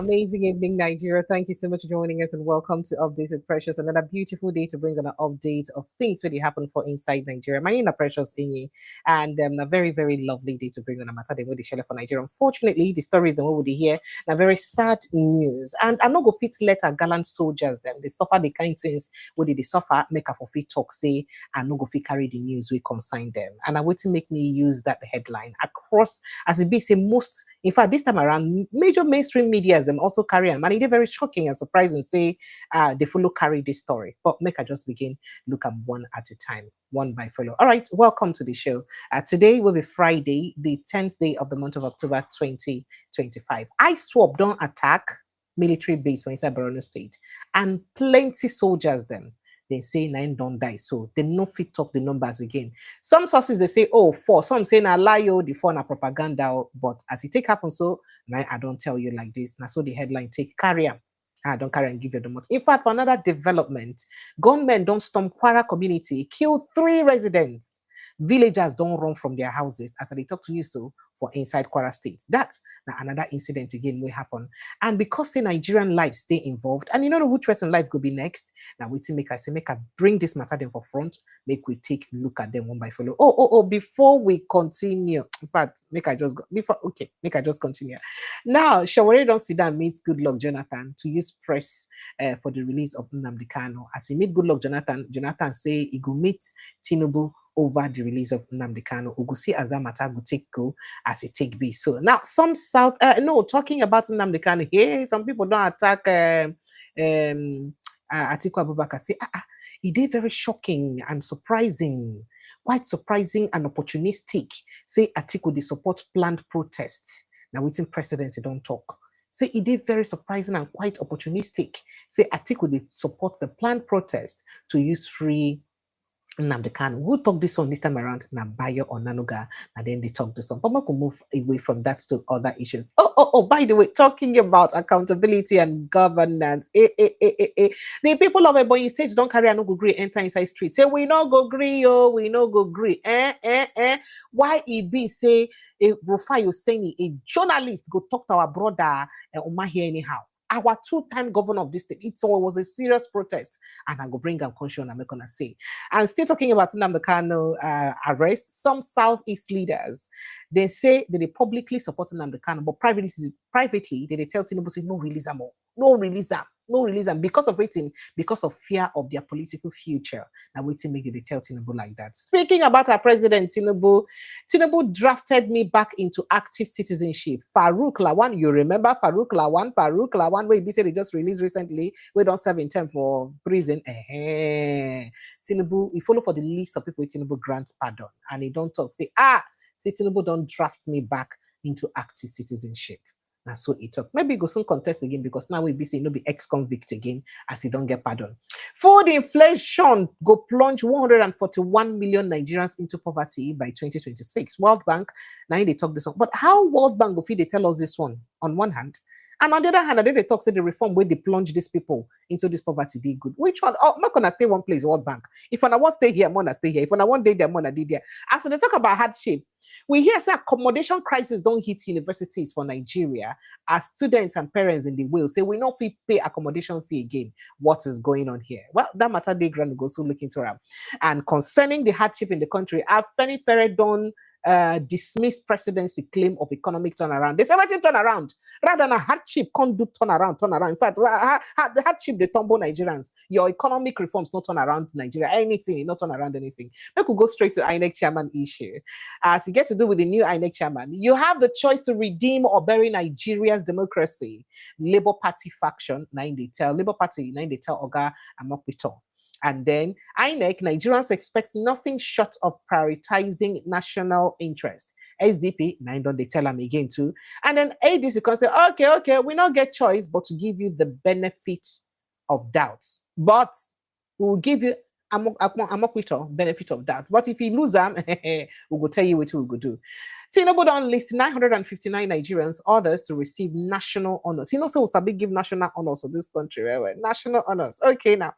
Amazing evening, Nigeria. Thank you so much for joining us and welcome to Updated Precious. Another beautiful day to bring on an update of things really happen for inside Nigeria. My name is Precious Inyi, and a very, very lovely day to bring on a matter they would share for Nigeria. Unfortunately, the story is the one we hear. Now, very sad news. And I'm not going to fit let our gallant soldiers them. They suffer the kind things what did they suffer, make a for fit talk say, and no go fit carry the news we consign them. And I want to make me use that headline across as it be say most, in fact, this time around, major mainstream media them also carry them, and it's very shocking and surprising. Say they follow carry this story, but make I just begin look at one at a time, one by follow. All right, welcome to the show. Today will be Friday, the 10th day of the month of October 2025. ISWAP don't attack military base for inside Borno State, and plenty soldiers them. They say 9 don't die, so they no fit talk the numbers again. Some sources they say, oh, 4. Some say na lie, oh, the 4 na propaganda. But as it take happen, so now I don't tell you like this. Now so the headline take carry am. I don't carry and give you the money. In fact, for another development, gunmen don't storm Kwara community, kill 3 residents. Villagers don't run from their houses as I talk to you so for inside Kwara State. That's another incident again will happen. And because the Nigerian lives stay involved, and you don't know which person life could be next, now we make I bring this matter them for front, make we take a look at them one by follow. Before we continue, in fact, make I just continue. Now, Shawari don't sit down meet Good Luck Jonathan to use press for the release of Nnamdi Kanu. As he meet Good Luck Jonathan say he go meet Tinubu over the release of Nnamdi Kanu. We go see as that matter will take go as it take be. So now some talking about Nnamdi Kanu here, some people don't attack Atiku Abubakar. Say it is very shocking and surprising, quite surprising and opportunistic. Say Atiku they support planned protests. Now waiting presidency don't talk. Say it is very surprising and quite opportunistic. Say Atiku they support the planned protest to use free Nnamdi Kanu. Who talk this one this time around? Na Bayo or Nanuga, and then they talk this one. But we can move away from that to other issues. By the way, talking about accountability and governance. The people of Ebonyi State don't carry a no go gree enter inside street. Say we no go gree, we no go gree. Why it be say Rufai Hussaini, a journalist, go talk to our brother Umar here anyhow. Our 2-time governor of this state, it was a serious protest, and I go bring up conscience. I'm gonna say, and still talking about Nnamdi Kanu arrest. Some Southeast leaders they say that they publicly support Nnamdi Kanu, but privately they tell Tinubu say no release them, no release them because of waiting, because of fear of their political future. Now waiting make they tell Tinubu like that. Speaking about our president Tinubu drafted me back into active citizenship. Farouk Lawan, you remember Farouk Lawan, where he said they just released recently. We don't serve in term for prison. Tinubu, he follow for the list of people Tinubu grants pardon, and he don't talk. Say Tinubu don't draft me back into active citizenship. Now so he talk. Maybe go soon contest again because now we be saying no be ex-convict again as he don't get pardon. Food inflation go plunge 141 million Nigerians into poverty by 2026. World Bank, now they talk this one. But how World Bank go feel they tell us this one on one hand? And on the other hand, they talk say the reform where they plunge these people into this poverty, they good. Which one? I'm not gonna stay one place, World Bank. If I want to stay here, I'm gonna stay here. If I want to stay there, I'm gonna stay there. As they talk about hardship, we hear say accommodation crisis don't hit universities for Nigeria as students and parents in the will say we not pay accommodation fee again. What is going on here? Well, that matter they grand go so look into them. And concerning the hardship in the country, Afinfere don't dismiss presidency claim of economic turnaround. They say everything turn around. Rather than a hardship can't do turn around. In fact, the hardship they tumble Nigerians. Your economic reforms not turn around Nigeria. Anything, not turn around anything. We could go straight to INEC chairman issue. As it gets to do with the new INEC chairman, you have the choice to redeem or bury Nigeria's democracy. Labour Party faction, Labour Party, Oga Amokpito. And then INEC, Nigerians expect nothing short of prioritizing national interest. SDP, don't they tell them again too. And then ADC can say, okay, we not get choice but to give you the benefit of doubt. But we will give you benefit of doubt. But if you lose them, we will tell you what we will do. Tinubu don't list 959 Nigerians, others to receive national honors. So we'll give national honors of this country. Right? National honors. Okay, now.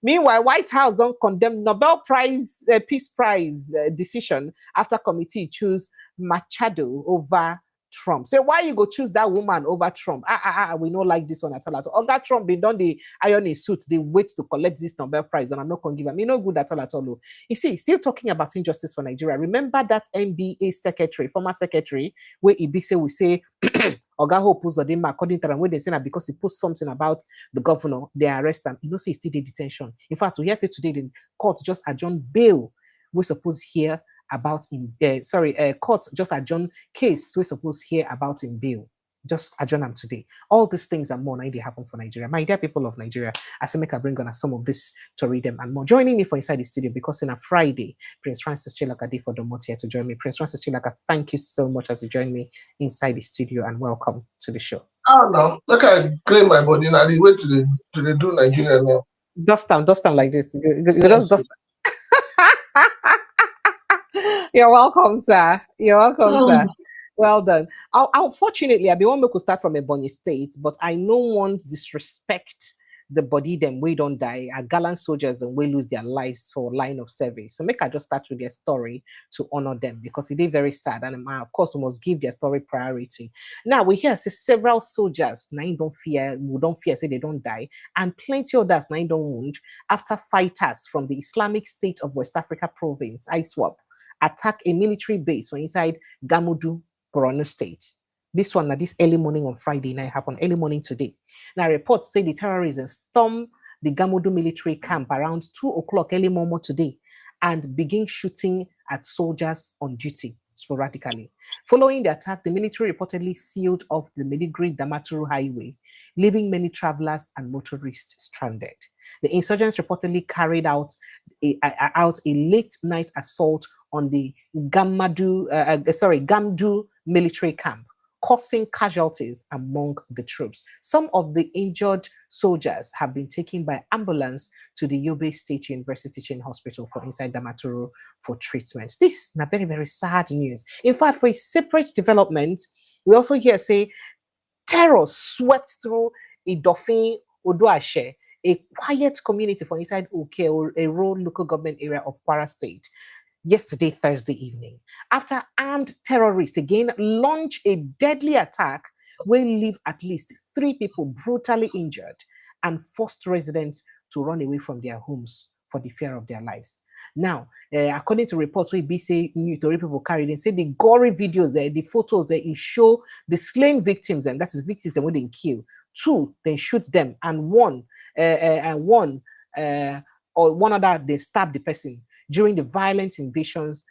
Meanwhile, White House don't condemn Nobel Prize, Peace Prize decision after committee choose Machado over Trump. Say, why you go choose that woman over Trump? We don't like this one at all. Oh, that Trump, they done the iron his suit. They wait to collect this Nobel Prize, and I'm not going to give him. No good at all, at all. You see, still talking about injustice for Nigeria. Remember that NBA secretary, former secretary, where Ibise will say, Oga Hope Uzodinma, according to them, when they say that because he put something about the governor, they arrest him. You know, say he's still in detention. In fact, we hear say today the court just adjourned bail. We suppose hear about in court just adjourn case. We suppose hear about in bail. Just adjourn them today. All these things and more now they happen for Nigeria. My dear people of Nigeria, I say make I bring on some of this to read them and more. Joining me for Inside the Studio because in a Friday, Prince Francis Chilaka for Domot here to join me. Prince Francis Chilaka, thank you so much as you join me inside the studio and welcome to the show. Oh no, look, I claim my body now. The way to the do Nigeria now. Dust them like this. You just dust. You're welcome, sir. You're welcome, sir. Well done. Unfortunately, I be one to start from a Borno State, but I no want disrespect the body them we don't die. Our gallant soldiers and we lose their lives for line of service. So make I just start with their story to honor them because it is very sad. And of course, we must give their story priority. Now we hear say several soldiers now don't fear, we don't fear, say they don't die, and plenty others now don't wound after fighters from the Islamic State of West Africa province, ISWAP, attack a military base from inside Ngamdu, Borno State. This one, this early morning on Friday night happened, early morning today. Now, reports say the terrorists stormed the Ngamdu military camp around 2 o'clock early morning today and begin shooting at soldiers on duty sporadically. Following the attack, the military reportedly sealed off the Maiduguri-Damaturu highway, leaving many travelers and motorists stranded. The insurgents reportedly carried out a late-night assault on the Ngamdu military camp, causing casualties among the troops. Some of the injured soldiers have been taken by ambulance to the Yobe State University Teaching Hospital for inside Damaturu for treatment. This is very, very sad news. In fact, for a separate development, we also hear say terror swept through Idofin Odo-Ase, a quiet community for inside Uke, or a rural local government area of Kwara State, yesterday, Thursday evening, after armed terrorists again launched a deadly attack where leave at least 3 people brutally injured and forced residents to run away from their homes for the fear of their lives. Now, according to reports where BC News people carried, they say the gory videos there, the photos there, it show the slain victims, and that is victims and when they kill. 2, they shoot them, and one other, they stab the person. During the violent invasions,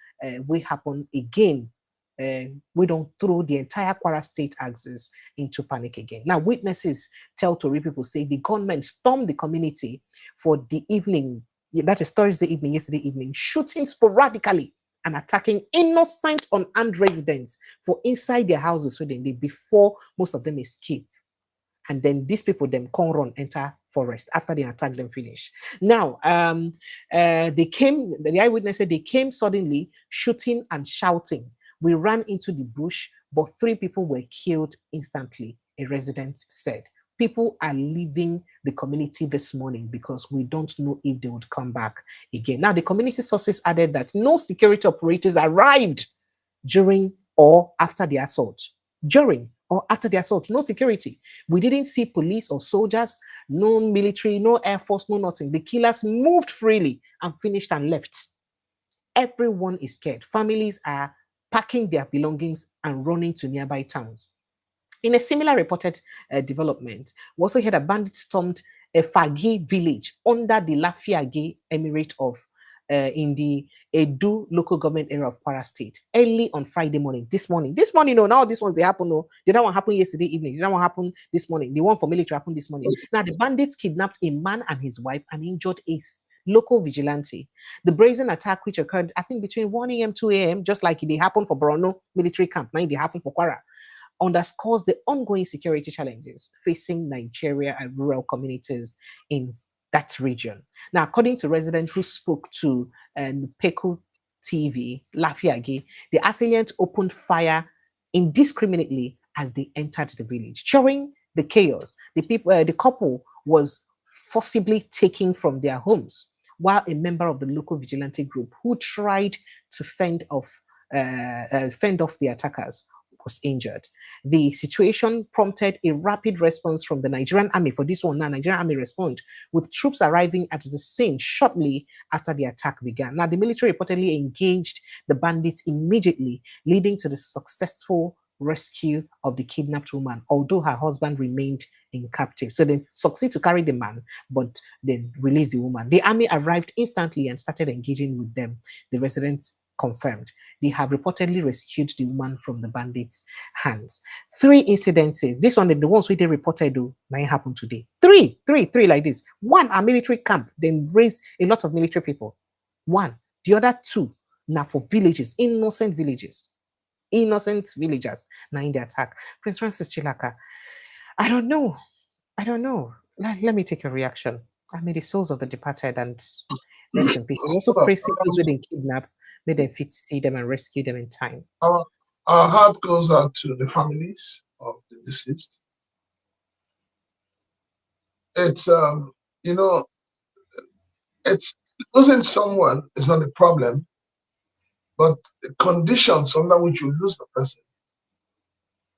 we happen again. We don't throw the entire Kwara State axis into panic again. Now, witnesses tell Tori people say the gunmen stormed the community for the evening. That is Thursday evening, yesterday evening, shooting sporadically and attacking innocent unarmed residents for inside their houses where they before most of them escape. And then these people then come run, enter forest after they attack them finish. Now, the eyewitness said they came suddenly, shooting and shouting. We ran into the bush, but 3 people were killed instantly, a resident said. People are leaving the community this morning because we don't know if they would come back again. Now, the community sources added that no security operatives arrived during or after the assault. During or after the assault, no security. We didn't see police or soldiers, no military, no air force, no nothing. The killers moved freely and finished and left. Everyone is scared. Families are packing their belongings and running to nearby towns. In a similar reported development, we also heard a bandit stormed a Fagi village under the Lafiagi Emirate of in the Edu local government area of Kwara State early on Friday morning. This morning, no, now this ones they happen. No, the other one happened yesterday evening. The other one happened this morning. The one for military happened this morning. Now the bandits kidnapped a man and his wife and injured a local vigilante. The brazen attack, which occurred, I think, between 1 a.m. 2 a.m., just like it happened for Borno military camp, now it happened for Kwara, underscores the ongoing security challenges facing Nigeria and rural communities in that region. Now, according to residents who spoke to Peku TV, Lafiagi, the assailants opened fire indiscriminately as they entered the village. During the chaos, the couple was forcibly taken from their homes, while a member of the local vigilante group who tried to fend off the attackers was injured. The situation prompted a rapid response from the Nigerian army. For this one, now Nigerian army responded with troops arriving at the scene shortly after the attack began. Now, the military reportedly engaged the bandits immediately, leading to the successful rescue of the kidnapped woman, although her husband remained in captive. So they succeed to carry the man, but then release the woman. The army arrived instantly and started engaging with them. The residents confirmed they have reportedly rescued the woman from the bandits' hands. 3 incidences. This one, the ones we they reported, though, might happen today. Three like this. One, a military camp, then raised a lot of military people. One. The other 2, now for villages, innocent villagers now in the attack. Prince Francis Chilaka, I don't know. Let me take a reaction. I may the souls of the departed and rest in peace. We also pray those who didn't kidnap, may they fit see them and rescue them in time. Our heart goes out to the families of the deceased. It's it's losing someone is not a problem, but the conditions under which you lose the person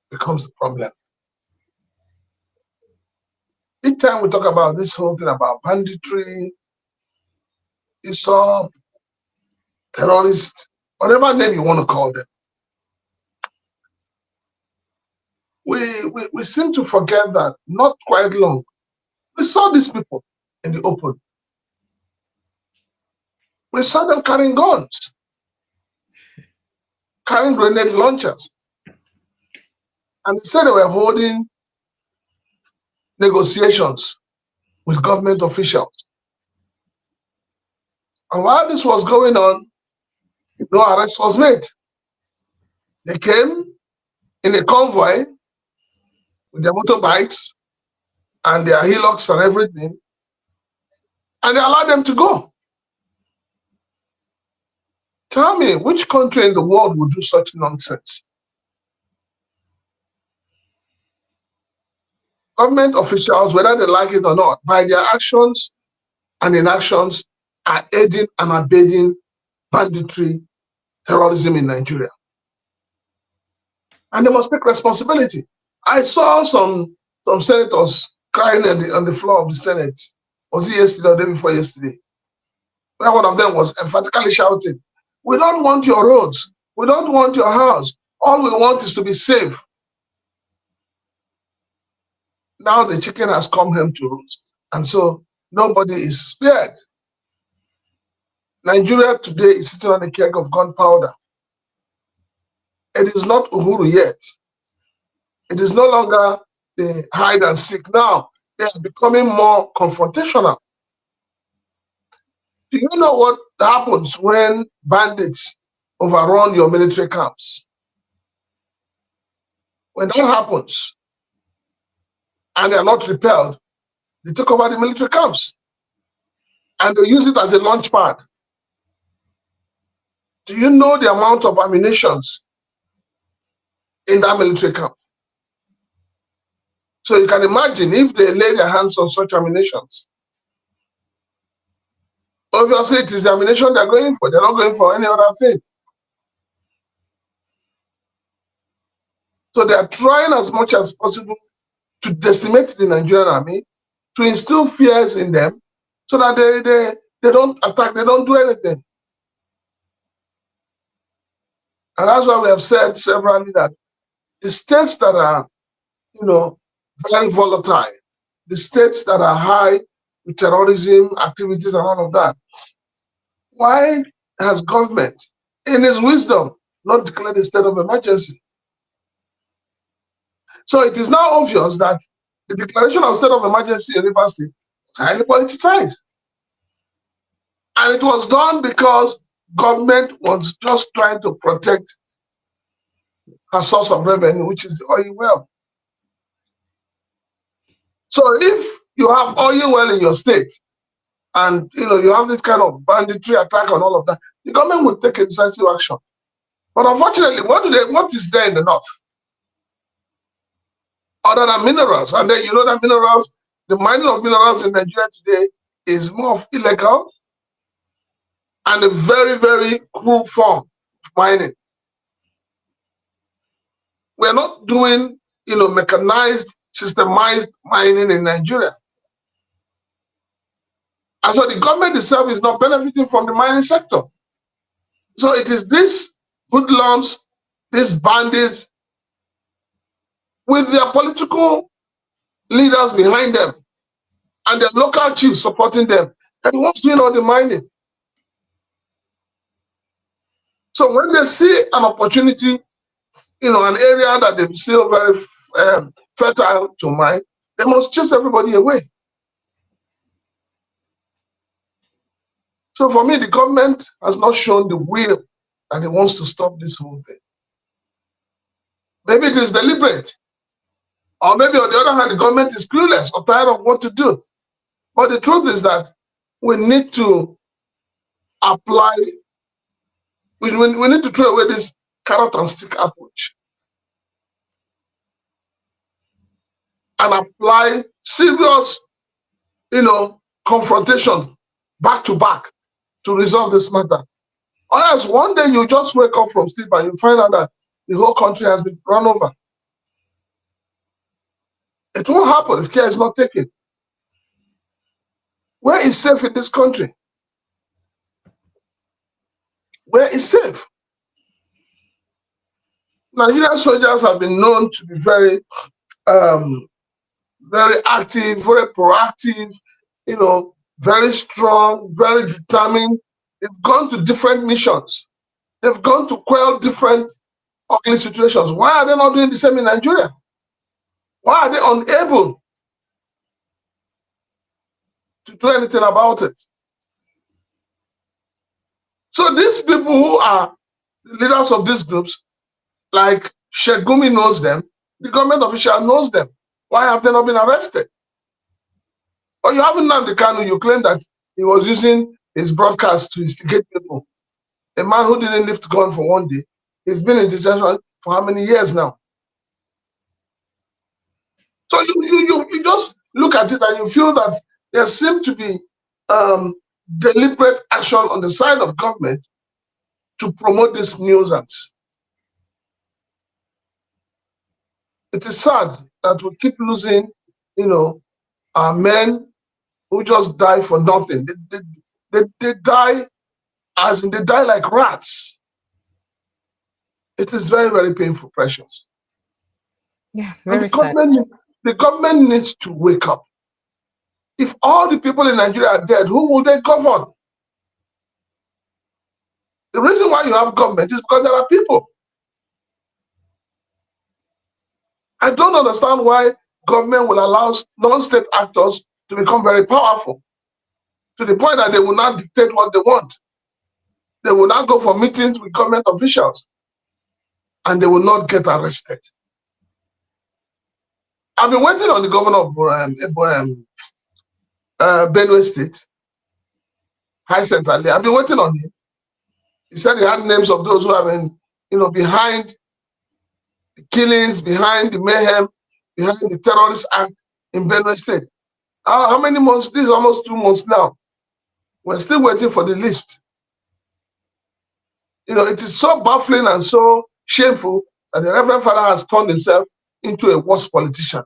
becomes the problem. Each time we talk about this whole thing about banditry, ISWAP, terrorists, whatever name you want to call them, we seem to forget that not quite long, we saw these people in the open. We saw them carrying guns, carrying grenade launchers. And they said they were holding negotiations with government officials. And while this was going on, no arrest was made. They came in a convoy with their motorbikes and their hillocks and everything, and they allowed them to go. Tell me, which country in the world would do such nonsense? Government officials, whether they like it or not, by their actions and inactions, are aiding and abetting banditry, terrorism in Nigeria. And they must take responsibility. I saw some senators crying on the floor of the Senate. Was it yesterday or the day before yesterday? Where one of them was emphatically shouting, "We don't want your roads. We don't want your house. All we want is to be safe." Now the chicken has come home to roost. And so nobody is spared. Nigeria today is sitting on a keg of gunpowder. It is not Uhuru yet. It is no longer the hide and seek. Now they are becoming more confrontational. Do you know what happens when bandits overrun your military camps? When that happens, and they are not repelled, they take over the military camps and they use it as a launch pad. Do you know the amount of ammunition in that military camp? So you can imagine if they lay their hands on such ammunition. Obviously, it is the ammunition they're going for. They're not going for any other thing. So they are trying as much as possible to decimate the Nigerian army, to instill fears in them, so that they don't attack, they don't do anything. And that's why we have said severally that the states that are, very volatile, the states that are high with terrorism activities and all of that, why has government, in its wisdom, not declared a state of emergency? So it is now obvious that the declaration of state of emergency in Rivers State was highly politicized. And it was done because government was just trying to protect her source of revenue, which is the oil well. So if you have oil well in your state, and you have this kind of banditry attack and all of that, the government will take a decisive action. But unfortunately, what is there in the north? Other than minerals. And then that minerals, the mining of minerals in Nigeria today is more of illegal and a very, very cruel form of mining. We're not doing, mechanized, systemized mining in Nigeria. And so the government itself is not benefiting from the mining sector. So it is these hoodlums, these bandits, with their political leaders behind them and their local chiefs supporting them, and what's doing all the mining. So when they see an opportunity, an area that they see very fertile to mine, they must chase everybody away. So for me, the government has not shown the will that it wants to stop this whole thing. Maybe it is deliberate. Or maybe on the other hand, the government is clueless or tired of what to do. But the truth is that we need to apply, we need to throw away this carrot and stick approach and apply serious, confrontation back to back to resolve this matter. Or else one day you just wake up from sleep and you find out that the whole country has been run over. It won't happen if care is not taken. Where is safe in this country? Where is safe? Nigerian soldiers have been known to be very, very active, very proactive, very strong, very determined. They've gone to different missions. They've gone to quell different ugly situations. Why are they not doing the same in Nigeria? Why are they unable to do anything about it? So these people who are the leaders of these groups, like Sheikh Gumi knows them, the government official knows them. Why have they not been arrested? Or you haven't Nnamdi Kanu, you claim that he was using his broadcast to instigate people. A man who didn't lift gun for one day. He's been in detention for how many years now? So you just look at it and you feel that there seems to be deliberate action on the side of government to promote this nuisance. It is sad that we keep losing, our men who just die for nothing. They die as in they die like rats. It is very, very painful, Precious. Yeah, very sad. The government needs to wake up. If all the people in Nigeria are dead, who will they govern? The reason why you have government is because there are people. I don't understand why government will allow non-state actors to become very powerful to the point that they will not dictate what they want. They will not go for meetings with government officials and they will not get arrested. I've been waiting on the governor of Benue State, High Central. I've been waiting on him. He said he had names of those who have been, behind the killings, behind the mayhem, behind the terrorist act in Borno State. How many months? This is almost 2 months now. We're still waiting for the list. It is so baffling and so shameful that the Reverend Father has turned himself into a worse politician.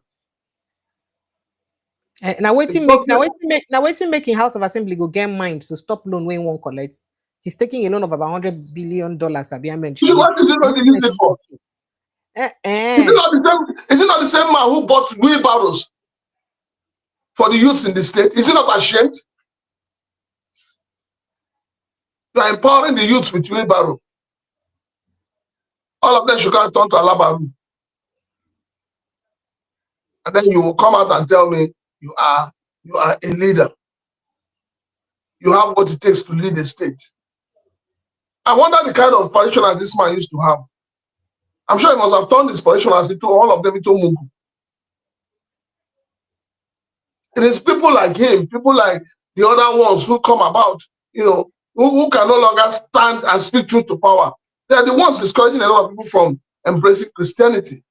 Now waiting making House of Assembly go get mind to stop loan when one collects. He's taking a loan of about $100 billion. What is it going to use it for? Is it not the same man who bought wheelbarrows for the youths in the state? Is he not ashamed? You are empowering the youths with wheelbarrow. All of them should go and turn to Alabaru. And then you will come out and tell me you are a leader. You have what it takes to lead the state. I wonder the kind of parishioners this man used to have. I'm sure he must have turned his parishioners into all of them into Mugu. It is people like him, people like the other ones who come about, who can no longer stand and speak truth to power. They are the ones discouraging a lot of people from embracing Christianity.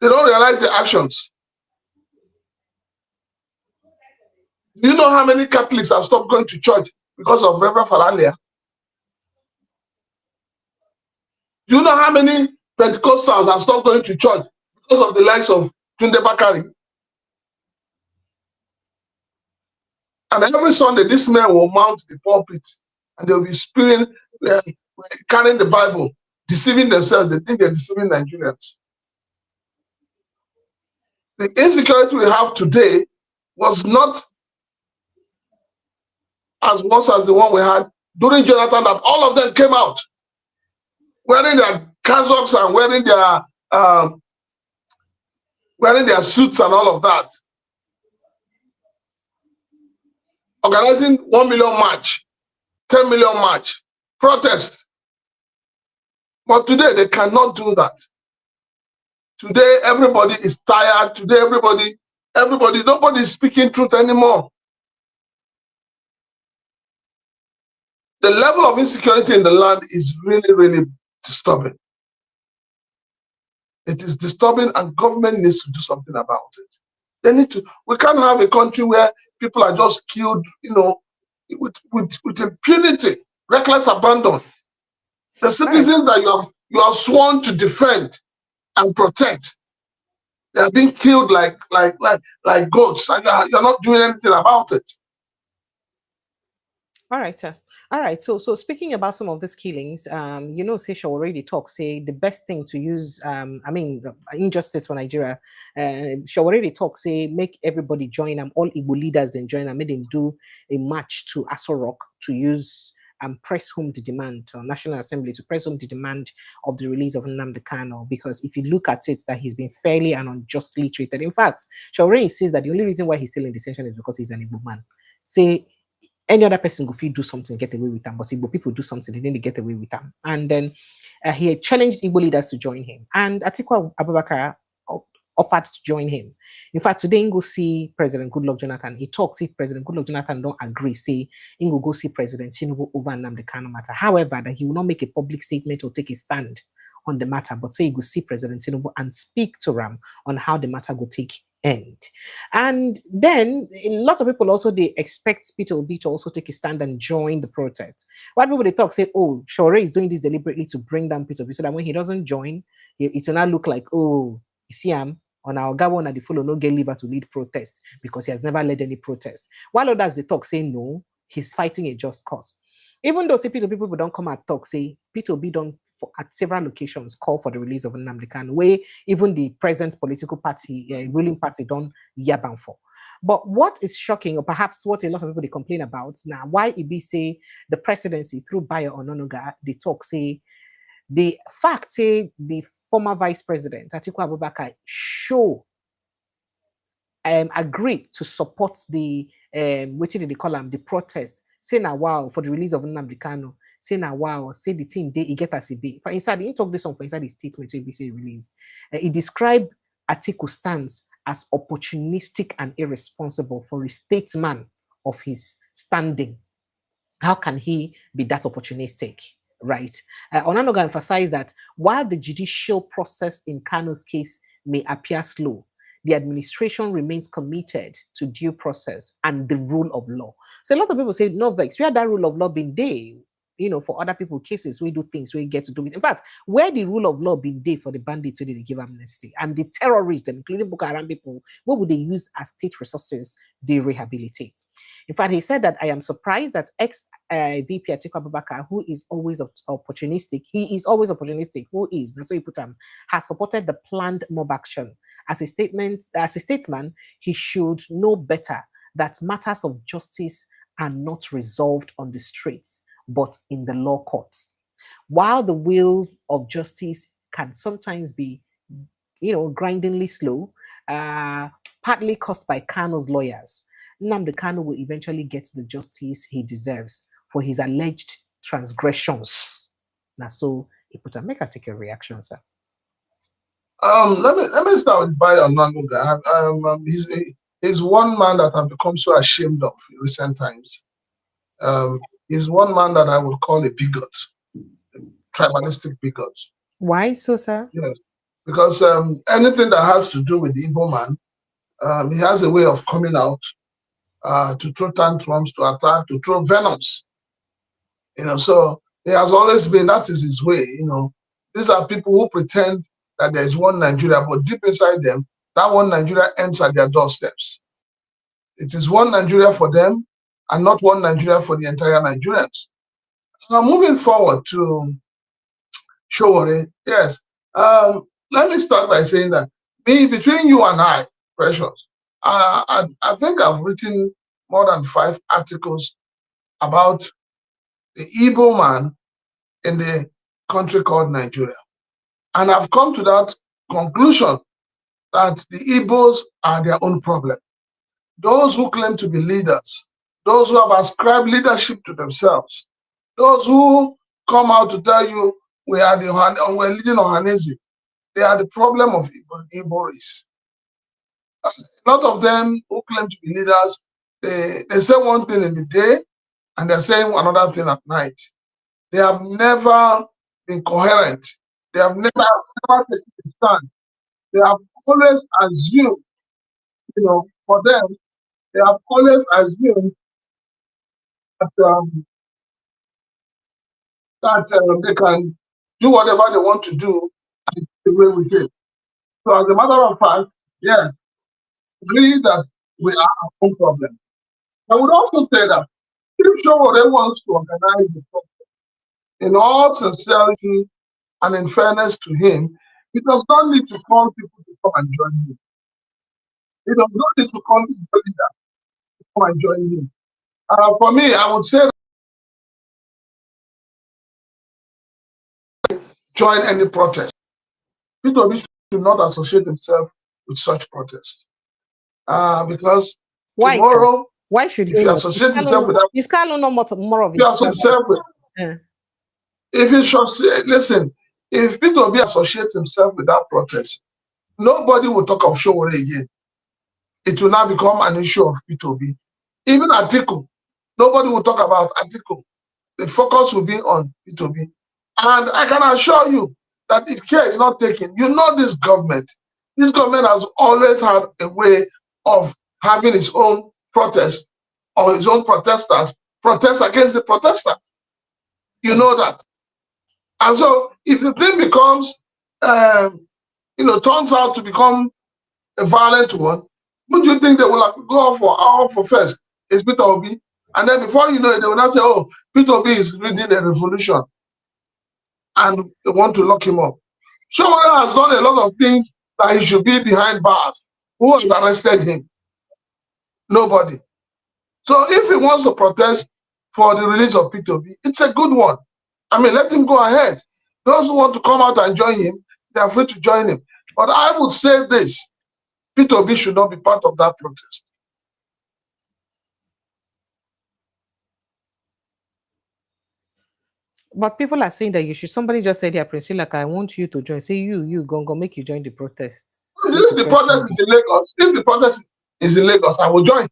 They don't realize the actions. Do you know how many Catholics have stopped going to church because of Reverend Falalia? Do you know how many Pentecostals have stopped going to church because of the likes of Tunde Bakari. And every Sunday, this man will mount the pulpit and they'll be spilling, carrying the Bible, deceiving themselves. They think they're deceiving Nigerians. The insecurity we have today was not as worse as the one we had during Jonathan, that all of them came out wearing their cassocks and wearing their suits and all of that. Organizing 1 million march, 10 million march, protest. But today they cannot do that. Today everybody is tired. Today nobody is speaking truth anymore. The level of insecurity in the land is really, really disturbing. It is disturbing, and government needs to do something about it. They need to. We can't have a country where people are just killed, with impunity, reckless abandon. The citizens that you are sworn to defend and protect, they are being killed like goats, and you're not doing anything about it. All right, sir. All right. So speaking about some of these killings, Sesha already talked, say the best thing to use, injustice for Nigeria, she already talked, say, make everybody join them, all Igbo leaders then join them, make them do a march to Aso Rock to use press home the demand, or National Assembly to press home the demand of the release of Nnamdi Kanu, because if you look at it, that he's been fairly and unjustly treated. In fact, she already says that the only reason why he's still in detention is because he's an Igbo man. Say, any other person go do something, get away with them, but Igbo people do something, they didn't get away with them. And then he challenged Igbo leaders to join him. And Atiku Abubakar offered to join him. In fact, today he go see President Goodluck Jonathan. He talks, if President Goodluck Jonathan don't agree, say he go see President Tinubu over Nnamdi Kanu matter. However, that he will not make a public statement or take a stand on the matter, but say he go see President Tinubu and speak to him on how the matter will take end. And then lots of people also, they expect Peter Obi to also take a stand and join the protest. While people they talk, say, oh, Shore is doing this deliberately to bring down Peter Obi, so that when he doesn't join, it will not look like, oh, you see him on our Gabon and the follow no get liver to lead protest because he has never led any protest. While others they talk, say no, he's fighting a just cause. Even though say Peter Obi people don't come and talk, say Peter Obi don't at several locations call for the release of Nnamdi Kanu, where even the present political party, ruling party, don't yabang for. But what is shocking, or perhaps what a lot of people they complain about now, why Ibi say the presidency through Bayo Ononuga, they talk, say the fact, say the former vice president Atiku Abubakar agreed to support the what did they call them, the protest, say now wow for the release of Nnamdi Kanu. Say now wow, say the team they get as a be. For inside, he talk this one for inside the statement to ABC release. He described Atiku's stance as opportunistic and irresponsible for a statesman of his standing. How can he be that opportunistic? Right. Onanuga emphasized that while the judicial process in Kanu's case may appear slow, the administration remains committed to due process and the rule of law. So a lot of people say, no vex, where that rule of law been there? For other people cases, we do things we get to do with. In fact, where the rule of law been there for the bandits, where they give amnesty, and the terrorists, including Boko Haram people, what would they use as state resources? They rehabilitate. In fact, he said that I am surprised that ex-VP Atiku Abubakar, who is always opportunistic, that's what he put him, has supported the planned mob action. As a statesman, he should know better that matters of justice are not resolved on the streets, but in the law courts. While the wheel of justice can sometimes be, grindingly slow, partly caused by Kanu's lawyers, Nnamdi Kanu will eventually get the justice he deserves for his alleged transgressions. Now, so he put a make a take a reaction, sir. Let me start with Bayo Onanuga. He's one man that I've become so ashamed of in recent times. He's one man that I would call a bigot, a tribalistic bigot. Why so, sir? Yes, because anything that has to do with the Igbo man, he has a way of coming out to throw tantrums, to attack, to throw venoms. So he has always been, that is his way, These are people who pretend that there is one Nigeria, but deep inside them, that one Nigeria ends at their doorsteps. It is one Nigeria for them and not one Nigeria for the entire Nigerians. Now, moving forward to Showore, yes. Let me start by saying that between you and I, Precious, I think I've written more than 5 articles about the Igbo man in the country called Nigeria. And I've come to that conclusion that the Igbos are their own problem. Those who claim to be leaders, those who have ascribed leadership to themselves, those who come out to tell you we're leading Ohanese, they are the problem of Igbo race. A lot of them who claim to be leaders, they say one thing in the day and they're saying another thing at night. They have never been coherent. They have never taken a stand. They have always assumed, for them, they have always assumed that, they can do whatever they want to do and get away with it. So as a matter of fact, yes, agree that we are our own problem. I would also say that if Showore wants to organize the protest in all sincerity and in fairness to him, he does not need to call people to come and join him. He does not need to call people to come and join him. For me, I would say join any protest. Peter Obi should not associate himself with such protests. Because why, tomorrow, sir? Why should if he associates himself with that, is Kīllëd not more of if he associates himself with, if he should listen, if Peter Obi associates himself with that protest, nobody will talk of Showore again. It will now become an issue of Peter Obi. Even Atiku, nobody will talk about Atiku. The focus will be on Peter Obi. And I can assure you that if care is not taken, this government has always had a way of having its own protest or its own protesters protest against the protesters. You know that. And so if the thing becomes, turns out to become a violent one, would you think they will go for first? It's Peter Obi. And then before you know it, they will not say, oh, Peter Obi is leading a revolution. And they want to lock him up. Showore has done a lot of things that he should be behind bars. Who has arrested him? Nobody. So if he wants to protest for the release of Peter Obi, it's a good one. I mean, let him go ahead. Those who want to come out and join him, they are free to join him. But I would say this, Peter Obi should not be part of that protest. But people are saying that somebody just said here, Priscilla, I want you to join. Say you, Gongo, make you join the protest. If the protest is in Lagos, I will join.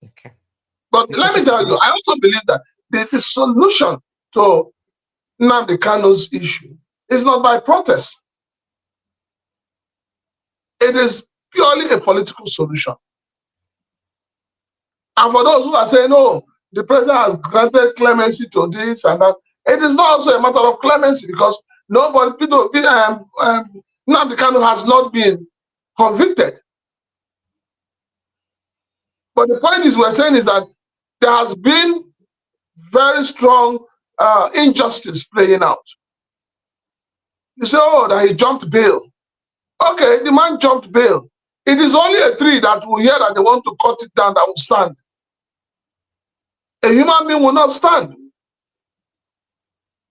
Okay. But let me tell you, I also believe that the solution to Nnamdi Kanu's issue is not by protest. It is purely a political solution. And for those who are saying, no, the president has granted clemency to this and that, it is not also a matter of clemency because nobody, Nnamdi Kanu has not been convicted. But the point we're saying is that there has been very strong injustice playing out. You say, oh, that he jumped bail. Okay, the man jumped bail. It is only a tree that will hear that they want to cut it down that will stand. A human being will not stand.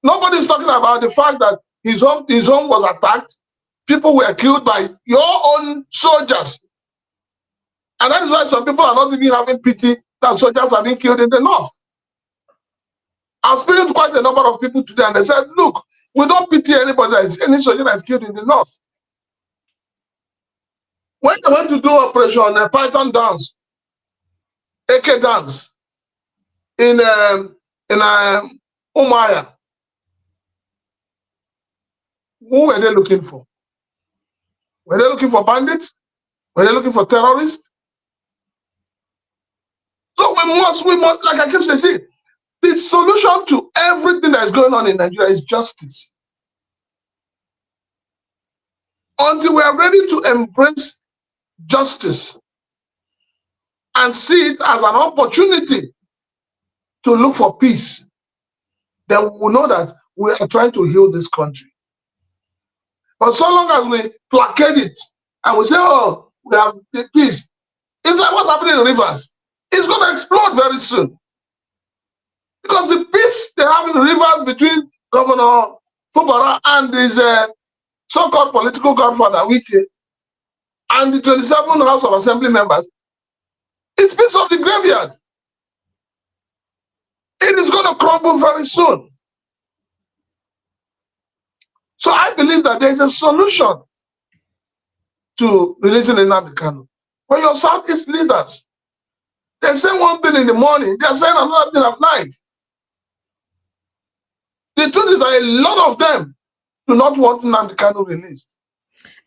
Nobody's talking about the fact that his home was attacked. People were killed by your own soldiers. And that is why some people are not even having pity that soldiers are being killed in the north. I was speaking to quite a number of people today and they said, look, we don't pity anybody any soldier that is killed in the north. When they went to do Operation Python Dance, AK Dance, in Umaya, who were they looking for? Were they looking for bandits? Were they looking for terrorists? So we must, like I keep saying, The solution to everything that is going on in Nigeria is justice. Until we are ready to embrace justice and see it as an opportunity to look for peace, then we will know that we are trying to heal this country. But so long as we placate it and we say, oh, we have the peace, it's like what's happening in rivers. It's going to explode very soon. Because the peace they have in the rivers between Governor Fubara and his so-called political godfather, Wike, and the 27 House of Assembly members, it's peace of the graveyard. It is going to crumble very soon. So I believe that there is a solution to releasing Nnamdi Kanu. For your Southeast leaders, they say one thing in the morning, they are saying another thing at night. The truth is that a lot of them do not want Nnamdi Kanu released.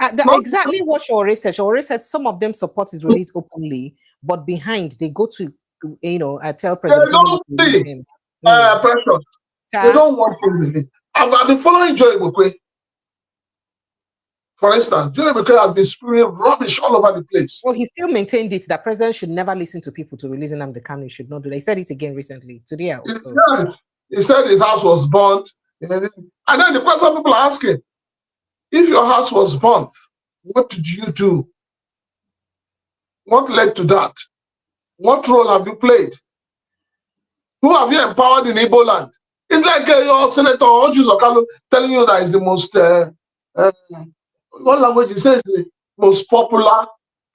Exactly what Shore said. Shore said some of them support his release openly, but behind they go to, tell President Tinubu pressure. They don't want him released. I've been following Joe Ibukwe. For instance, Joe Ibukwe has been spewing rubbish all over the place. Well, he still maintained it that president should never listen to people to release Nnamdi Kanu. He should not do that. He said it again recently today also. Yes, he said his house was burnt, and then the question people are asking: if your house was burnt, what did you do? What led to that? What role have you played? Who have you empowered in Igbo land? It's like your Senator Ojus Okalu telling you that is the most, one language he says the most popular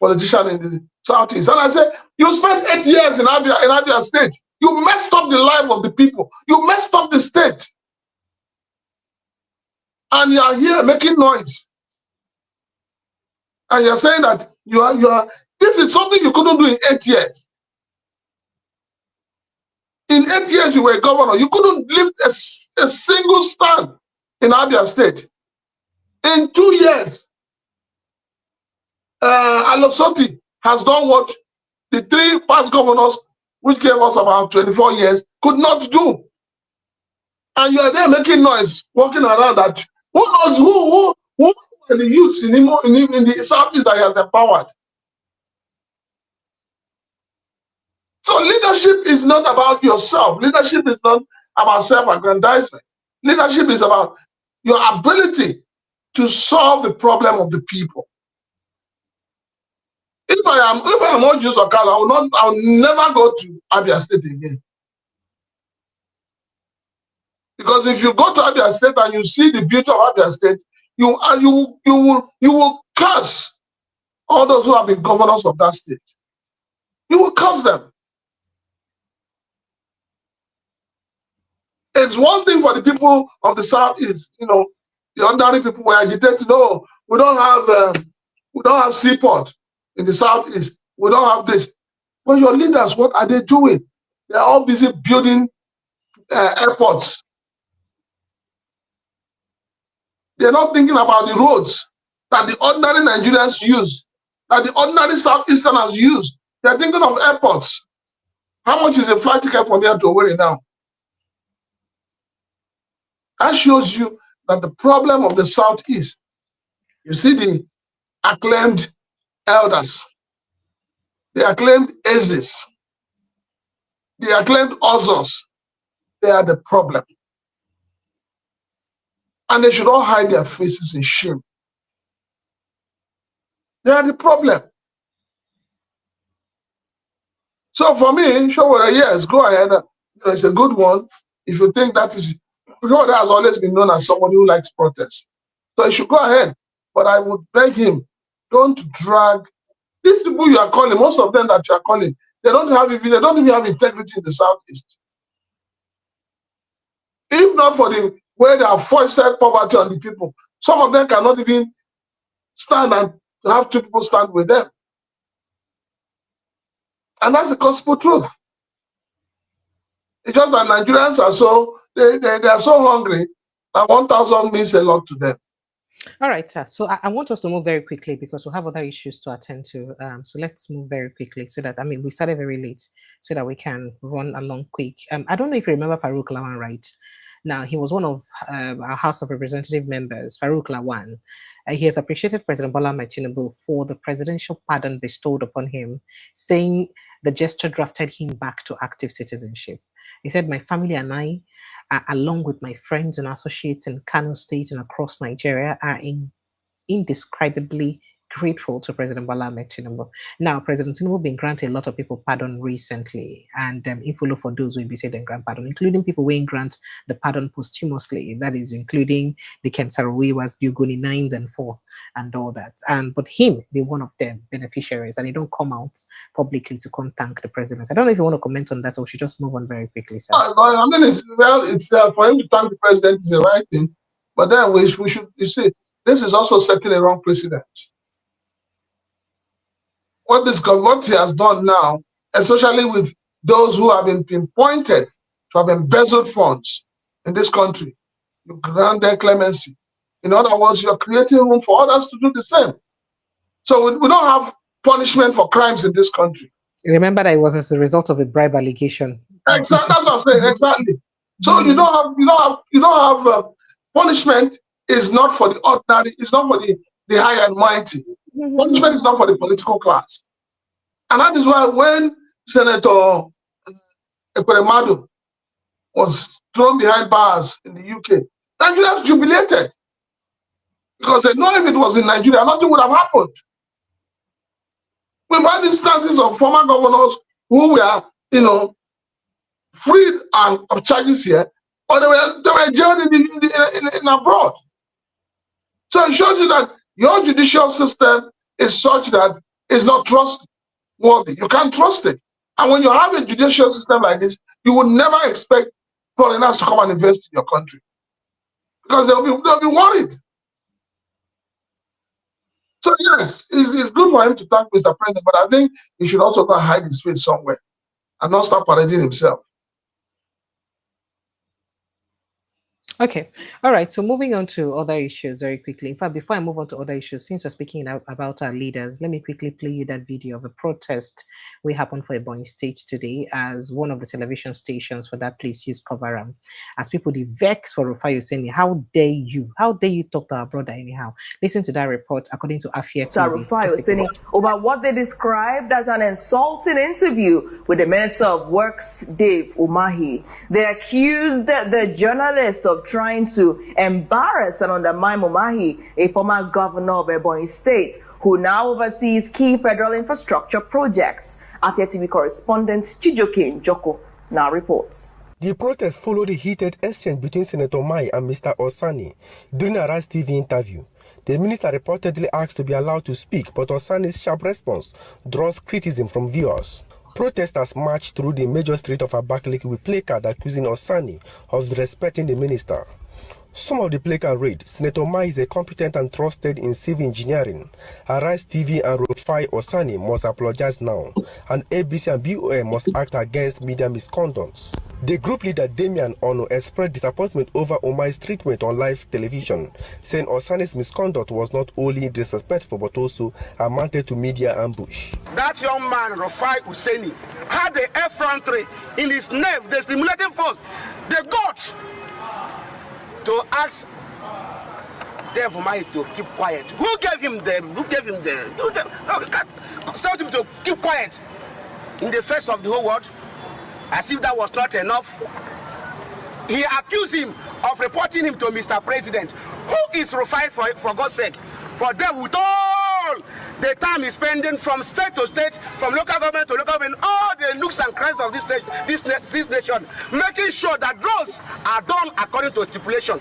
politician in the Southeast. And I said, you spent 8 years in Abia State. You messed up the life of the people. You messed up the state. And you are here making noise. And you're saying that you are, this is something you couldn't do in 8 years. In 8 years you were governor, you couldn't lift a single stand in Abia State. In 2 years, Alosoti has done what the 3 past governors, which gave us about 24 years, could not do. And you are there making noise, walking around that. Who knows who are the youths in the Southeast that he has empowered? So leadership is not about yourself. Leadership is not about self-aggrandizement. Leadership is about your ability to solve the problem of the people. If I am Ojus Okala, I will never go to Abia State again. Because if you go to Abia State and you see the beauty of Abia State, you will curse all those who have been governors of that state. You will curse them. It's one thing for the people of the Southeast, the ordinary people were agitated. No, we don't have seaport in the Southeast. We don't have this. But your leaders, what are they doing? They're all busy building airports. They're not thinking about the roads that the ordinary Nigerians use, that the ordinary Southeasterners use. They're thinking of airports. How much is a flight ticket from here to Owerri now? That shows you that the problem of the Southeast, you see the acclaimed elders, the acclaimed Aziz, the acclaimed Ozos, they are the problem. And they should all hide their faces in shame. They are the problem. So for me, Showore, yes, go ahead. It's a good one. If you think that is, Showore has always been known as somebody who likes protest. So you should go ahead. But I would beg him, don't drag these people you are calling, most of them that you are calling, they don't even have integrity in the Southeast. If not for the way they have foisted poverty on the people, some of them cannot even stand and have 2 people stand with them. And that's the gospel truth. It's just that Nigerians are so, they are so hungry that 1,000 means a lot to them. All right, sir. So I want us to move very quickly because we have other issues to attend to. So let's move very quickly so that, I mean, we started very late so that we can run along quick. I don't know if you remember Farouk Lawan, right? Now, he was one of our House of Representative members, Farouk Lawan. He has appreciated President Bola Ahmed Tinubu for the presidential pardon bestowed upon him, saying the gesture drafted him back to active citizenship. He said, "My family and I, along with my friends and associates in Kano State and across Nigeria, are indescribably grateful to President Bola Ahmed Tinubu." Now, President Tinubu been granted a lot of people pardon recently, and if we look for those who will be said and grant pardon, including people who grant the pardon posthumously, that is including the Kensarawiwas, Ugoni 9s and 4, and all that. But him be one of the beneficiaries, and he don't come out publicly to come thank the president. I don't know if you want to comment on that, or we should just move on very quickly, sir. I mean, it's for him to thank the president is the right thing, but then we should, you see, this is also setting a wrong precedent. What he has done now, especially with those who have been pinpointed to have embezzled funds in this country, you grant their clemency. In other words, you're creating room for others to do the same. So we don't have punishment for crimes in this country. Remember that it was as a result of a bribe allegation. Exactly, that's what I'm saying. Exactly. So you don't have punishment is not for the ordinary. It's not for the high and mighty. Punishment is not for the political class. And that is why when Senator Ekweremadu was thrown behind bars in the UK, Nigerians jubilated. Because they know if it was in Nigeria, nothing would have happened. We've had instances of former governors who were, freed of charges here, or they were jailed in abroad. So it shows you that your judicial system is such that it's not trustworthy. You can't trust it. And when you have a judicial system like this, you would never expect foreigners to come and invest in your country, because they'll be worried. So yes, it's good for him to thank Mr. President, but I think he should also go and hide his face somewhere and not start parading himself. Okay. All right. So moving on to other issues very quickly. In fact, before I move on to other issues, since we're speaking about our leaders, let me quickly play you that video of a protest we happened for Borno State today, as one of the television stations for that place used cover as people the vex for Rufai Hussaini. How dare you? How dare you talk to our brother anyhow? Listen to that report according to Afinfere. Rufai Hussaini over what they described as an insulting interview with the Minister of Works, Dave Umahi. They accused the journalist of trying to embarrass and undermine Umahi, a former governor of Borno State, who now oversees key federal infrastructure projects. Afia TV correspondent Chijoke Njoko now reports. The protest followed a heated exchange between Senator Umahi and Mr. Osani during a Rise TV interview. The minister reportedly asked to be allowed to speak, but Osani's sharp response draws criticism from viewers. Protesters marched through the major street of Abakaliki with placards accusing Osani of disrespecting the minister. Some of the placards read, "Senator Umahi is a competent and trusted in civil engineering. Arise TV and Rufai Osani must apologize now, and ABC and BOA must act against media misconduct." The group leader Damian Ono expressed disappointment over Umahi's treatment on live television, saying Osani's misconduct was not only disrespectful but also amounted to media ambush. That young man, Rufai Hussaini, had the effrontery in his nerve, the stimulating force, the guts to ask Dave Umahi to keep quiet. Who gave him told him to keep quiet in the face of the whole world? As if that was not enough, he accused him of reporting him to Mr. President. Who is Rufai, for God's sake? For them with all the time he's spending from state to state, from local government to local government, all the nooks and crannies of this nation, making sure that those are done according to stipulation.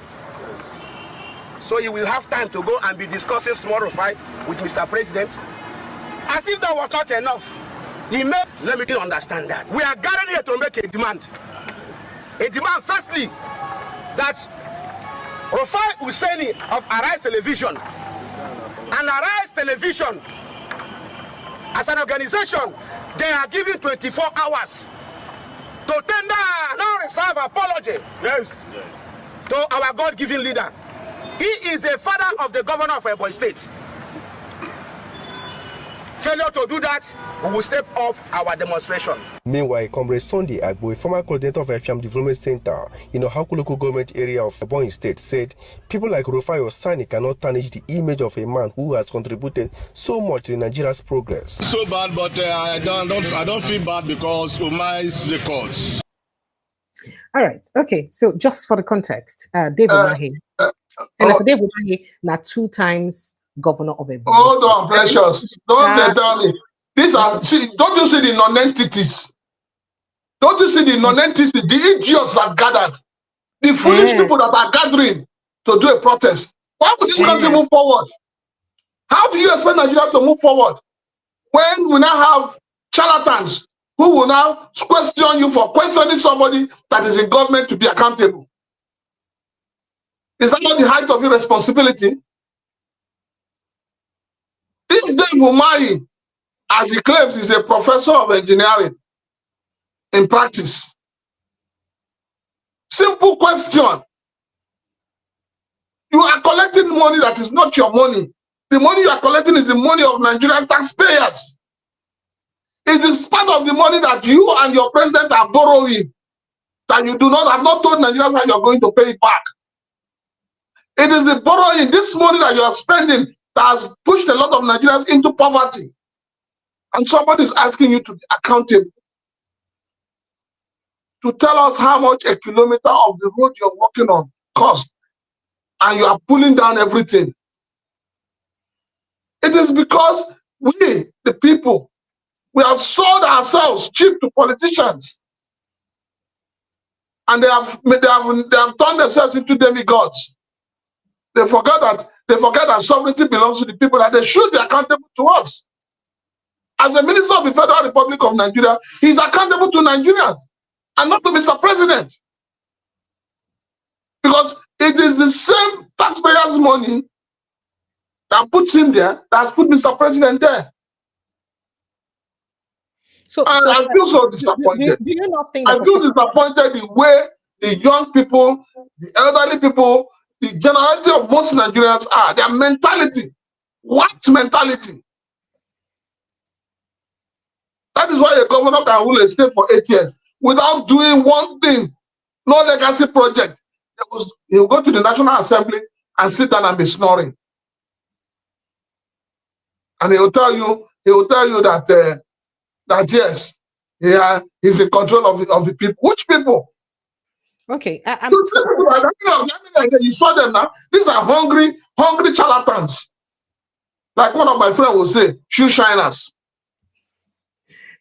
So he will have time to go and be discussing small Rufai with Mr. President. As if that was not enough. Let me understand that. We are gathered here to make a demand. A demand, firstly, that Rufai Hussaini of Arise Television and Arise Television as an organization, they are given 24 hours to tender no reserve apology to our God-given leader. He is the father of the governor of Borno State. Failure to do that, we will step up our demonstration. Meanwhile, Comrade Sunday Agbo, former coordinator of Efiam Development Center in Ohaku local government area of Borno State, said people like Rufai Osani cannot tarnish the image of a man who has contributed so much to Nigeria's progress. So bad, but I don't feel bad because Umai's records. All right. Okay. So just for the context, David Umahi, Senator David Umahi, now 2 times governor of a Hold on, Precious. Don't tell me. These are, don't you see the non-entities? Don't you see the non-entities, the idiots that gathered, the foolish people that are gathering to do a protest? Why would this country move forward? How do you expect Nigeria to move forward when we now have charlatans who will now question you for questioning somebody that is in government to be accountable? Is that not the height of irresponsibility? If Dave Umahi, as he claims, is a professor of engineering in practice, simple question. You are collecting money that is not your money. The money you are collecting is the money of Nigerian taxpayers. It is part of the money that you and your president are borrowing that you have not told Nigerians how you are going to pay it back. It is the borrowing, this money that you are spending, that has pushed a lot of Nigerians into poverty. And somebody is asking you to be accountable, to tell us how much a kilometer of the road you're working on cost, and you are pulling down everything. It is because we, the people, we have sold ourselves cheap to politicians, and they have turned themselves into demigods. They forget that sovereignty belongs to the people, that they should be accountable to us. As the Minister of the Federal Republic of Nigeria, he's accountable to Nigerians and not to Mr. President. Because it is the same taxpayers' money that puts him there, that has put Mr. President there. I feel so disappointed. Do you not think I feel disappointed the way the young people, the elderly people, the generality of most Nigerians are, their mentality. What mentality? That is why a governor can rule a state for 8 years without doing one thing, no legacy project. He will go to the National Assembly and sit down and be snoring. And he will tell you that yes, he's in control of the people. Which people? Okay. You saw them now. These are hungry charlatans. Like one of my friends will say, shoe shiners.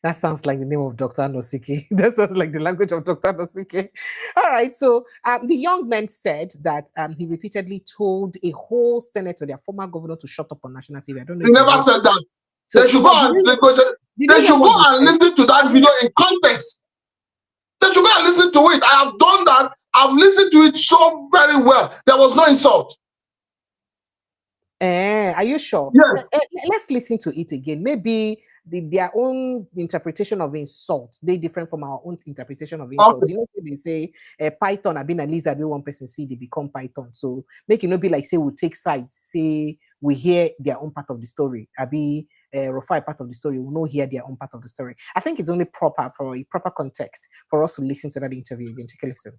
That sounds like the name of Dr. Nosike. That sounds like the language of Dr. Nosike. All right. So the young man said that he repeatedly told a whole senator, their former governor, to shut up on national TV. I don't know. He never said that. So they should go and listen to that video in context. They should go and listen to it. I have done that. I've listened to it so very well. There was no insult. Are you sure? Yes. Let's listen to it again. Maybe their own interpretation of insult, they different from our own interpretation of insult. Okay. You know, they say Python, I've been a lizard, one person see they become Python. So make it not be like, say, we'll take sides, say we hear their own part of the story. Abi Rufai part of the story, we'll not hear their own part of the story. I think it's only proper for a proper context for us to listen to that interview again. Take a listen.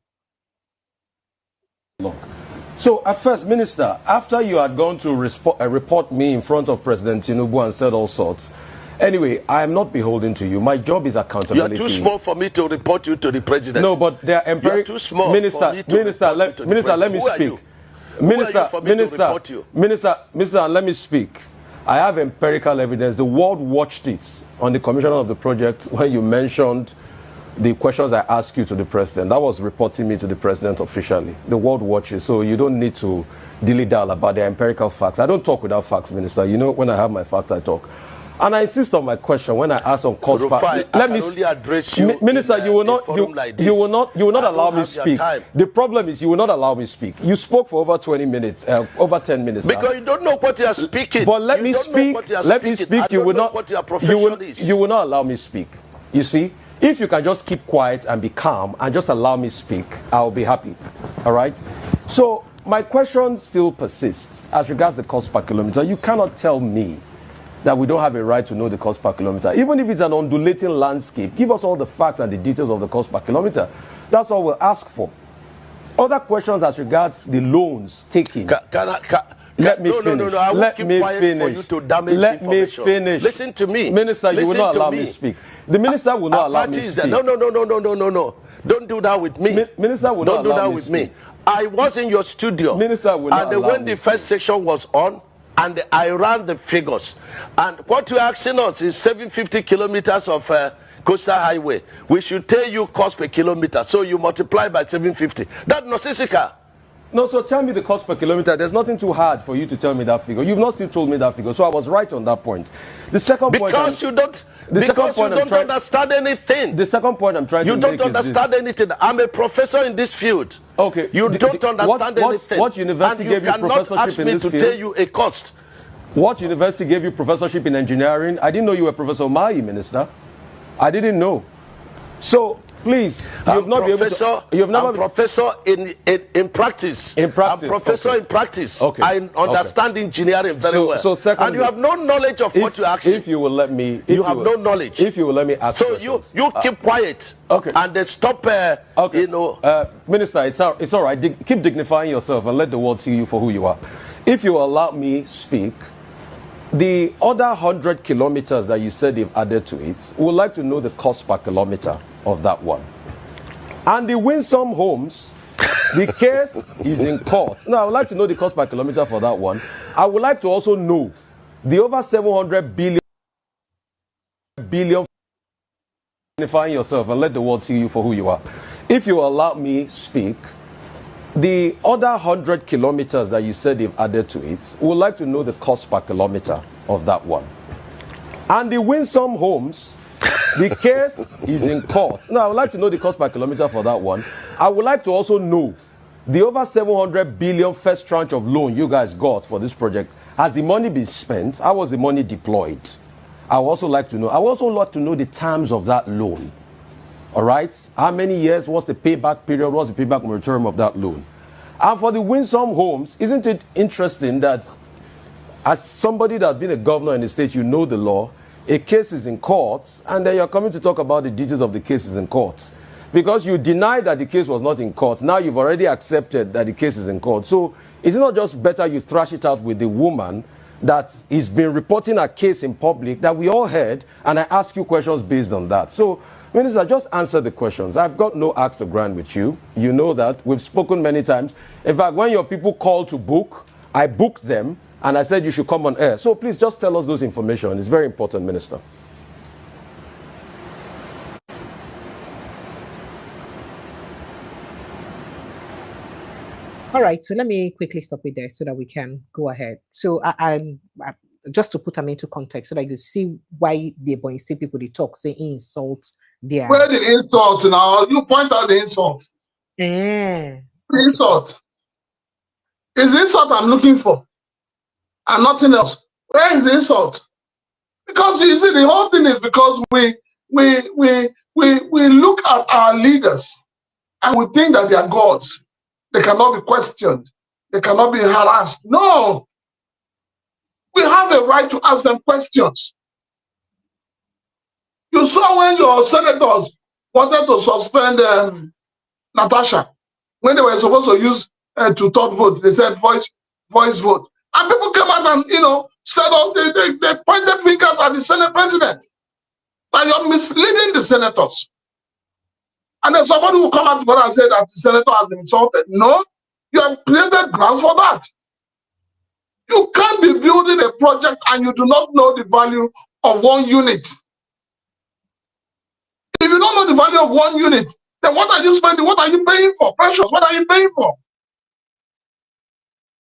So at first, Minister, after you had gone to report me in front of President Tinubu and said all sorts, anyway, I am not beholden to you. My job is accountability. You are too small for me to report you to the president. No, but they are empirical. You are too small Minister, for me to Minister, let me speak. Minister, let me speak. I have empirical evidence. The world watched it on the commissioner of the project when you mentioned the questions I asked you to the president. That was reporting me to the president officially. The world watches, so you don't need to dilly-dally about the empirical facts. I don't talk without facts, Minister. You know, when I have my facts, I talk. And I insist on my question when I ask on cost. Let me only address you, Minister. You will not allow me speak. The problem is you will not allow me speak. You spoke for over 20 minutes, over 10 minutes. Because you don't know what you are speaking. But let me speak. Let me speak. You will not. What your profession is. You will not allow me speak. You see. If you can just keep quiet and be calm and just allow me speak, I'll be happy. All right? So my question still persists as regards the cost per kilometer. You cannot tell me that we don't have a right to know the cost per kilometer. Even if it's an undulating landscape, give us all the facts and the details of the cost per kilometer. That's all we'll ask for. Other questions as regards the loans taken. Let me finish. I won't Let keep me quiet finish. for you to damage Let me information. finish. Listen to me. Minister, you will Listen not to allow me speak. The minister will not allow me speak. No. Don't do that with me. Minister will Don't not do allow that me with speak. me. I was in your studio. Minister will not and allow when me the first speak. section was on, and I ran the figures. And what you're asking us is 750 kilometers of coastal highway. We should tell you cost per kilometer. So you multiply by 750. That's nonsensical. No, so tell me the cost per kilometer. There's nothing too hard for you to tell me that figure. You've not still told me that figure. So I was right on that point. The second point... Because you don't understand anything. The second point I'm trying to make is You don't understand anything. I'm a professor in this field. Okay. You don't understand anything. What university gave you professorship in this field? And you cannot ask me to tell you a cost. What university gave you professorship in engineering? I didn't know you were Professor Omahi, Minister. I didn't know. So... Please, you've not been able to. You've never. I'm professor in practice. In practice. I'm professor in practice. Okay. I understand engineering very well. So secondly, and you have no knowledge of what you're asking. If you will let me, you have no knowledge. If you will let me ask. So you keep quiet. Okay. And then stop. Okay. You know. Minister, it's all right. Keep dignifying yourself and let the world see you for who you are. If you allow me speak. The other 100 kilometers that you said they've added to it, we would like to know the cost per kilometer of that one. And the Winsome Homes, the case is in court. Now, I would like to know the cost per kilometer for that one. I would like to also know the over 700 billion dignifying yourself and let the world see you for who you are. If you allow me speak, the other 100 kilometers that you said they've added to it, we would like to know the cost per kilometer of that one. And the Winsome Homes, the case is in court. Now, I would like to know the cost per kilometer for that one. I would like to also know the over 700 billion first tranche of loan you guys got for this project. Has the money been spent? How was the money deployed? I would also like to know. I would also like to know the terms of that loan. All right? How many years? What's the payback period? What's the payback moratorium of that loan? And for the Winsome Homes, isn't it interesting that as somebody that's been a governor in the state, you know the law, a case is in court, and then you're coming to talk about the details of the cases in court. Because you denied that the case was not in court. Now you've already accepted that the case is in court. So is it not just better you thrash it out with the woman that is been reporting a case in public that we all heard, and I ask you questions based on that? So, Minister, just answer the questions. I've got no axe to grind with you. You know that. We've spoken many times. In fact, when your people called to book, I booked them, and I said you should come on air. So please just tell us those information. It's very important, Minister. All right, so let me quickly stop it there so that we can go ahead. So I'm just to put them into context so that you see why the Ebonyi State people they talk, say insult their. Where the insult now? You point out the insult. The insult. It's the insult I'm looking for, and nothing else. Where is the insult? Because you see, the whole thing is because we look at our leaders and we think that they are gods. They cannot be questioned. They cannot be harassed. No. We have a right to ask them questions. You saw when your senators wanted to suspend Natasha, when they were supposed to use two-third vote, they said voice vote. And people came out and, said, they pointed fingers at the Senate president. That you're misleading the senators. And then somebody will come out and say that the senator has been insulted. No, you have created grounds for that. You can't be building a project and you do not know the value of one unit. If you don't know the value of one unit, then what are you spending? What are you paying for? Precious, what are you paying for?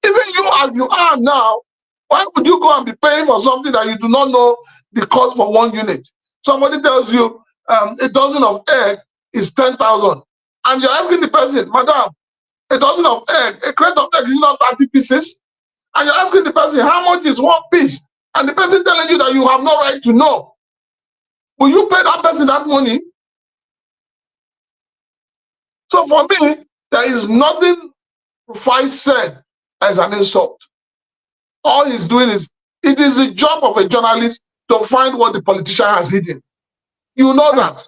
Even you as you are now, why would you go and be paying for something that you do not know the cost for one unit? Somebody tells you a dozen of egg is 10,000. And you're asking the person, madam, a dozen of egg, a crate of egg is not 30 pieces. And you're asking the person, how much is one piece? And the person telling you that you have no right to know. Will you pay that person that money? So for me, there is nothing Rufai said as an insult. All he's doing is, it is the job of a journalist to find what the politician has hidden. You know that.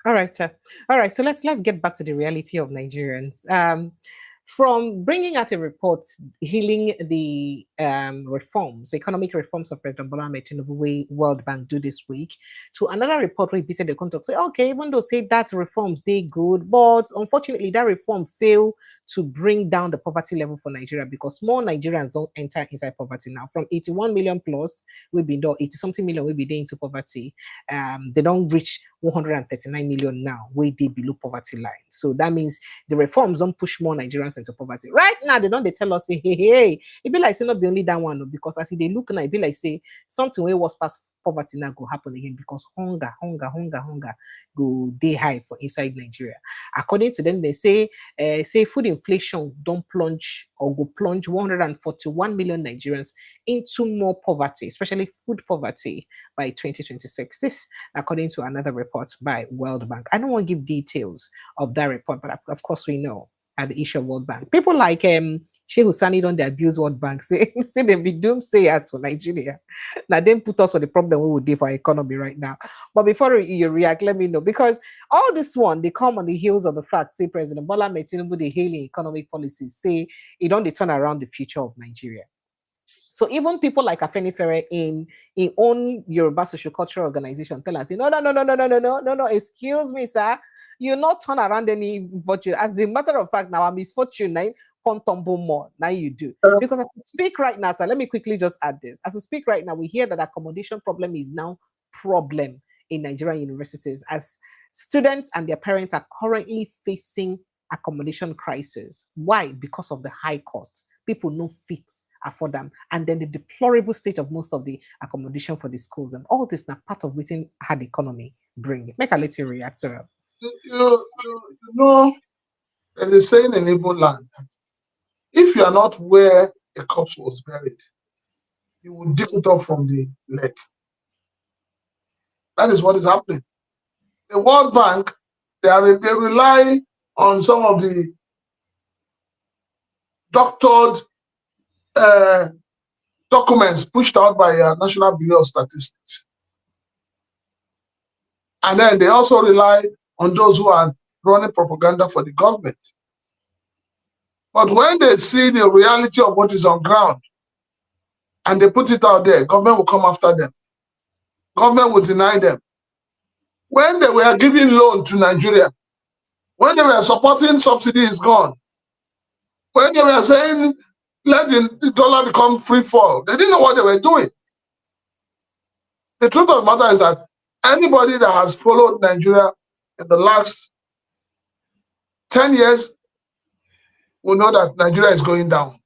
All right, sir. All right, so let's get back to the reality of Nigerians. From bringing out a report healing the reforms, economic reforms of President Bola Ahmed Tinubu, way World Bank do this week, to another report where he the contact say, okay, even though say that reforms they good, but unfortunately that reform failed to bring down the poverty level for Nigeria because more Nigerians don't enter inside poverty now. From 81 million plus, we've been done 80 something million, we'll be there into poverty. They don't reach 139 million now, way they below poverty line. So that means the reforms don't push more Nigerians into poverty. Right now, they tell us, say, hey, it be like say not be only that one, because as they look now, it be like say something way was past poverty now go happen again because hunger go day high for inside Nigeria. According to them, they say food inflation don't plunge or go plunge 141 million Nigerians into more poverty, especially food poverty by 2026. This according to another report by World Bank. I don't want to give details of that report, but of course we know at the issue of World Bank. People like Sheikh Husani don't abuse World Bank, say they be doomsayers for Nigeria. Now then put us on the problem we would do for our economy right now. But before you react, let me know, because all this one, they come on the heels of the fact, say President Bola Ahmed Tinubu, the hailing economic policies, say it don't turn around the future of Nigeria. So even people like Afinfere in own Yoruba social cultural organization tell us, no, excuse me, sir. You not turn around any virtue. As a matter of fact, now a misfortune now tumble more. Now you do. Because as we speak right now, sir, let me quickly just add this. As we speak right now, we hear that accommodation problem is now problem in Nigerian universities as students and their parents are currently facing accommodation crisis. Why? Because of the high cost. People no fit afford them, and then the deplorable state of most of the accommodation for the schools. And all this now part of within hard economy bring it. Make a little react to it. You know, there's a saying in Igbo land that if you are not where a corpse was buried, you will dig it up from the leg. That is what is happening. The World Bank, they rely on some of the doctored documents pushed out by National Bureau of Statistics. And then they also rely on those who are running propaganda for the government. But when they see the reality of what is on ground and they put it out there, government will come after them. Government will deny them. When they were giving loan to Nigeria, when they were supporting subsidy is gone, when they were saying let the dollar become free fall, they didn't know what they were doing. The truth of the matter is that anybody that has followed Nigeria in the last 10 years will know that Nigeria is going down.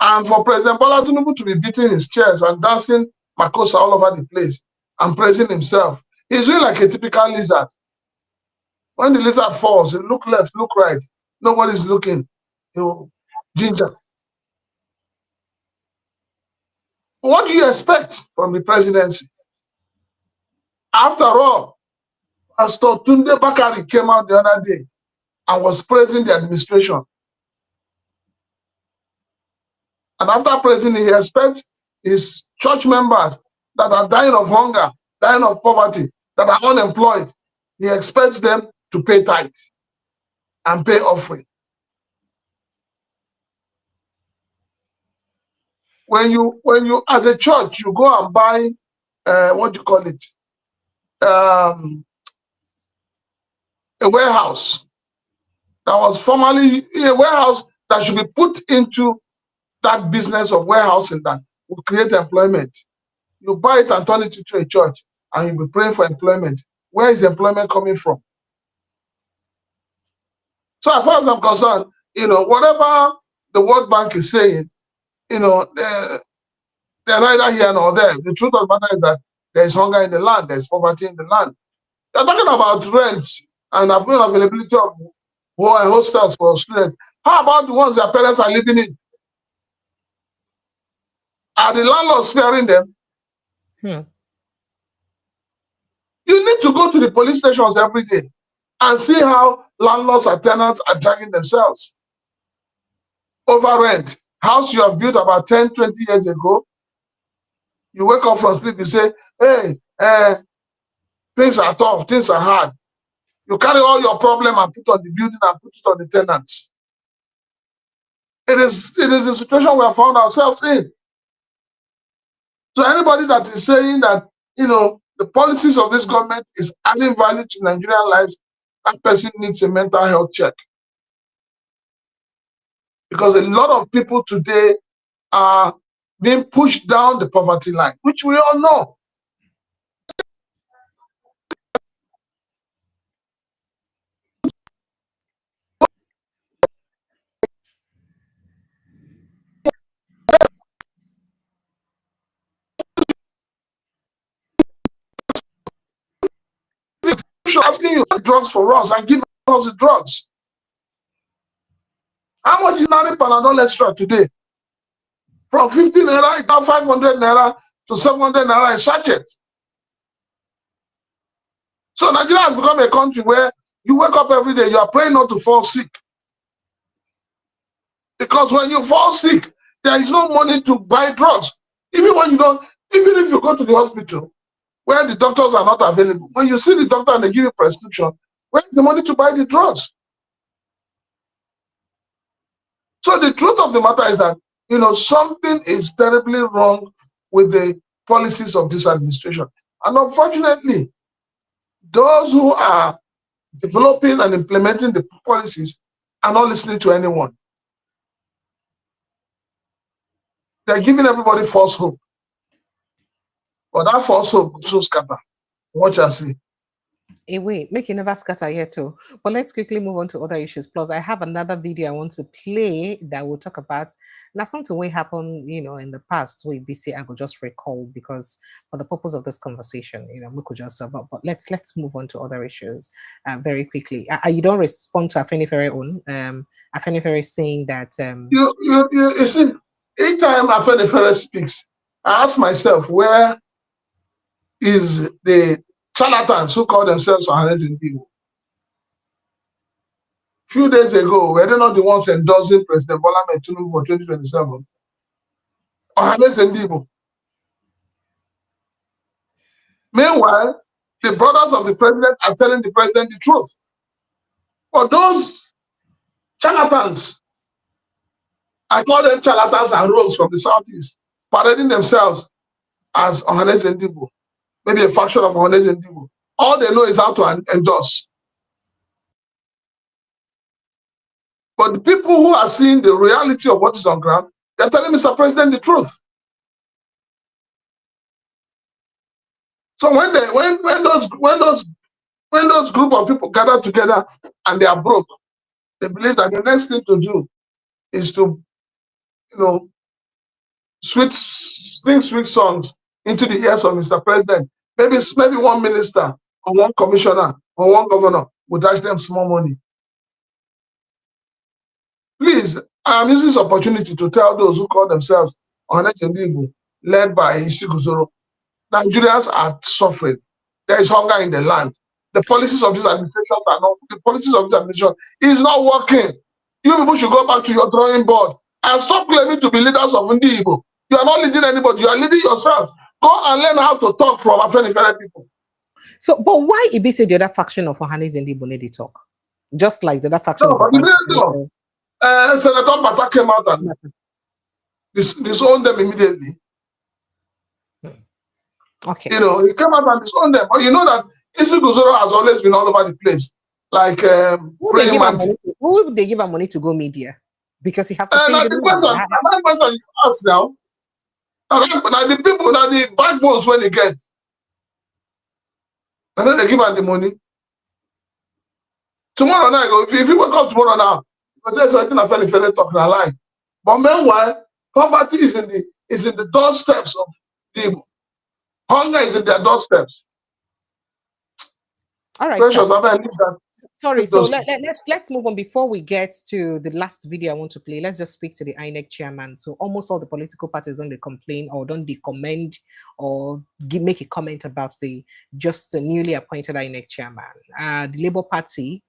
And for President Bola Tinubu to be beating his chest and dancing makosa all over the place and praising himself, he's really like a typical lizard. When the lizard falls, he look left, look right. Nobody's looking. Ginger. What do you expect from the presidency? After all, Pastor Tunde Bakari came out the other day and was praising the administration. And after praising it, he expects his church members that are dying of hunger, dying of poverty, that are unemployed, he expects them to pay tithe and pay offering. When you as a church, you go and buy, what do you call it? A warehouse that was formerly a warehouse that should be put into that business of warehousing that will create employment. You buy it and turn it into a church and you'll be praying for employment. Where is the employment coming from? So as far as I'm concerned, whatever the World Bank is saying, they're neither here nor there. The truth of the matter is that there is hunger in the land, there is poverty in the land. They're talking about rents and availability of hostels for students. How about the ones their parents are living in? Are the landlords sparing them? You need to go to the police stations every day and see how landlords and tenants are dragging themselves over rent. House you have built about 10, 20 years ago, you wake up from sleep, you say, hey, things are tough, things are hard. You carry all your problem and put on the building and put it on the tenants. It is the situation we have found ourselves in. So anybody that is saying that, the policies of this government is adding value to Nigerian lives, that person needs a mental health check. Because a lot of people today are being pushed down the poverty line, which we all know. Asking you drugs for us and give us the drugs. How much is Nari Panadol Extra today? From 50 naira, it's now 500 naira to 700 naira a sachet. So Nigeria has become a country where you wake up every day, you are praying not to fall sick. Because when you fall sick, there is no money to buy drugs. Even if you go to the hospital, where the doctors are not available, when you see the doctor and they give you a prescription, where's the money to buy the drugs? So the truth of the matter is that, something is terribly wrong with the policies of this administration. And unfortunately, those who are developing and implementing the policies are not listening to anyone. They're giving everybody false hope. But that false hope so scatter. Watch and see. Hey, wait, make you never scatter here too. But let's quickly move on to other issues. Plus, I have another video I want to play that will talk about now something will happen, in the past. We BC I could just recall because for the purpose of this conversation, we could just but let's move on to other issues very quickly. You don't respond to Afinfere own. Afinfere is saying that you see, each time Afinfere speaks, I ask myself, where is the charlatans who call themselves Ohanes people? Few days ago, were they not the ones endorsing President Bola Ahmed Tinubu for 2027? Ohanes people. Meanwhile, the brothers of the president are telling the president the truth. But those charlatans, I call them charlatans and rogues from the southeast, parading themselves as Ohanes Ndibo, maybe a faction of Ohanes Ndibo. All they know is how to endorse. But the people who are seeing the reality of what is on ground, they're telling Mr. President the truth. So when those group of people gather together and they are broke, they believe that the next thing to do is to, sing sweet songs into the ears of Mr. President. Maybe one minister or one commissioner or one governor will dash them small money. Please, I am using this opportunity to tell those who call themselves Ohanes Ndibo, led by Isiguzoro, Nigerians are suffering. There is hunger in the land. The policies of this administration is not working. You people should go back to your drawing board and stop claiming to be leaders of Ndibo. You are not leading anybody. You are leading yourself. Go and learn how to talk from Afinfere people. So, but why Ibise the other faction of Ohanes Ndibo need to talk? Just like the other faction of Senator Bata came out and disowned them immediately. Okay. He came out and disowned them. But you know that Isiguzoro has always been all over the place. Like who would they give her money to go media? Because you have to pay the question you ask now. The people, the backbones when they get. And then they give her the money. Tomorrow night, if you wake up tomorrow now, there's something I felt talking a lie. But meanwhile, poverty is in the doorsteps of people. Hunger is in their doorsteps. All right. Precious, I leave that. Sorry, so let's move on. Before we get to the last video I want to play, let's just speak to the INEC chairman. So almost all the political parties don't they complain or don't they commend or make a comment about the just newly appointed INEC chairman. The Labour Party,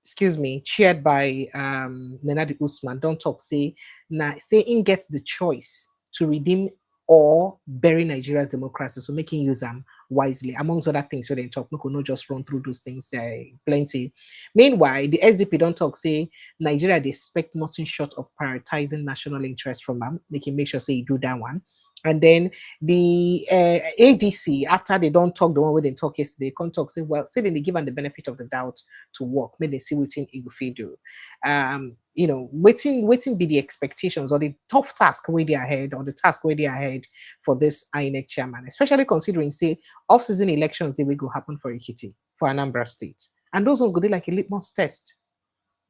excuse me, chaired by Nenadi Usman, don't talk, say in gets the choice to redeem or bury Nigeria's democracy, so making use wisely, amongst other things. So they talk, no, not just run through those things, plenty. Meanwhile, the SDP don't talk, say Nigeria, they expect nothing short of prioritizing national interest from them. They can make sure, say, you do that one. And then the ADC, after they don't talk the one way they talk yesterday, they can't talk, say, well, say they given the benefit of the doubt to work, maybe they see what Idofin do. You know, waiting be the expectations or the tough task where they ahead or the task where they ahead for this INEC chairman, especially considering, say, off-season elections, they will go happen for Ekiti, for Anambra State. And those ones go there like a litmus test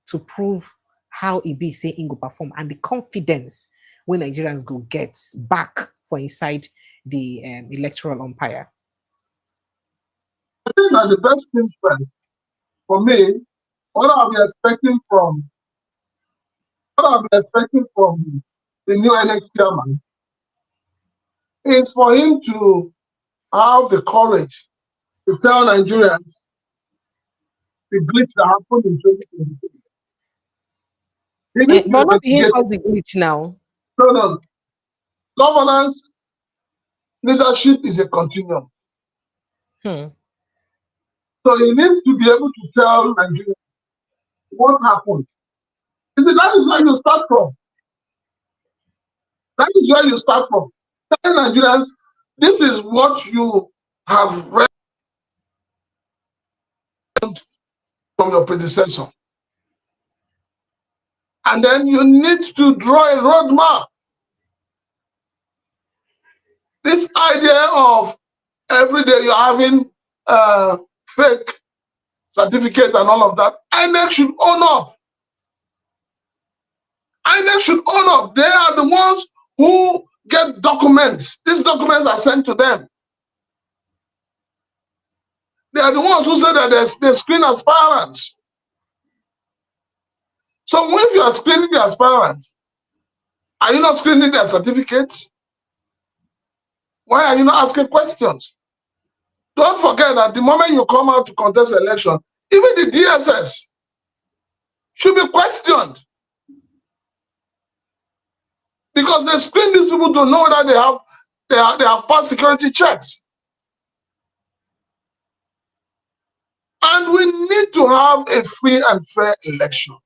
to prove how it be, say, in go perform and the confidence when Nigerians go get back for inside the electoral umpire. I think that the best thing first, for me, what I'll be expecting from the new INEC chairman is for him to have the courage to tell Nigerians the glitch that happened in 2023. But not him cause the glitch now. No. Governance, leadership is a continuum. So he needs to be able to tell Nigerians what happened. You see, that is where you start from. That is where you start from. Tell Nigerians, this is what you have read from your predecessor. And then you need to draw a roadmap. This idea of every day you're having fake certificate and all of that, INEC should own up. INEC should own up. They are the ones who get documents. These documents are sent to them. They are the ones who say that they screen aspirants. So if you are screening the aspirants, are you not screening their certificates? Why are you not asking questions? Don't forget that the moment you come out to contest election, even the DSS should be questioned. Because they screen these people to know that they have passed security checks. And we need to have a free and fair election.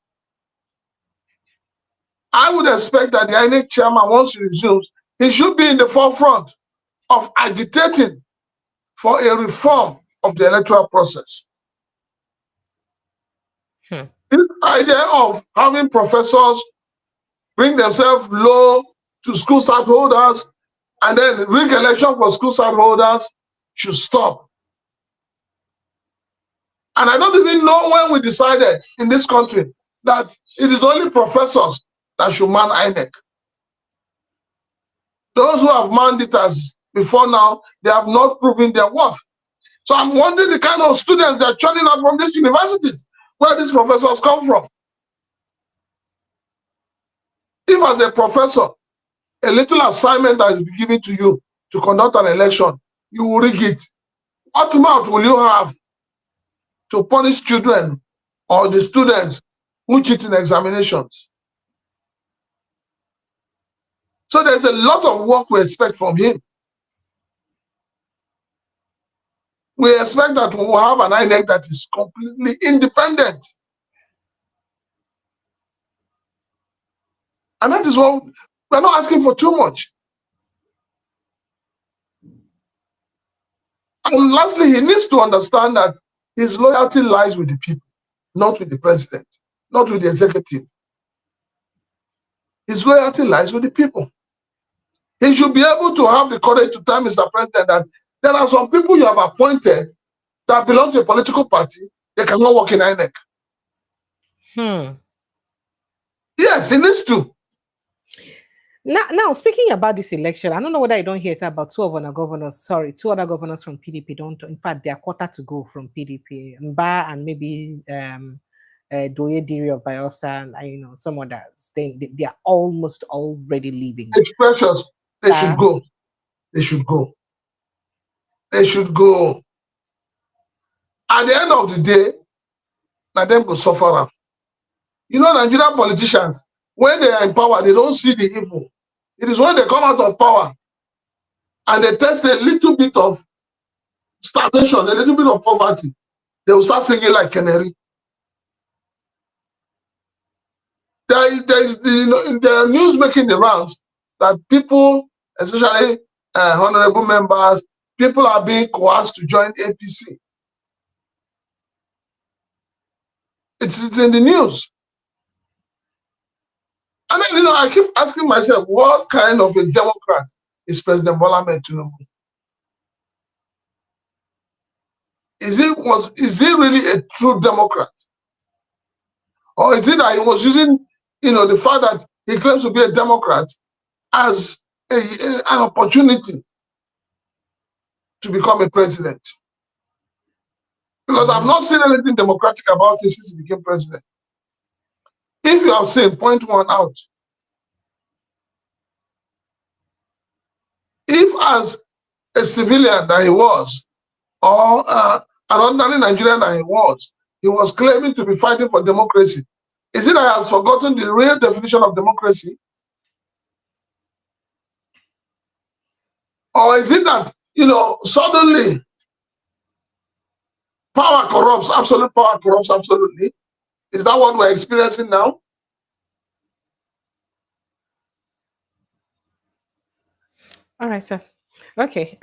I would expect that the INEC chairman, once he resumes, he should be in the forefront of agitating for a reform of the electoral process. This idea of having professors bring themselves low to school start holders and then rig election for school start holders should stop. And I don't even know when we decided in this country that it is only professors that should man INEC. Those who have manned it as before now, they have not proven their worth. So I'm wondering the kind of students that are churning out from these universities, where these professors come from. If as a professor, a little assignment that is given to you to conduct an election, you will rig it, what mouth will you have to punish children or the students who cheat in examinations? So there's a lot of work we expect from him. We expect that we will have an INEC that is completely independent. And that is what we're not asking for too much. And lastly, he needs to understand that his loyalty lies with the people, not with the president, not with the executive. His loyalty lies with the people. He should be able to have the courage to tell Mr. President that there are some people you have appointed that belong to a political party, they cannot work in INEC. Yes, he needs to. Now, speaking about this election, I don't know whether I don't hear say about two other governors from PDP. Don't, in fact, they are quarter to go from PDP. Mba and maybe Doye Diri of Bayelsa, and some others. They are almost already leaving. It's precious. They should go. They should go. They should go. At the end of the day, let them go suffer. Nigerian politicians, when they are in power, they don't see the evil. It is when they come out of power and they test a little bit of starvation, a little bit of poverty, they will start singing like canary. There is the news making the rounds that people, especially honorable members, people are being coerced to join APC. It's in the news. And then, I keep asking myself, what kind of a Democrat is President Bola Ahmed Tinubu? Is he really a true Democrat? Or is it that he was using, the fact that he claims to be a Democrat as an opportunity to become a president? Because I've not seen anything democratic about him since he became president. If you have seen, point one out. If as a civilian that he was, or an ordinary Nigerian that he was claiming to be fighting for democracy, is it that he has forgotten the real definition of democracy? Or is it that, suddenly power corrupts, absolute power corrupts absolutely? Is that what we're experiencing now? All right, sir. Okay.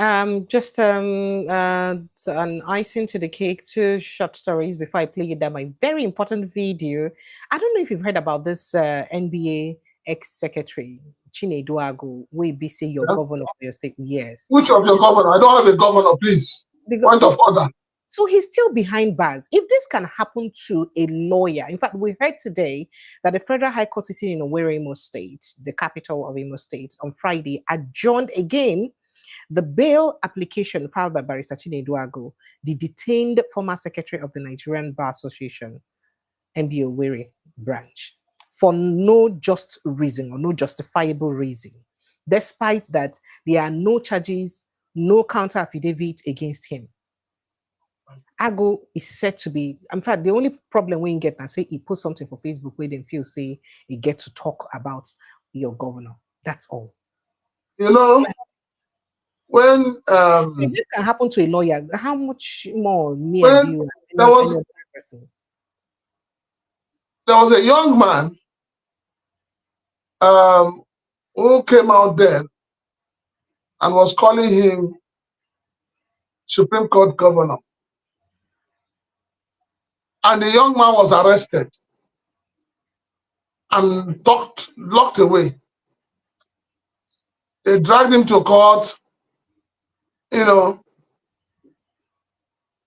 Just so an icing to the cake, 2 short stories before I play them. My very important video. I don't know if you've heard about this NBA ex-secretary Chinedu Agu. We be say your governor of your state. Yes. Which of your governor? I don't have a governor, please. Point of order. So he's still behind bars. If this can happen to a lawyer, in fact, we heard today that the Federal High Court sitting in Owerri, Imo State, the capital of Imo State, on Friday, adjourned again the bail application filed by Barrister Chinedu Agu, the detained former secretary of the Nigerian Bar Association, MB Owerri branch, for no just reason or no justifiable reason, despite that there are no charges, no counter affidavit against him. Agu is said to be, in fact, the only problem we get and say he post something for Facebook where they feel say he get to talk about your governor. That's all. When if this can happen to a lawyer, how much more me and you? There was a young man who came out then and was calling him Supreme Court governor. And the young man was arrested and locked away. They dragged him to court. It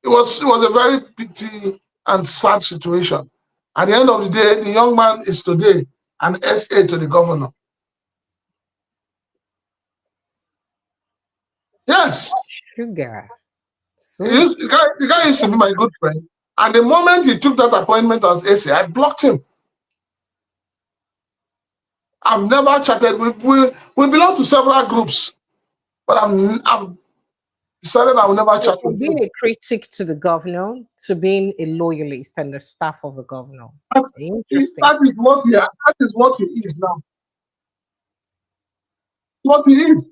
was a very pity and sad situation. At the end of the day, the young man is today an SA to the governor. Yes. Sugar. The guy used to be my good friend. And the moment he took that appointment as SA, I blocked him. I've never chatted. We belong to several groups, but I've decided I will never chat with him. Being a critic to the governor to being a loyalist and the staff of the governor. Interesting. That is what he is now. What he is.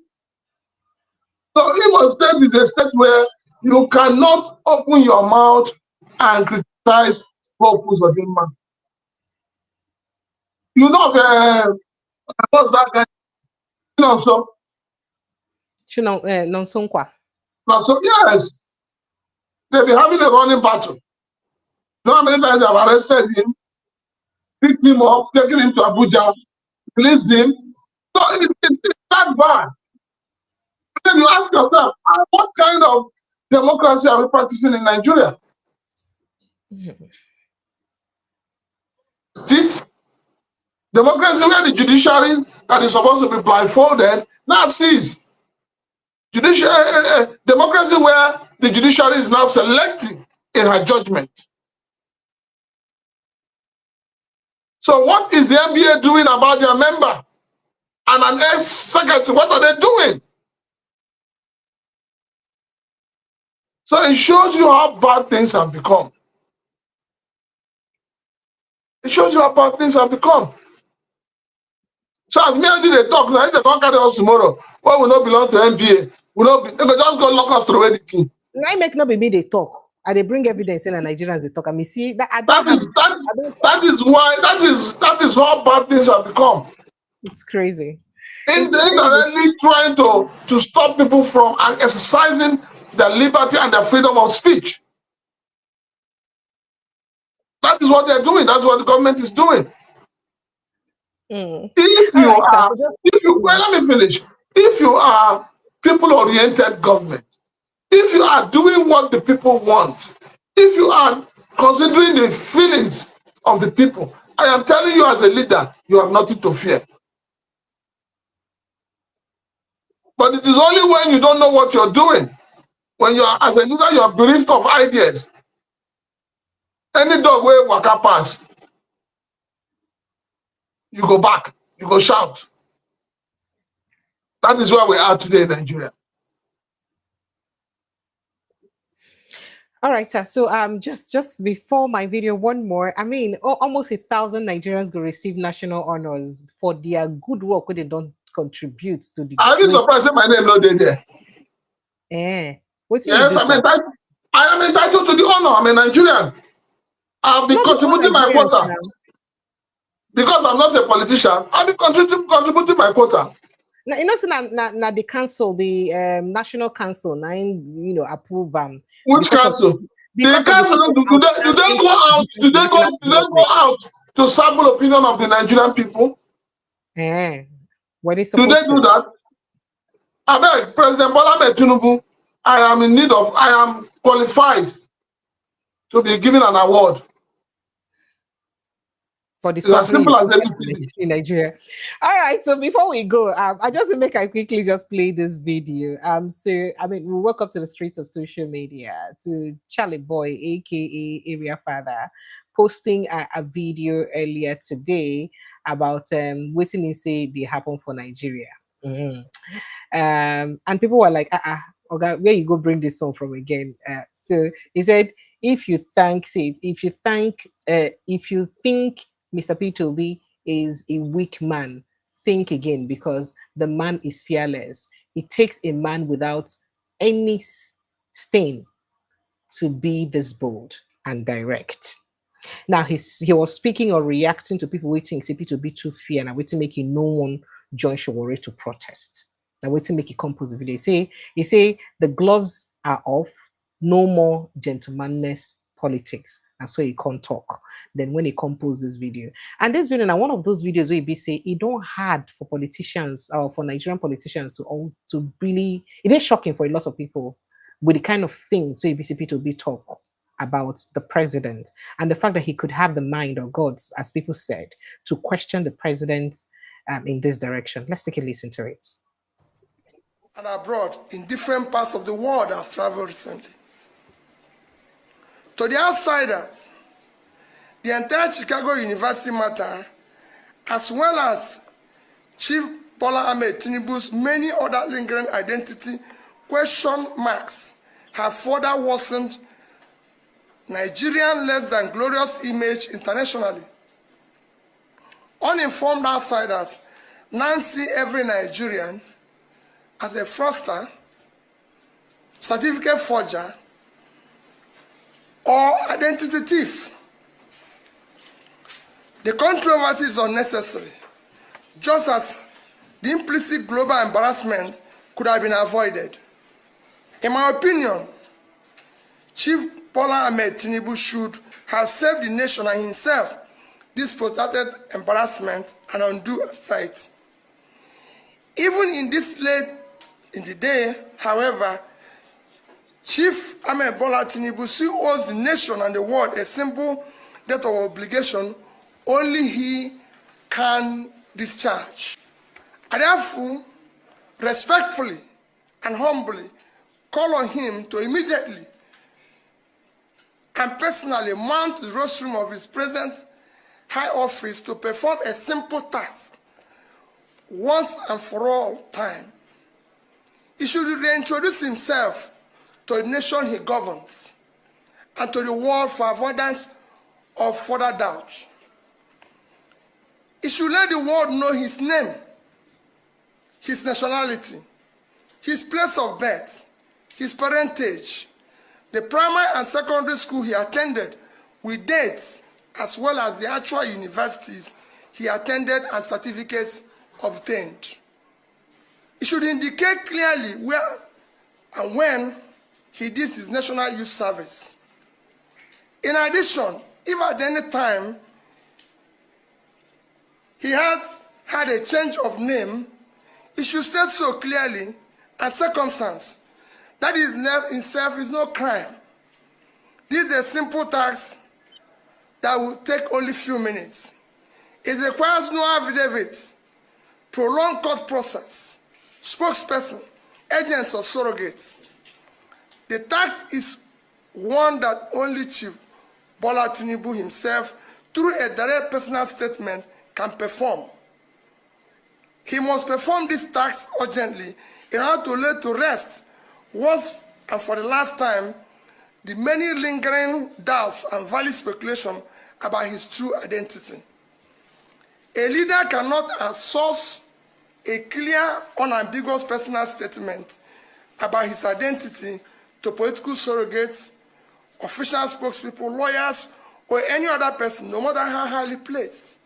So Imo State is a state where you cannot open your mouth and criticize purpose of the man. What's that guy? So yes, they'll be having a running battle. How many times they have arrested him, picked him up, taken him to Abuja, released him. So it's that bad. Then you ask yourself, what kind of democracy are we practicing in Nigeria? State Democracy where the judiciary that is supposed to be blindfolded now sees. Democracy where the judiciary is now selective in her judgment. So what is the NBA doing about their member and an ex-secretary? What are they doing? So it shows you how bad things have become. It shows you how bad things have become. So as me and you they talk, now if they can't carry us tomorrow, what will not belong to NBA? Will not be, they can just go lock us through the key. I make not be me they talk. And they bring evidence in and Nigerians they talk. I mean, see that that is how bad things have become. It's crazy. Indirectly trying to stop people from exercising their liberty and their freedom of speech. That is what they're doing. That's what the government is doing. Let me finish. If you are people-oriented government, if you are doing what the people want, if you are considering the feelings of the people, I am telling you as a leader, you have nothing to fear. But it is only when you don't know what you're doing, when you are, as a leader, you are bereft of ideas. Any dog way waka pass, you go back, you go shout. That is where we are today in Nigeria. All right, sir. So just before my video, one more. I mean, almost 1,000 Nigerians will receive national honors for their good work when they don't contribute to the. Are you surprised that my name not there? What's yes, I am entitled to the honor. I'm a Nigerian. I've been contributing my quota. Now. Because I'm not a politician, I've been contributing my quota. Now, you know, so now the council, the National Council, approve which council? The council do they go out to sample opinion of the Nigerian people? What is do they do that? I beg President Tinubu, I am qualified to be given an award. For the it's as simple as in Nigeria. All right, so before we go, I just make I quickly just play this video. So I mean, we woke up to the streets of social media to Charlie Boy, aka Area Father, posting a video earlier today about waiting and say they happen for Nigeria. And people were like, okay, where you go bring this song from again? So he said, if you think Mr. Peter Obi is a weak man, think again, because the man is fearless. It takes a man without any stain to be this bold and direct. Now, he was speaking or reacting to people waiting, say Peter Obi too fear, and waiting making no one join Shawore to protest. Now, waiting make he compose a video. He say the gloves are off, no more gentlemanness politics. And so he can't talk. Then when he composed this video, and this video now one of those videos where he say it don't hard for politicians or for Nigerian politicians to really, it is shocking for a lot of people with the kind of things so ABCP to be talk about the president and the fact that he could have the mind or gods, as people said, to question the president in this direction. Let's take a listen to it. And abroad in different parts of the world I've traveled recently. To the outsiders, the entire Chicago University matter, as well as Chief Bola Ahmed Tinubu's many other lingering identity question marks, have further worsened Nigerian less than glorious image internationally. Uninformed outsiders now see every Nigerian as a fraudster, certificate forger, or identity thief. The controversy is unnecessary, just as the implicit global embarrassment could have been avoided. In my opinion, Chief Bola Ahmed Tinubu should have saved the nation and himself this protracted embarrassment and undue anxiety. Even in this late in the day, however, Chief Ahmed Bola Tinubu still owes the nation and the world a simple debt of obligation only he can discharge. I therefore respectfully and humbly call on him to immediately and personally mount the rostrum of his present high office to perform a simple task once and for all time. He should reintroduce himself to the nation he governs and to the world for avoidance of further doubt. He should let the world know his name, his nationality, his place of birth, his parentage, the primary and secondary school he attended with dates, as well as the actual universities he attended and certificates obtained. He should indicate clearly where and when he did his national youth service. In addition, if at any time he has had a change of name, he should state so clearly and circumstance that his name itself is no crime. This is a simple task that will take only a few minutes. It requires no affidavit, prolonged court process, spokesperson, agents or surrogates. The task is one that only Chief Bola Tinubu himself, through a direct personal statement, can perform. He must perform this task urgently in order to lay to rest, once and for the last time, the many lingering doubts and valid speculation about his true identity. A leader cannot outsource a clear, unambiguous personal statement about his identity to political surrogates, official spokespeople, lawyers, or any other person, no matter how highly placed.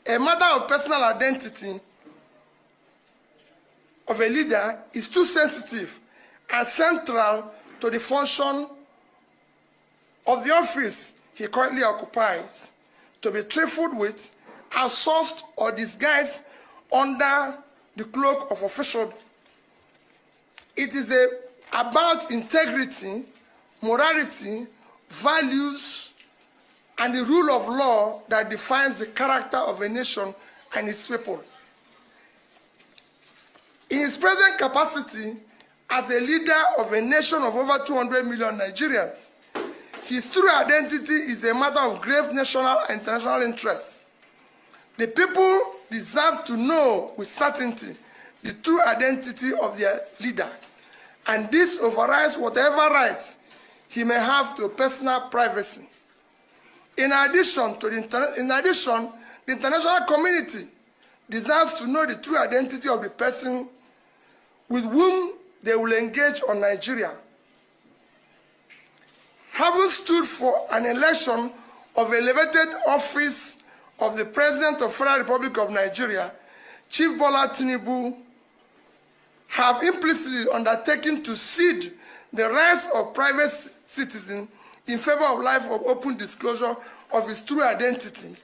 A matter of personal identity of a leader is too sensitive and central to the function of the office he currently occupies to be trifled with, outsourced, or disguised under the cloak of officialdom. It is about integrity, morality, values, and the rule of law that defines the character of a nation and its people. In his present capacity as a leader of a nation of over 200 million Nigerians, his true identity is a matter of grave national and international interest. The people deserve to know with certainty the true identity of their leader, and this overrides whatever rights he may have to personal privacy. In addition, the international community deserves to know the true identity of the person with whom they will engage on Nigeria. Having stood for an election of elevated office of the President of the Federal Republic of Nigeria, Chief Bola Tinubu have implicitly undertaken to cede the rights of private citizens in favor of life of open disclosure of his true identity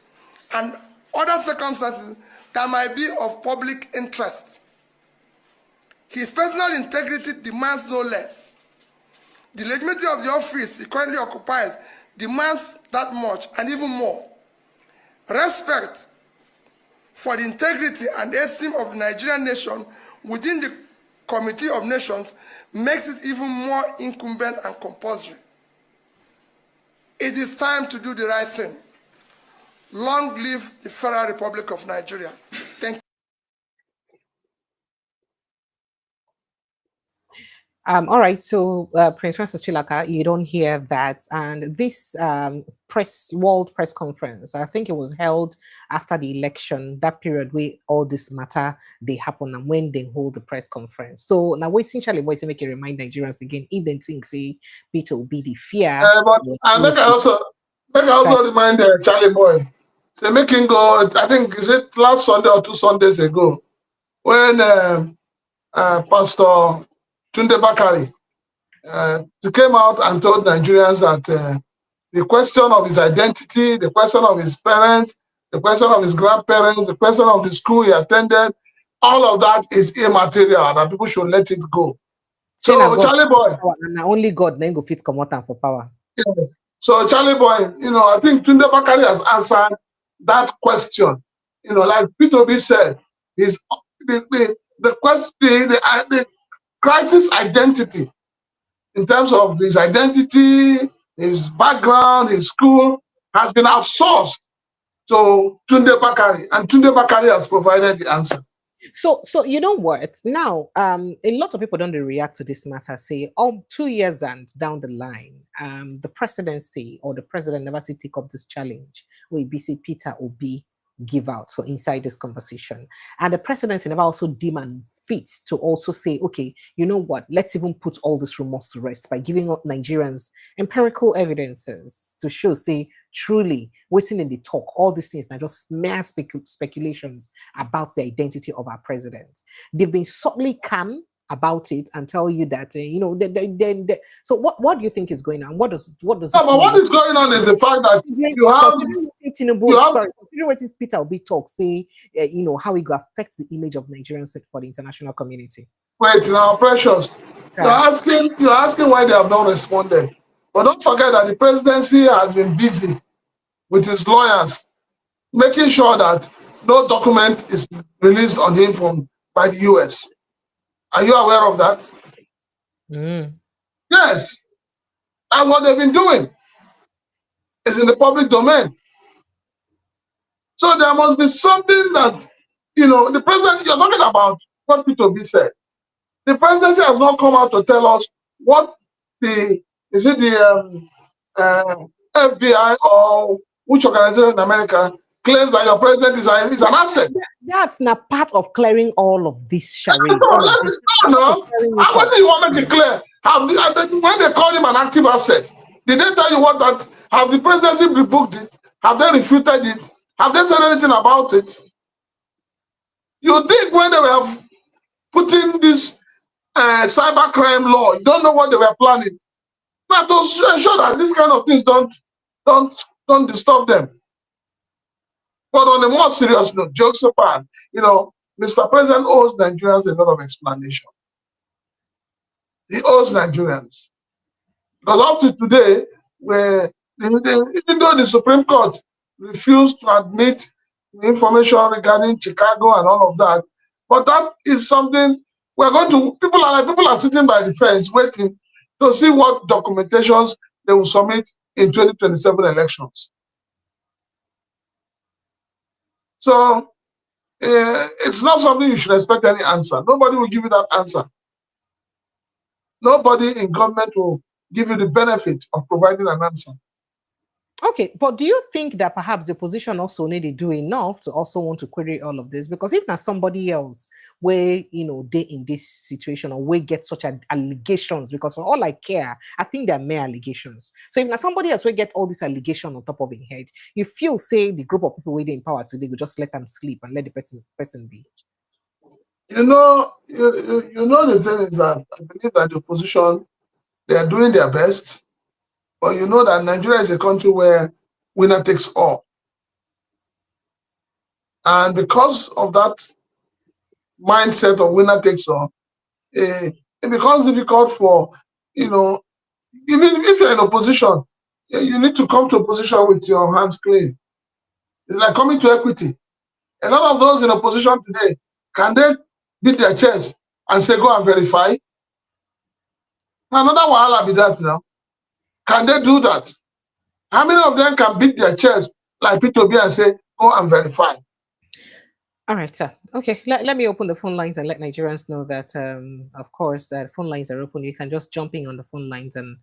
and other circumstances that might be of public interest. His personal integrity demands no less. The legitimacy of the office he currently occupies demands that much and even more. Respect for the integrity and esteem of the Nigerian nation within the Committee of Nations makes it even more incumbent and compulsory. It is time to do the right thing. Long live the Federal Republic of Nigeria. Thank you. All right, so Prince Francis Chilaka, you don't hear that. And this World Press Conference, I think it was held after the election, that period where all this matter, they happen and when they hold the press conference. So now waiting Charlie Boy to make a remind Nigerians again, if they think, say, Peter Obi the fear. But make I also remind Charlie Boy, say make him go, I think, is it last Sunday or 2 Sundays ago, when Pastor Tunde Bakari came out and told Nigerians that the question of his identity, the question of his parents, the question of his grandparents, the question of the school he attended, all of that is immaterial, that people should let it go. So Charlie Boy, and only God then go fit come out for power. Yes. So Charlie Boy, I think Tunde Bakari has answered that question. You know, like Peter Obi said, is the question, the crisis identity in terms of his identity, his background, his school has been outsourced to Tunde Bakari, and Tunde Bakari has provided the answer. So you know what? Now, a lot of people don't react to this matter. Say, 2 years and down the line, the presidency or the president never see take up this challenge. We see Peter Obi give out for inside this conversation, and the presidency never also deem and fit to also say, okay, you know what? Let's even put all these rumors to rest by giving up Nigerians empirical evidences to show, say, truly waiting in the talk, all these things are just mere speculations about the identity of our president. They've been subtly calm about it and tell you that so what do you think is going on? What does No, this but what mean? is going on is the fact that considering what is Peter Obi talk, say how it will affect the image of Nigerians for the international community. Wait now, Precious. You're asking why they have not responded. But don't forget that the presidency has been busy with his lawyers, making sure that no document is released on him by the US. Are you aware of that? Yes. That's what they've been doing. It's in the public domain. So there must be something that, the president, you're talking about what Peter Obi said. The presidency has not come out to tell us what FBI or which organization in America claims that your president is an asset. That's not part of clearing all of this charade. No. What do you want me to clear? When they call him an active asset, did they tell you what that? Have the presidency rebooked it? Have they refuted it? Have they said anything about it? You did when they were putting this cybercrime law. You don't know what they were planning. Now to ensure that these kind of things don't disturb them. But on a more serious note, jokes apart, Mr. President owes Nigerians a lot of explanation. He owes Nigerians. Because up to today, even though the Supreme Court refused to admit the information regarding Chicago and all of that, but that is something people are sitting by the fence waiting to see what documentations they will submit in 2027 elections. So it's not something you should expect any answer. Nobody will give you that answer. Nobody in government will give you the benefit of providing an answer. Okay, but do you think that perhaps the opposition also need to do enough to also want to query all of this? Because if not somebody else where, they in this situation or we get such allegations, because for all I care, I think they're mere allegations. So if not somebody else will get all this allegation on top of their head, you feel, say, the group of people waiting in power today will just let them sleep and let the person be. You know the thing is that I believe that the opposition, they are doing their best. But you know that Nigeria is a country where winner takes all. And because of that mindset of winner takes all, it becomes difficult for, even if you're in opposition, you need to come to opposition with your hands clean. It's like coming to equity. A lot of those in opposition today, can they beat their chest and say, go and verify? Another wahala be that now. Can they do that? How many of them can beat their chest like Peter Obi and say, go and verify? All right, sir. Okay, let me open the phone lines and let Nigerians know that, of course, the phone lines are open. You can just jump in on the phone lines and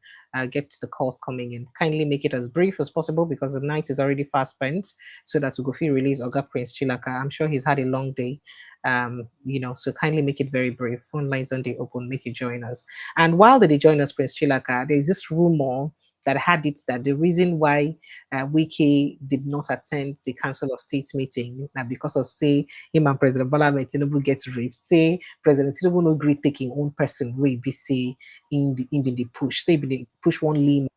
get the calls coming in. Kindly make it as brief as possible because the night is already fast spent, so that we go feel release Oga Prince Chilaka. I'm sure he's had a long day, so kindly make it very brief. Phone lines on the open, make you join us. And while they join us, Prince Chilaka, there is this rumor that had it that the reason why Wike did not attend the Council of State meeting now because of, say, him and President Bola Ahmed Tinubu get rift. Say President Tinubu no agree taking own person way be say in the push. Say they push one Lehman,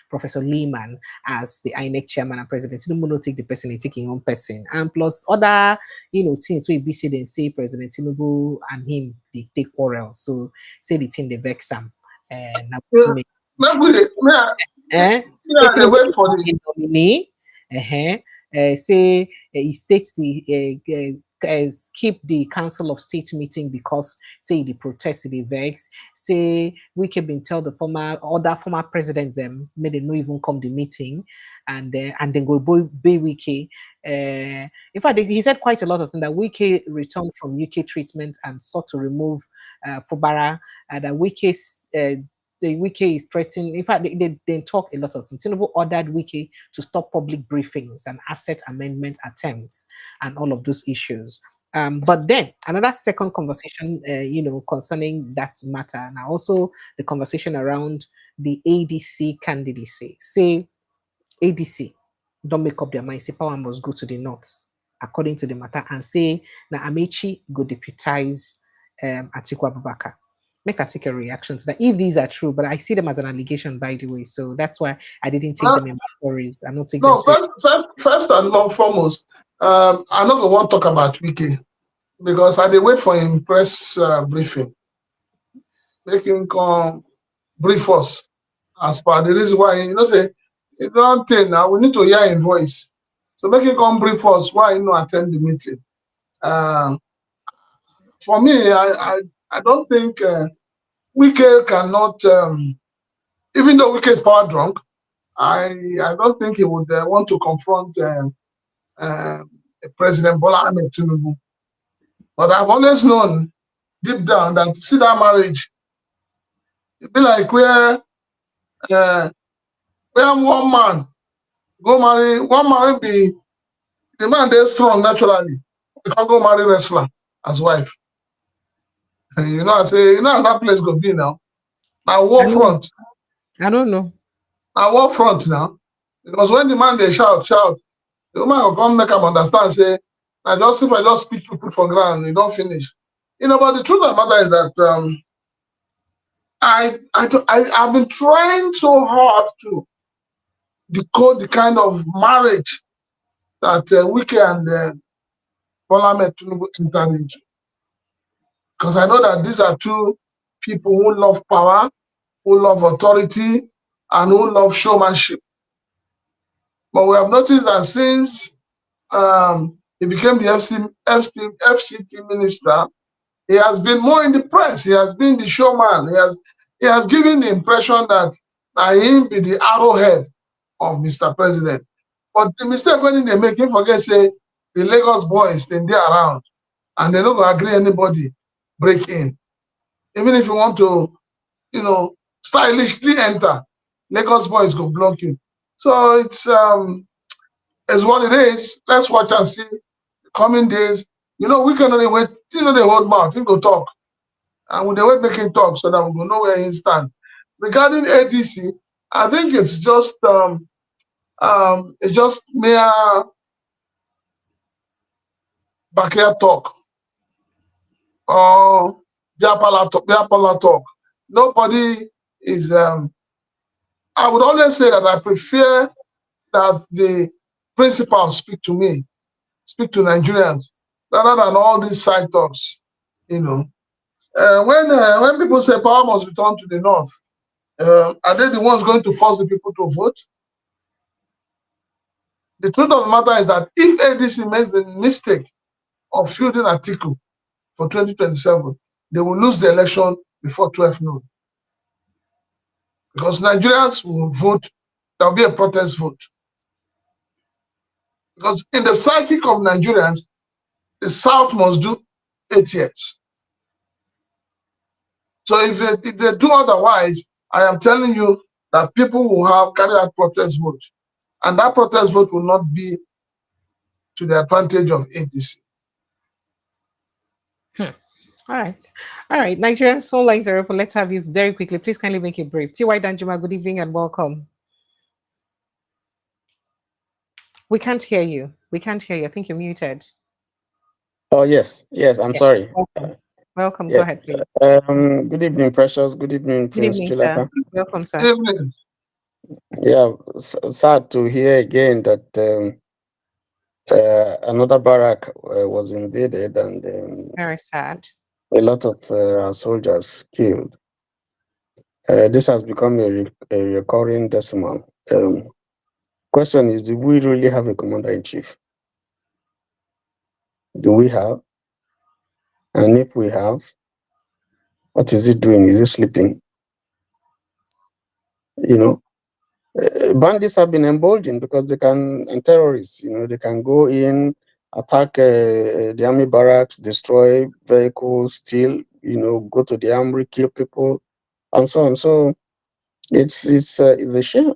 Professor Lehman as the INEC chairman, and President Tinubu no take the person, he taking own person. And plus other things we be say then say President Tinubu and him they take quarrel. So say the thing they vex him. They wait for the nominee, say he states the skip the Council of State meeting because say the protest the vex. Say we can been tell the other former presidents them made they no even come the meeting, and then go be Wiki. In fact, he said quite a lot of things that Wiki returned from UK treatment and sought to remove Fubara, that the Wiki is threatening. In fact, they talk a lot of things. Tinubu ordered Wiki to stop public briefings and asset amendment attempts and all of those issues. But then another second conversation, concerning that matter, and also the conversation around the ADC candidacy. Say ADC don't make up their mind. Say power must go to the north, according to the matter, and say na Amechi go deputize Atiku Abubakar. Make I take a reaction to that if these are true, but I see them as an allegation, by the way. So that's why I didn't take them in my stories. I don't take them. First and foremost, I know we won't talk about Wiki because I did wait for him press briefing. Make him come brief us as per the reason why, say, it's one thing now, we need to hear his voice. So make him come brief us why he not attend the meeting. For me, I don't think Wike cannot, even though Wike is power drunk, I don't think he would want to confront President Bola Ahmed Tinubu. But I've always known deep down that see that marriage, it'd be like where one man go marry, one man will be the man they're strong naturally. You can't go marry wrestler as wife. And I say, how that place go be now? Now war front. I don't know. Now war front now. Because when the man they shout, the woman will come make him understand, say, if I just speak you put for ground, you don't finish. But the truth of the matter is that I've been trying so hard to decode the kind of marriage that Wike and Bola Ahmed Tinubu entered into. Because I know that these are two people who love power, who love authority, and who love showmanship. But we have noticed that since he became the FCT minister, he has been more in the press. He has been the showman. He has given the impression that him be the arrowhead of Mr. President. But the mistake when they make him forget, say, the Lagos boys, then they're around, and they don't agree anybody break in. Even if you want to, stylishly enter, Lagos boys go block you. So it's what it is. Let's watch and see the coming days. We can only wait. They hold mouth. He go talk. And with the way making talk so that we will know where he stand. Regarding ADC, I think it's just mere backyard talk or Biapala talk. Nobody is I would always say that I prefer that the principals speak to me, speak to Nigerians, rather than all these side talks, when people say power must return to the north, are they the ones going to force the people to vote? The truth of the matter is that if ADC makes the mistake of fielding Atiku for 2027, they will lose the election before 12 noon. Because Nigerians will vote, there will be a protest vote. Because in the psychic of Nigerians, the South must do 8 years. So if they do otherwise, I am telling you that people will have carried out protest vote. And that protest vote will not be to the advantage of ADC. All right. Nigerians, phone lines are open. Let's have you very quickly. Please kindly make it brief. T.Y. Danjuma, good evening and welcome. We can't hear you. I think you're muted. Oh, yes. I'm sorry. Welcome. Go ahead, please. Good evening, Precious. Good evening, Prince Chilaka. Welcome, sir. Good evening. Yeah, sad to hear again that another barrack was invaded and very sad. A lot of our soldiers killed. This has become a recurring decimal. question is, do we really have a commander-in-chief? Do we have? And if we have, what is he doing? Is he sleeping? You know, bandits have been emboldened because they can, and terrorists, you know, they can go in, attack the army barracks, destroy vehicles, steal, you know, go to the armory, kill people, and so on. So it's a shame.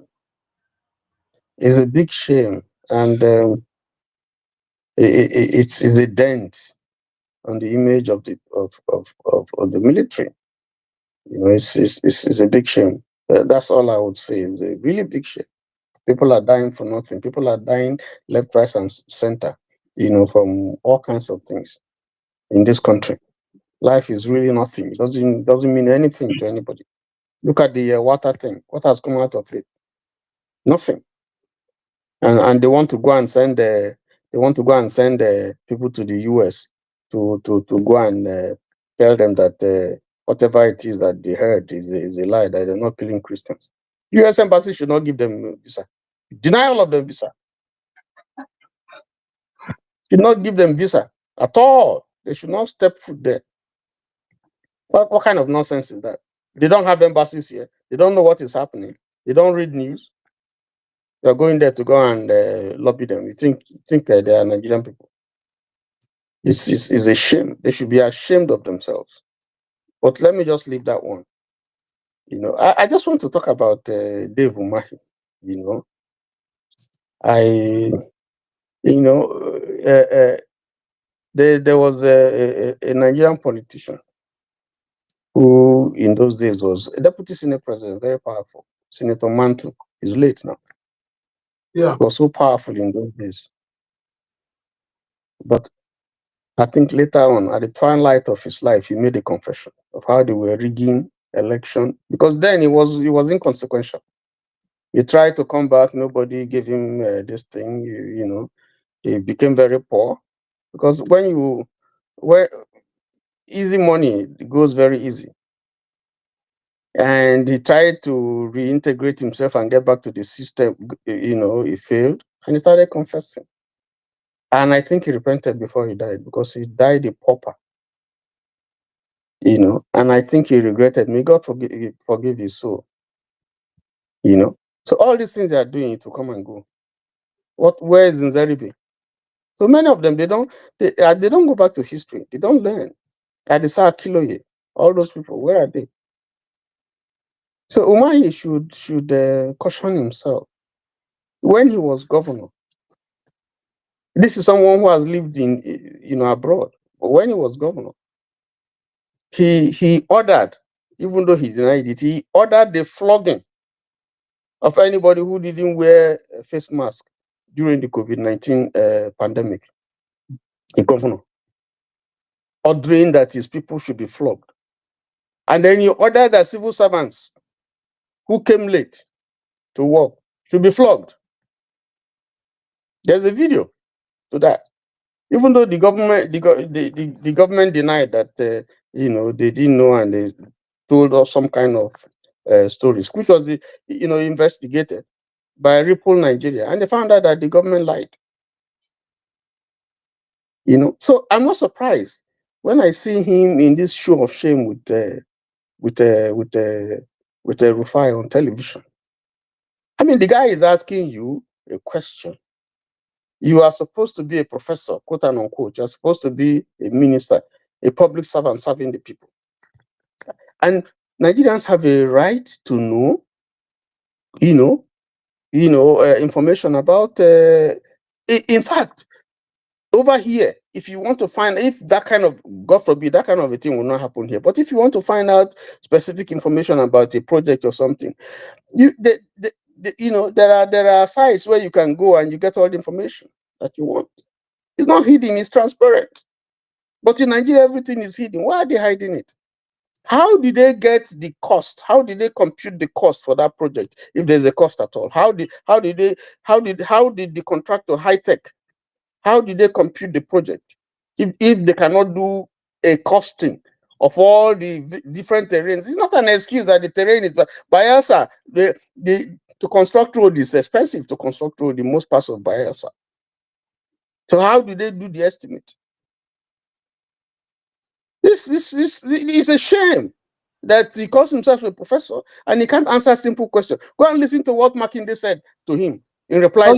It's a big shame, and it's a dent on the image of the of the military. You know, it's a big shame. That's all I would say. It's a really big shame. People are dying for nothing. People are dying left, right, and center. You know, from all kinds of things in this country. Life is really nothing. It doesn't mean anything to anybody. Look at the water thing. What has come out of it? Nothing. And they want to go and send people to the US to go and tell them that whatever it is that they heard is a lie, that they're not killing Christians. US embassy should not give them visa. Deny all of them visa. Should not give them visa at all. They should not step foot there. What kind of nonsense is that? They don't have embassies here. They don't know what is happening. They don't read news. They're going there to go and lobby them. You think they are Nigerian people? It's a shame. They should be ashamed of themselves. But let me just leave that one. You know, I just want to talk about Dave Umahi. You know, there was a Nigerian politician who in those days was a deputy senate president, very powerful. Senator Mantu is late now. Yeah. He was so powerful in those days. But I think later on, at the twilight of his life, he made a confession of how they were rigging election. Because then he was inconsequential. He tried to come back, nobody gave him this thing, you know. He became very poor. Because where easy money goes very easy. And he tried to reintegrate himself and get back to the system, you know, he failed. And he started confessing. And I think he repented before he died, because he died a pauper. You know, and I think he regretted. May God forgive his soul. You know, so all these things they are doing, it will come and go. Where is Nzeribe? So many of them, they don't go back to history. They don't learn. Adisa Kīllëd, all those people, where are they? So Umahi should caution himself. When he was governor, this is someone who has lived in, you know, abroad. But when he was governor, he ordered, even though he denied it, he ordered the flogging of anybody who didn't wear a face mask during the COVID-19 pandemic. A governor ordering that his people should be flogged. And then he ordered that civil servants who came late to work should be flogged. There's a video to that. Even though the government denied that, you know, they didn't know, and they told us some kind of stories, which was, you know, investigated by Ripple Nigeria, and they found out that the government lied. You know, so I'm not surprised when I see him in this show of shame with Rufai on television. I mean, the guy is asking you a question. You are supposed to be a professor, quote and unquote. You're supposed to be a minister, a public servant serving the people. And Nigerians have a right to know, information about. In fact, over here, if you want to find, if that kind of, God forbid, that kind of a thing will not happen here. But if you want to find out specific information about a project or something, there are sites where you can go and you get all the information that you want. It's not hidden, it's transparent. But in Nigeria, everything is hidden. Why are they hiding it? How did they get the cost? How did they compute the cost for that project, if there's a cost at all? How did the contractor, High Tech, how did they compute the project if they cannot do a costing of all the different terrains? It's not an excuse that the terrain is Bayelsa. to construct road is expensive to construct road in most parts of Bayelsa. So how do they do the estimate? This is a shame that he calls himself a professor and he can't answer simple questions. Go and listen to what Makinde said to him in reply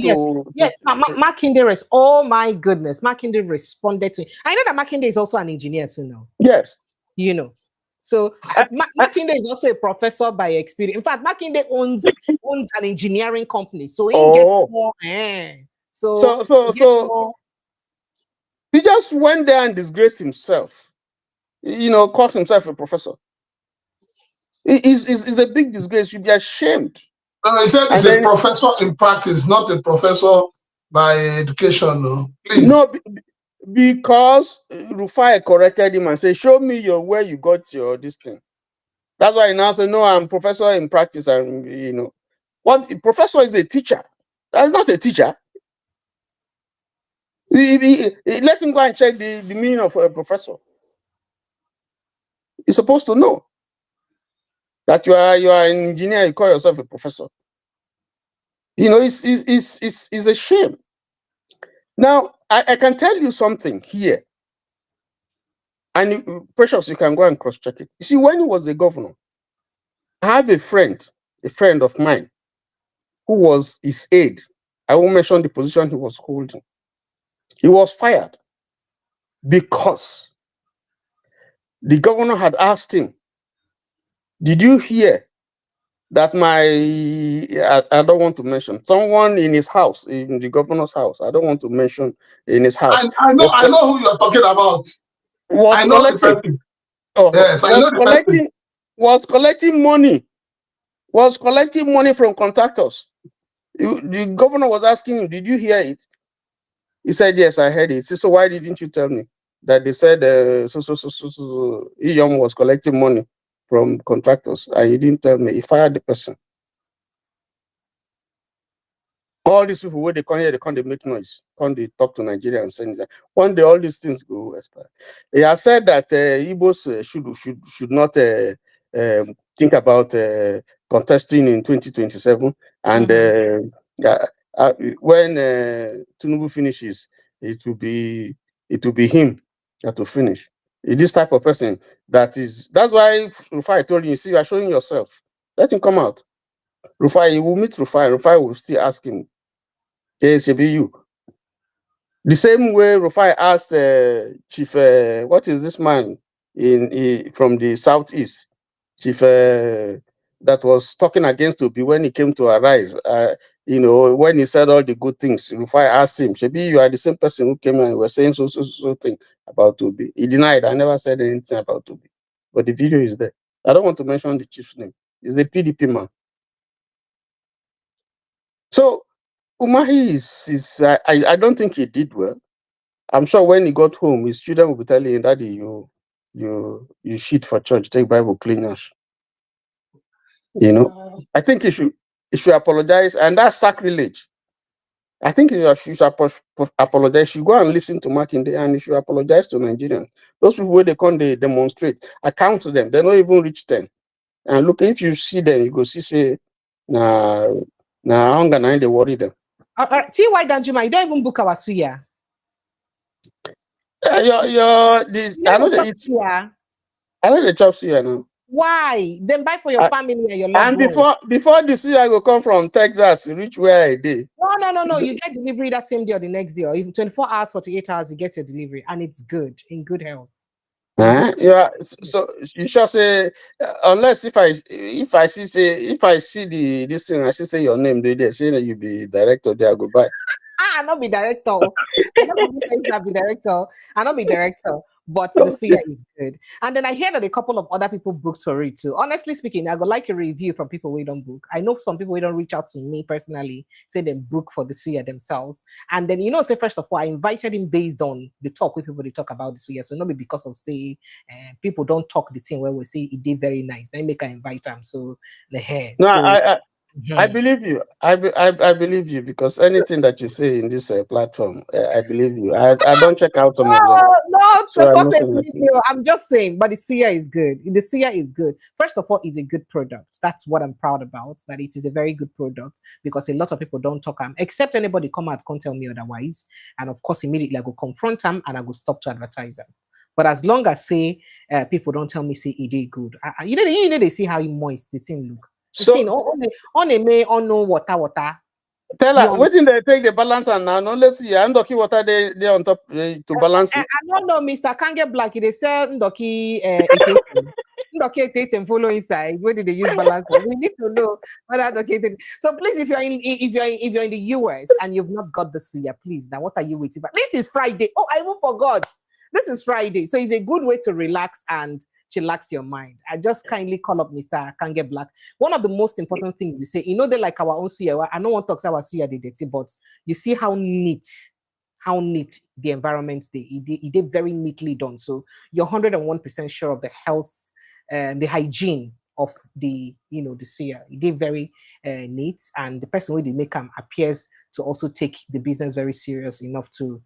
Yes, Makinde oh my goodness, Makinde responded to him. I know that Makinde is also an engineer too now. Yes. You know. So Makinde is also a professor by experience. In fact, Makinde owns an engineering company. So he gets more. So he just went there and disgraced himself. You know, calls himself a professor. It's a big disgrace. You should be ashamed. No, he said he's a professor in practice, not a professor by education. No, please. No, because Rufai corrected him and said, "Show me where you got your this thing." That's why he now said, "No, I'm professor in practice." And you know, what professor is a teacher. That's not a teacher. Let him go and check the meaning of a professor. He's supposed to know that you are an engineer. You call yourself a professor. You know, it's a shame. Now, I can tell you something here. And Precious, you can go and cross-check it. You see, when he was the governor, I have a friend of mine, who was his aide. I won't mention the position he was holding. He was fired because the governor had asked him, "Did you hear that I don't want to mention, someone in his house, in the governor's house, I don't want to mention in his house." I know who you're talking about. I know the person. Yes, I know the person. Was collecting money from contractors. The governor was asking him, "Did you hear it?" He said, "Yes, I heard it." So why didn't you tell me that they said Iyom was collecting money from contractors and he didn't tell me? He fired the person. All these people, where they come here, they can't make noise. Can't they talk to Nigeria and say that one day all these things go expire. He has said that Igbos should not think about contesting in 2027, and when Tinubu finishes, it will be him that will finish. This type of person that's why Rufai told you, see, you are showing yourself. Let him come out. Rufai, he will meet Rufai. Rufai will still ask him, "Yes, it be you." The same way Rufai asked Chief, what is this man from the southeast, Chief that was talking against Obi when he came to Arise. You know, when he said all the good things, Rufai asked him, "Shebi, you are the same person who came and was saying so thing about Obi." He denied. "I never said anything about Obi," but the video is there. I don't want to mention the chief's name. He's the PDP man. So Umahi I don't think he did well. I'm sure when he got home, his children will be telling him, "Daddy, you shit for church, take Bible cleaners." You know, I think he should apologize, and that's sacrilege. I think he should apologize. You go and listen to Makinde, and he should apologize to Nigerians. Those people where they come, they demonstrate. I count to them; they don't even reach 10. And look, if you see them, you go see say, nah, hunger now they worry them. T.Y. Danjuma, you don't even book our suya. I know the chop suya now. Why? Then buy for your family and your loved ones. And before the suya go come from Texas, reach where I did. No. You get delivery that same day or the next day, or even 24 hours, 48 hours, you get your delivery, and it's good, in good health. Yeah. So you shall say, unless if I see this thing, I see say your name, they say that you be director there, go buy. Not be director. I not be director. I not be director. But the suya is good. And then I hear that a couple of other people booked for it too. Honestly speaking, I would like a review from people who don't book. I know some people who don't reach out to me personally, say they book for the suya themselves. And then, say, first of all, I invited him based on the talk with people they talk about the suya. So not be because of say people don't talk the thing where we say it did very nice. Then make I invite them. So the hair. No, I believe you. I believe you because anything that you say in this platform, I believe you. I don't check out some of them. No, So I'm not saying totally. anything. I'm just saying, but the suya is good. The suya is good. First of all, it's a good product. That's what I'm proud about. That it is a very good product because a lot of people don't talk except anybody come out can't tell me otherwise. And of course, immediately I go confront them and I go stop to advertise them. But as long as say people don't tell me say it did good, you know they see how moist the thing look. The So thing on a may on no water. tell her what in they take the balance and now no let's see. I'm talking water they on top to balance it. I don't know, Mr. Can't get black. They sell Ndoki Ndoki follow inside. Where did they use balance? We need to know whether Ndoki. So please, if you're in the US and you've not got the suya, please now what are you waiting for? This is Friday. Oh, I even forgot. This is Friday, so it's a good way to relax and chillax your mind. I just kindly call up Mr. Kange Black. One of the most important things we say, they like our own suya. I don't want to talk about suya the dirty, but you see how neat the environment it did very neatly done. So you're 101% sure of the health and the hygiene of the the suya. It did very neat, and the person who they make them appears to also take the business very serious enough to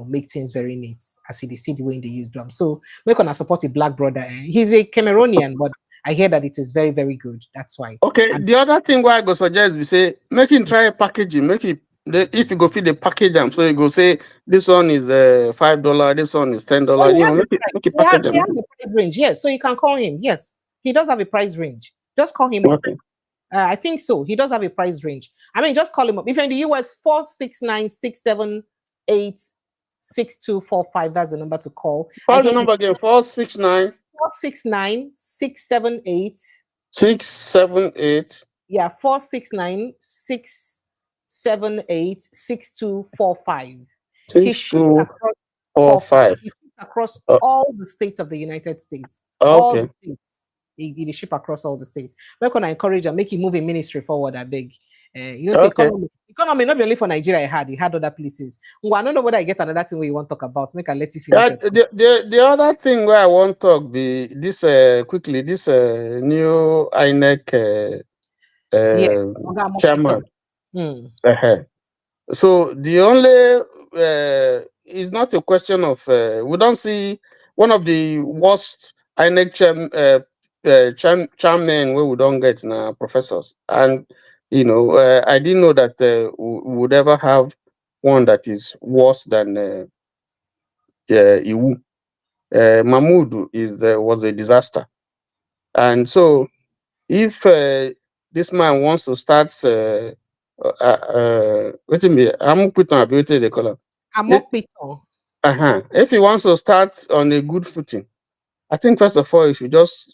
make things very neat as he see the way they use them. So we're gonna support a black brother. He's a Cameroonian, but I hear that it is very, very good. That's why. Okay, and the other thing why I go suggest we say make him try packaging, make it if you go feed the package them, so you go say this one is $5, this one is $10. Make it package them. He has the price range, yes. So you can call him. Yes, he does have a price range. Just call him up. I think so. He does have a price range. I mean, just call him up. If you're in the US, 469-678-6245. That's the number to call. Call the number again. 469 678 678. Yeah, 469-678-6245. 6245. Across all the states of the United States. Okay. All the states. He ship across all the states. We're gonna encourage and make him move in ministry forward. I beg. Economy not only for Nigeria. He had other places. I don't know whether I get another thing where you want to talk about. Make I let you finish. The other thing where I want to talk be this quickly. This new INEC chairman. So the only is not a question of we don't see one of the worst INEC chairmen where we don't get now professors, and I didn't know that we would ever have one that is worse than Iwu. Mahmoud was a disaster, and so if this man wants to start what do you mean? I'm putting ability the color. If he wants to start on a good footing, I think first of all he should just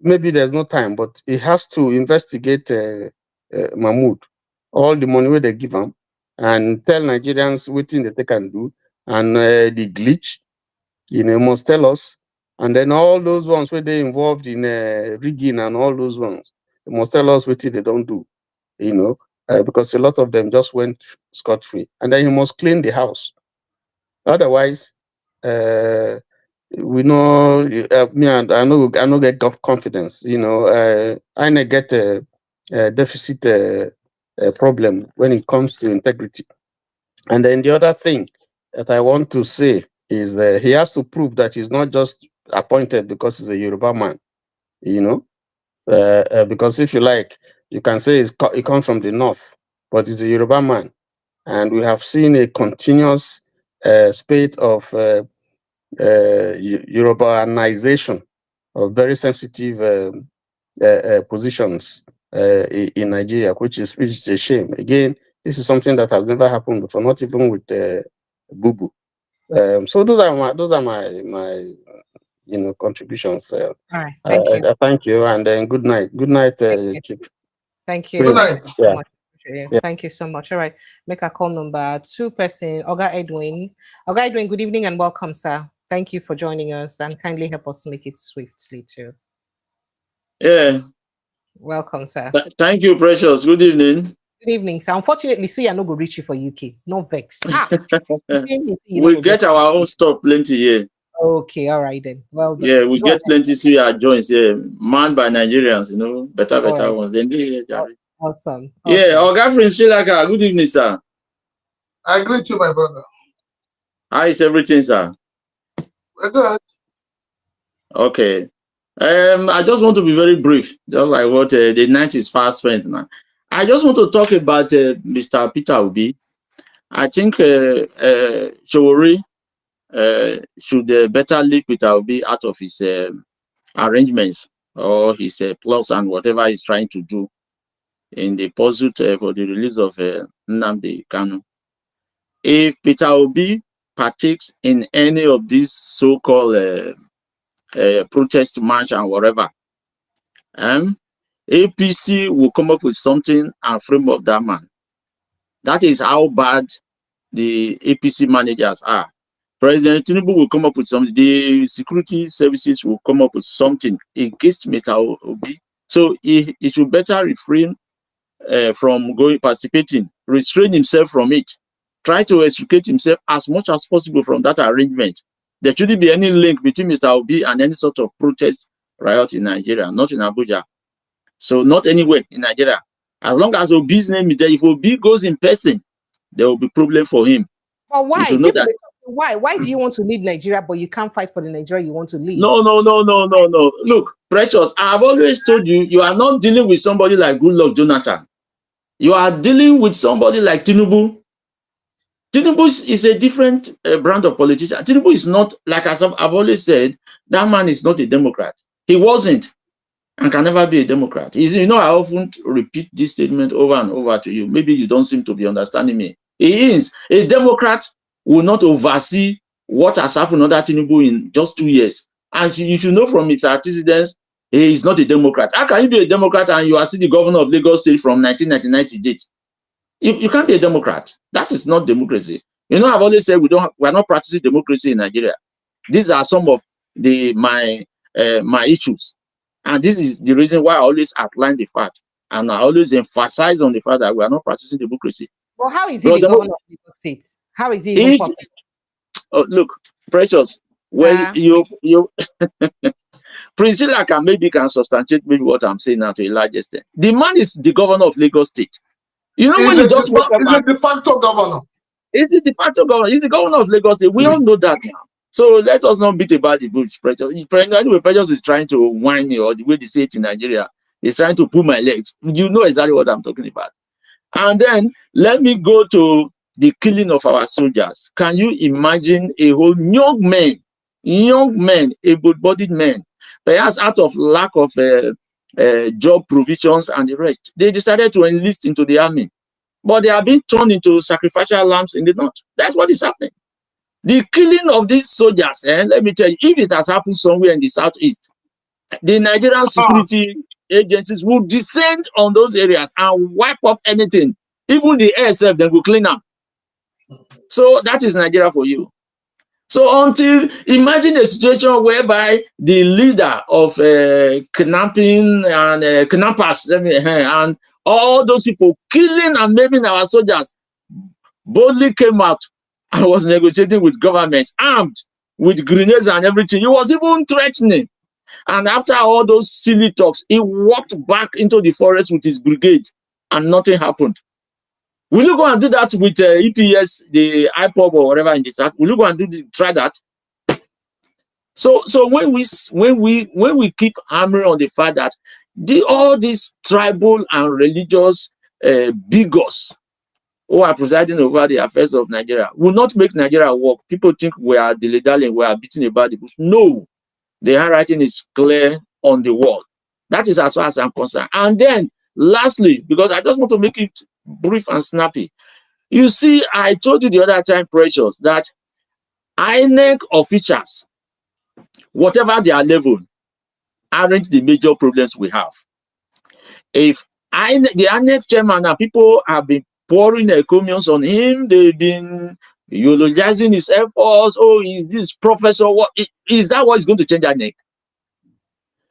maybe there's no time, but he has to investigate Mahmoud, all the money where they give him, and tell Nigerians what thing that they can do, and the glitch, must tell us, and then all those ones where they involved in rigging and all those ones, they must tell us what they don't do, because a lot of them just went scot-free, and then he must clean the house. Otherwise, we know me and I know get confidence. I get a deficit problem when it comes to integrity. And then the other thing that I want to say is he has to prove that he's not just appointed because he's a Yoruba man. Because if you like, you can say he comes from the north, but he's a Yoruba man, and we have seen a continuous spate of Yorubanization of very sensitive positions in Nigeria, which is a shame. Again, this is something that has never happened before, not even with Bubu. So those are my contributions. All right, thank you. Thank you, and then good night. Good night, Chief. Thank you. Good night. Yeah. Thank you so much. All right, make a call number 2 person, Oga Edwin. Oga Edwin, good evening and welcome, sir. Thank you for joining us and kindly help us make it swiftly too. Yeah. Welcome, sir. Thank you, Precious. Good evening. Good evening, sir. Unfortunately, Suya no go reach you for UK. No vex. We'll get our own stuff plenty here. Okay, all right then. Well done. Yeah, we get plenty Suya joints here, manned by Nigerians, better ones. Then all Awesome. Yeah, Oga Prince Sri Lanka, good evening, sir. I greet you, my brother. How is everything, sir? We're good. Okay. I just want to be very brief, just like what the night is fast spent now. I just want to talk about Mr. Peter Obi. I think Showori should better leave Peter Obi out of his arrangements or his plots and whatever he's trying to do in the pursuit for the release of Nnamdi Kanu. If Peter Obi partakes in any of these so-called protest march and whatever, APC will come up with something and frame up that man. That is how bad the APC managers are. President Tinubu will come up with something. The security services will come up with something against Mr. Obi. So he should better refrain from participating, restrain himself from it. Try to extricate himself as much as possible from that arrangement. There shouldn't be any link between Mr. Obi and any sort of protest riot in Nigeria, not in Abuja. So not anywhere in Nigeria. As long as Obi's name is there, if Obi goes in person, there will be problem for him. But why? You should know that. Why? Why do you want to leave Nigeria, but you can't fight for the Nigeria you want to leave? No. Look, Precious, I've always told you, you are not dealing with somebody like Goodluck Jonathan. You are dealing with somebody like Tinubu. Tinubu is a different brand of politician. Tinubu is not, like I've always said, that man is not a Democrat. He wasn't and can never be a Democrat. You know, I often repeat this statement over and over to you. Maybe you don't seem to be understanding me. He is. A Democrat will not oversee what has happened under Tinubu in just 2 years. And you should know from his antecedents, he is not a Democrat. How can you be a Democrat and you are still the governor of Lagos State from 1999 to date? You can't be a Democrat. That is not democracy. You know, I've always said we're not practicing democracy in Nigeria. These are some of my issues. And this is the reason why I always outline the fact. And I always emphasize on the fact that we are not practicing democracy. Well, how is he the governor of Lagos State? How is he even possible? Oh, look, Precious, well, you Prince Ilaka maybe can substantiate maybe what I'm saying now to a large extent. The man is the governor of Lagos State. You know, when he just wake up, he's a de facto governor. He's the de facto governor. He's the governor of Lagos State. We all know that now. So let us not beat about the bush, Precious. Anyway, Precious is trying to whine me, or the way they say it in Nigeria, he's trying to pull my legs. You know exactly what I'm talking about. And then let me go to the killing of our soldiers. Can you imagine a whole young men, able-bodied men, perhaps out of lack of job provisions and the rest, they decided to enlist into the army, but they are being turned into sacrificial lambs in the north. That's what is happening. The killing of these soldiers, let me tell you, if it has happened somewhere in the southeast, the Nigerian security agencies will descend on those areas and wipe off anything. Even the ASF, then will clean up. So that is Nigeria for you. So imagine a situation whereby the leader of kidnapping and kidnappers, and all those people killing and maiming our soldiers boldly came out and was negotiating with government, armed with grenades and everything. He was even threatening. And after all those silly talks, he walked back into the forest with his brigade and nothing happened. Will you go and do that with EPS, the IPOB or whatever in the south? Will you go and try that? So when we keep hammering on the fact that all these tribal and religious bigots who are presiding over the affairs of Nigeria will not make Nigeria work. People think we are dilly-dallying, we are beating about the bush. No, the handwriting is clear on the wall. That is as far as I'm concerned. And then, lastly, because I just want to make it brief and snappy. You see, I told you the other time, Precious, that INEC officials, whatever their level, aren't the major problems we have. If the INEC chairman and people have been pouring encomiums on him, they've been eulogizing his efforts. Oh, is this professor? What is that? What is going to change INEC?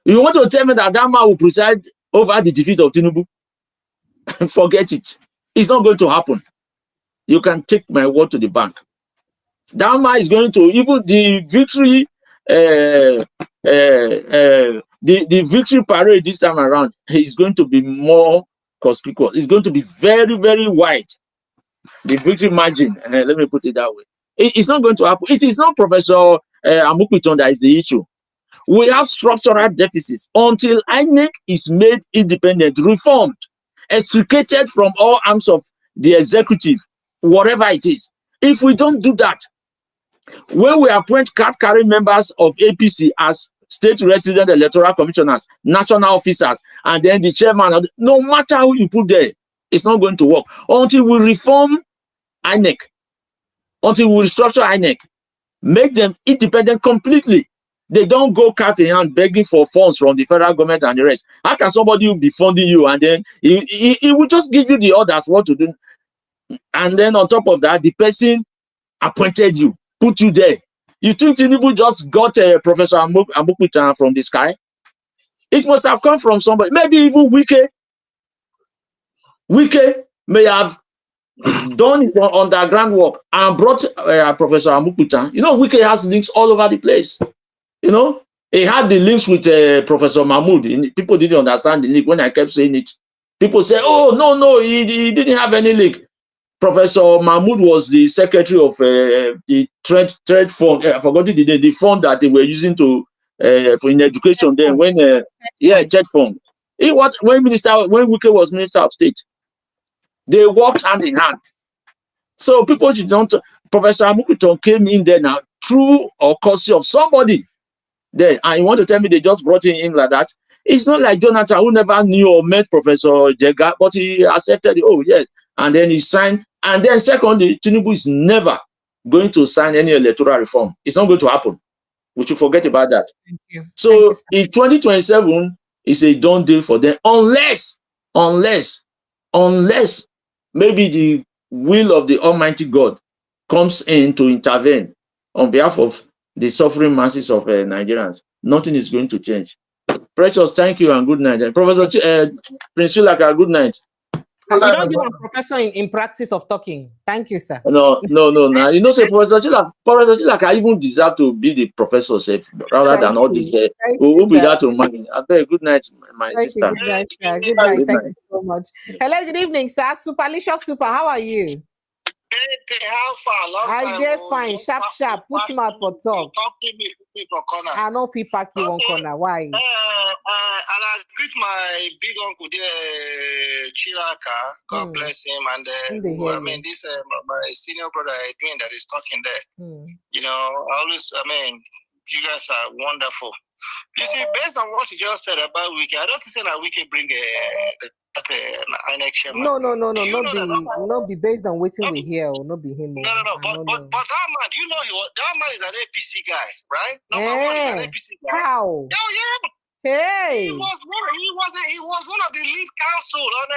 You want to tell me that man will preside over the defeat of Tinubu? Forget it. It's not going to happen. You can take my word to the bank. That man is going to, even the victory, the victory parade this time around, is going to be more conspicuous. It's going to be very, very wide. The victory margin, let me put it that way. It's not going to happen. It is not Professor Amupiton that is the issue. We have structural deficits until INEC is made independent, reformed, extricated from all arms of the executive, whatever it is. If we don't do that, when we appoint card-carrying members of APC as state resident electoral commissioners, national officers, and then the chairman, no matter who you put there, it's not going to work until we reform INEC, until we restructure INEC, make them independent completely. They don't go cap in hand begging for funds from the federal government and the rest. How can somebody be funding you and then he will just give you the orders what to do? And then on top of that, the person appointed you, put you there. You think Tinubu just got Professor Amupitan from the sky? It must have come from somebody. Maybe even Wike. Wike may have done his underground work and brought Professor Amupitan. You know, Wike has links all over the place. You know, he had the links with Professor Mahmoud. People didn't understand the link when I kept saying it. People say, oh, no, he didn't have any link. Professor Mahmoud was the secretary of the trade fund. I forgot the fund that they were using to for in education. Then when trade fund. When Wike was Minister of State, they worked hand in hand. So people should not. Professor Amupiton came in there now through or courtesy of somebody there, and you want to tell me they just brought him in like that? It's not like Jonathan, who never knew or met Professor Jega, but he accepted it. Oh yes, and then he signed. And then secondly, Tinubu is never going to sign any electoral reform. It's not going to happen. We should forget about that. Thank you. So in 2027, it's a done deal for them, unless maybe the will of the Almighty God comes in to intervene on behalf of the suffering masses of Nigerians. Nothing is going to change. Precious, thank you and good night. And Professor Prince Chilaka, good night. You don't give a professor in practice of talking. Thank you, sir. No. Now, you know, say Professor Chilaka even deserve to be the professor safe rather than all this. We'll be there to money. Good night, my sister. Good night, sir. Good night. Thank you so much. Hello, good evening, sir. Superlicious Super, how are you? How far? I get fine. Sharp. Put him out for talk. I know if he pack you one corner. Why? And I greet my big uncle there, Chilaka. God bless him. And this my senior brother Edwin that is talking there. You know, you guys are wonderful. You see, based on what you just said about Wiki, I don't think that we can bring an election. No. Not be based on waiting we hear or not be him. No. But that man, you know, that man is an APC guy, right? Number one is an APC guy. How? Oh yeah. Hey. He was one of the lead counsel on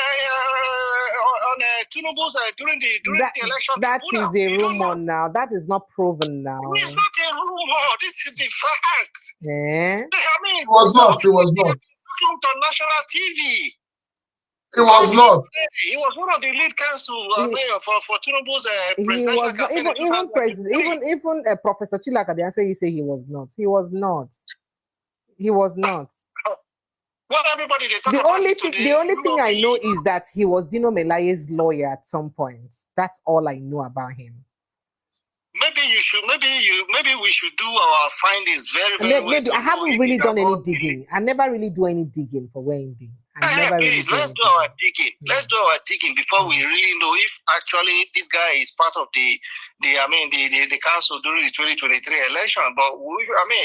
Tinubu's during the election. That is a rumor now. That is not proven now. It's not a rumor. This is the fact. Yeah. It was not. On national TV. It was not. He was one of the lead counsel for Tinubu's presidential campaign. Even Professor Chilaka, the answer you say he was not. He was not. Well, everybody the only thing I know is that he was Dino Melaye's lawyer at some point. That's all I know about him. Maybe we should do our findings very well. I haven't really done any digging. I never really do any digging for Wendy. Please, let's do our digging. Let's do our digging before we really know if actually this guy is part of the council during the 2023 election. But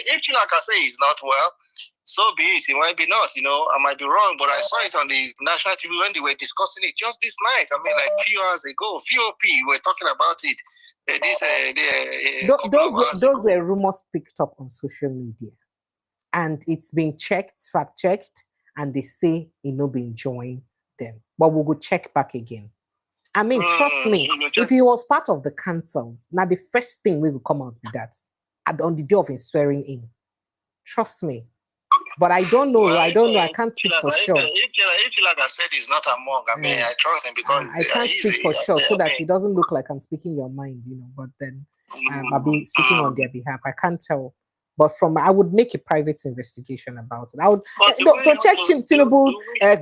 if Chilaka say he's not, well, so be it. It might be not. You know, I might be wrong, but I saw it on the national TV when they were discussing it just this night. Like a few hours ago, VOP were talking about it. Those were rumors picked up on social media, and it's been fact checked, and they say been joined them. But we'll go check back again. Trust me, if he was part of the councils, now the first thing we will come out with that on the day of his swearing in. Trust me. But I don't know. I can't speak for sure. If like I said, he's not among. I trust him because I can't speak for sure, so that it doesn't look like I'm speaking your mind, But then I'll be speaking on their behalf. I can't tell. But I would make a private investigation about it. I would to check Tinubu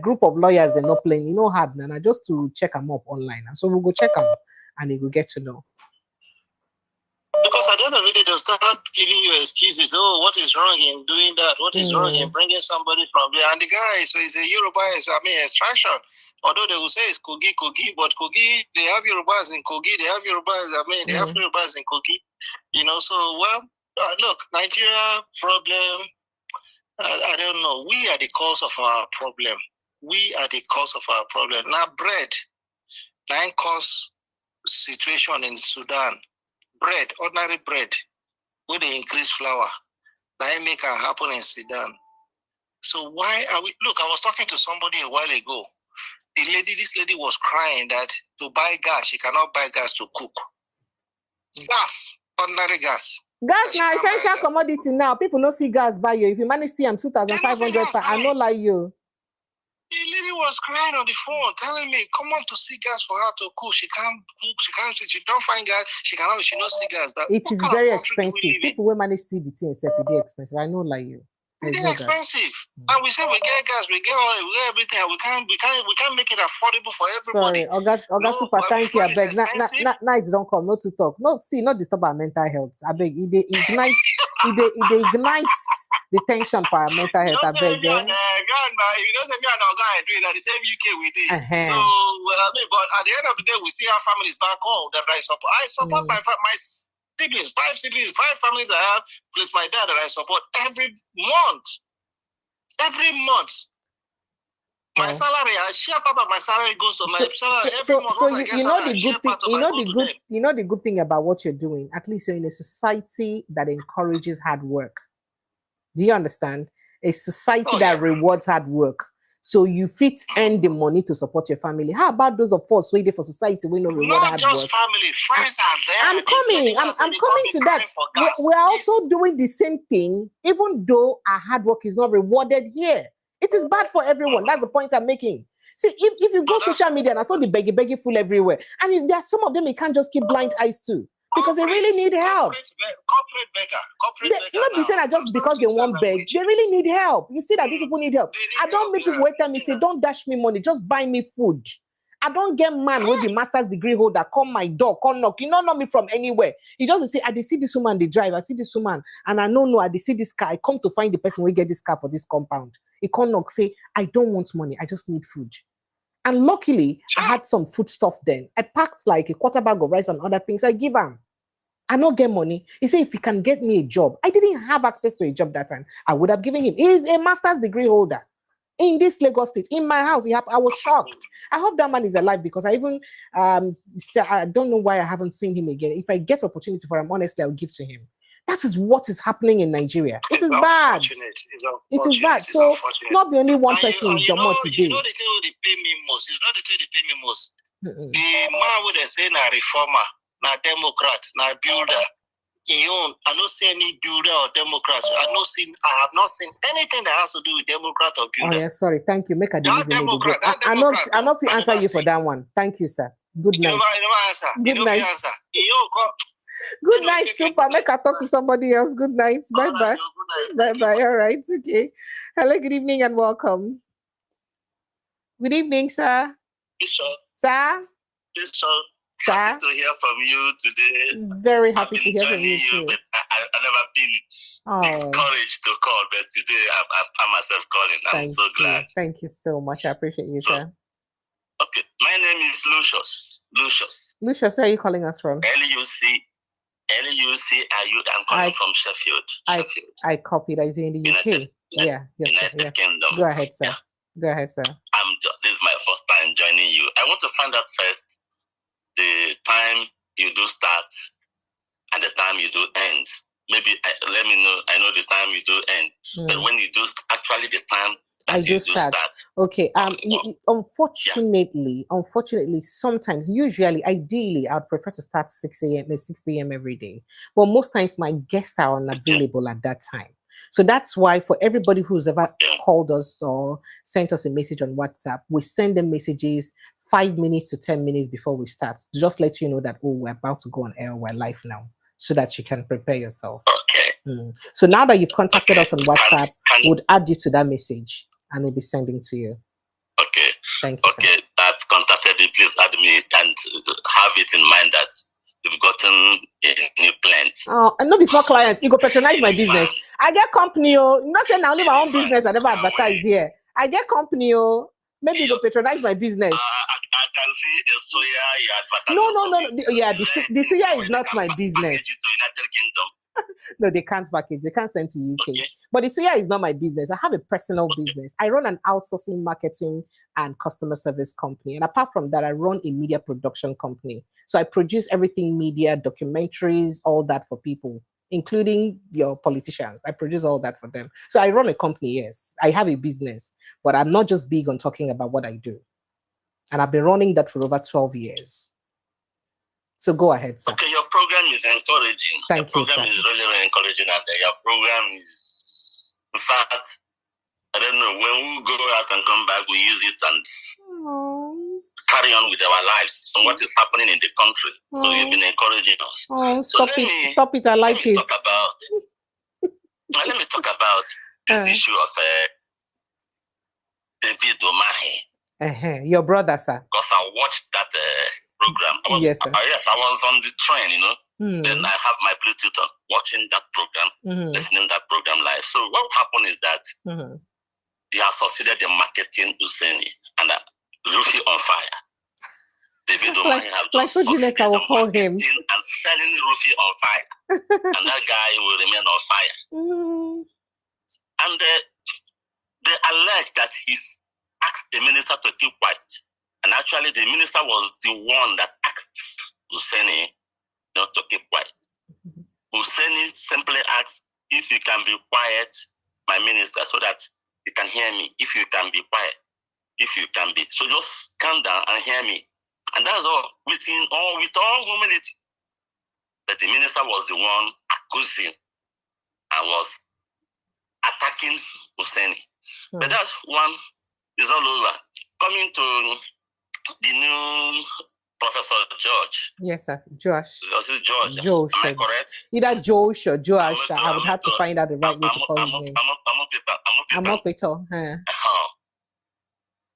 group of lawyers. They're not playing, hard, man. Just to check them up online. And so we'll go check them, and you will get to know. Because at the end of the day, they'll start giving you excuses. Oh, what is wrong in doing that? What is wrong in bringing somebody from there? And the guy, so he's a Yoruba, extraction. Although they will say it's Kogi, but Kogi, they have Yorubas in Kogi, they have Yorubas, they have Yorubas in Kogi. So, well, look, Nigeria problem, I don't know. We are the cause of our problem. We are the cause of our problem. Now, bread, cause situation in Sudan. Bread, ordinary bread, where they increase flour, that make it happen in Sudan. So why are we? Look, I was talking to somebody a while ago. This lady was crying that to buy gas, she cannot buy gas to cook. Gas, ordinary gas. Gas now essential commodity now. People don't see gas by you. If you manage to see 2,500, I know like you. The lady was crying on the phone, telling me, come on to see gas for her to cook. She can't cook, she don't find gas, she don't see gas. But it is very expensive. People will manage to see the things if it is expensive. I know like you. It's expensive. And we say we get gas, we get oil, we get everything. We can't make it affordable for everybody. Sorry, August Super, thank you. I beg. Nights don't come, not to talk. Not disturb our mental health. I beg. It ignites the tension for our mental health. I beg. You don't say me and our guy doing at the same UK we did. So but at the end of the day, we see our families back home that I support. I support my siblings, 5 siblings, 5 families I have, plus my dad that I support every month. Every month. My salary, I share part of my salary goes to my salary every month. So the good thing about what you're doing, at least you're in a society that encourages hard work. Do you understand? A society that rewards hard work. So you fit earn the money to support your family. How about those of us waiting for society we know reward hard work? Not just family, friends are there. I'm coming to that. We're also doing the same thing, even though our hard work is not rewarded here. It is bad for everyone. That's the point I'm making. See, if you go social media and I saw the beggy full everywhere, and there are some of them you can't just keep blind eyes to. Because they really need help. Not be saying that just because they want beg, they really need help. You see that these people need help. I don't make people wait tell me, say, don't dash me money, just buy me food. I don't get man with the master's degree holder, come my door, come knock. You don't know me from anywhere. You just say, I see this woman, they drive, I see this woman, and I don't know, I see this car, I come to find the person who get this car for this compound. He come knock, say, I don't want money, I just need food. And luckily, I had some food stuff then. I packed like a quarter bag of rice and other things. I give him. I don't get money. He said, if he can get me a job. I didn't have access to a job that time. I would have given him. He is a master's degree holder in this Lagos State. In my house, I was shocked. I hope that man is alive because I even, I don't know why I haven't seen him again. If I get opportunity for him, honestly, I'll give to him. That is what is happening in Nigeria. It is bad. It is bad. So not be only one person in Domo today. You know the thing they pay me most. You know the thing they pay me most. The man would say na reformer, na Democrat, na builder. I don't see any builder or Democrat. I have not seen anything that has to do with Democrat or builder. Oh yeah, sorry. Thank you. Make a delivery. I know if you answer you for that one. Thank you, sir. Good night. Good night. Good night, Super. Make I talk to somebody else. Good night. Bye bye. Bye bye. All right. Okay. Hello. Good evening and welcome. Good evening, sir. Yes, sir. Sir. Yes, sir. Sir. Happy to hear from you today. Very happy to hear from you too. But I've never been encouraged to call, but today I found myself calling. I'm so glad. Thank you so much. I appreciate you, sir. Okay. My name is Lucius. Lucius, where are you calling us from? L-U-C, I'm calling from Sheffield. I copied. Is in the UK? United Kingdom. Go ahead, sir. Go ahead, sir. This is my first time joining you. I want to find out first the time you do start and the time you do end. Maybe let me know. I know the time you do end, but when you do actually the time I do start. Okay. Unfortunately, sometimes, usually, ideally, I'd prefer to start 6 p.m. every day. But most times, my guests are unavailable at that time. So that's why for everybody who's ever called us or sent us a message on WhatsApp, we send them messages 5 minutes to 10 minutes before we start to just let you know that, oh, we're about to go on air, we're live now, so that you can prepare yourself. Okay. So now that you've contacted us on WhatsApp, we'll add you to that message and we'll be sending to you. Okay. Thank you, okay, sir. I've contacted you. Please add me and have it in mind that you've gotten a new client. Oh, and no, it's not clients. You go patronize my business. I get company. Oh, not saying I only my own business. I never advertise here. I get company. Oh, maybe you go patronize my business. I can see the soya you advertise. No. Yeah, the soya is not my business. To United Kingdom. No, they can't package. They can't send to UK. Okay. But the soya is not my business. I have a personal business. I run an outsourcing marketing and customer service company. And apart from that, I run a media production company. So I produce everything media, documentaries, all that for people, including your politicians. I produce all that for them. So I run a company, yes. I have a business, but I'm not just big on talking about what I do. And I've been running that for over 12 years. So go ahead, sir. Okay, your program is encouraging. Thank you, sir. Your program is really, really encouraging, and your program is, in fact, I don't know, when we go out and come back, we use it and carry on with our lives and what is happening in the country. So you've been encouraging us. Stop it. I like it. Let me talk about this issue of David Omahi. Your brother, sir. Because I watched that program. Yes, sir. I was on the train, you know. Then I have my Bluetooth on, watching that program, listening to that program live. So what happened is that they have succeeded in marketing Husseini and Rufi on fire. David Omahi have just succeeded in marketing and selling Rufi on fire. And that guy will remain on fire. And they allege that he's asked the minister to keep quiet. And actually, the minister was the one that asked Husseini not to keep quiet. Husseini simply asked, if you can be quiet, my minister, so that you can hear me. If you can be quiet, if you can be. So just calm down and hear me. And that's all, with all humility. But the minister was the one accusing and was attacking Husseini. But that's one, is all over. Coming to the new Professor George. Yes, sir. Josh. George. Am I correct? Either Josh or Josh. I would have to find out the right way to call his name. Peter.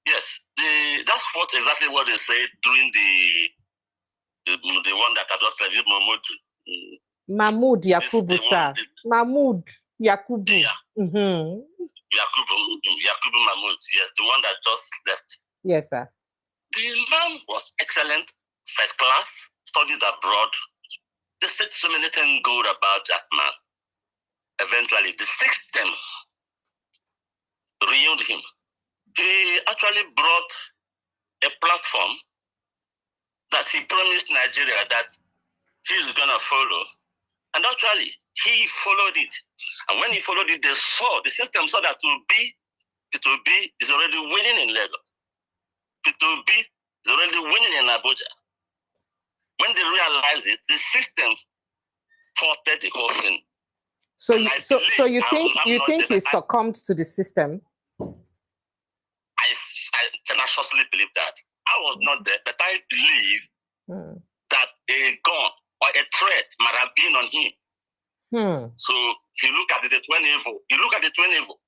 Yes, that's exactly what they said during the one that I just reviewed, Mahmoud Yakubu, sir. Mahmoud Yakubu. Yeah. Yakubu Mahmoud, yes, the one that just left. Yes, sir. The man was excellent, first class, studied abroad. They said so many things good about that man. Eventually, the system ruined him. He actually brought a platform that he promised Nigeria that he's going to follow. And actually, he followed it. And when he followed it, the system saw that Peter Obi is already winning in Lagos. Peter Obi is already winning in Abuja. When they realized it, the system thwarted the whole thing. So you think he succumbed to the system? I tenaciously believe that. I was not there, but I believe that a gun or a threat might have been on him. So he look at the twin evil. You look at the twin evil.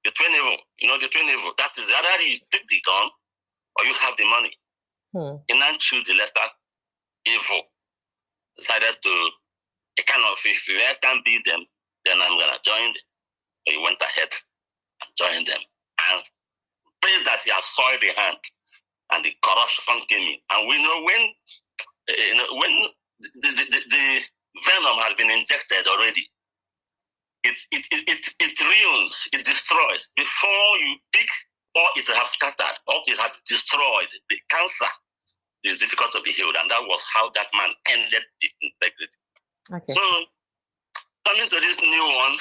The twin evil, the twin evil. That is either you take the gun or you have the money. And then choose the lesser evil. Decided to, if you can beat them, then I'm going to join them. So he went ahead and joined them. And pray that he has soiled the hand and the corruption came in. And we know when the venom has been injected already, it ruins, it destroys. Before you pick, or it has scattered, or it has destroyed. The cancer is difficult to be healed, and that was how that man ended the integrity. Okay. So, coming to this new one,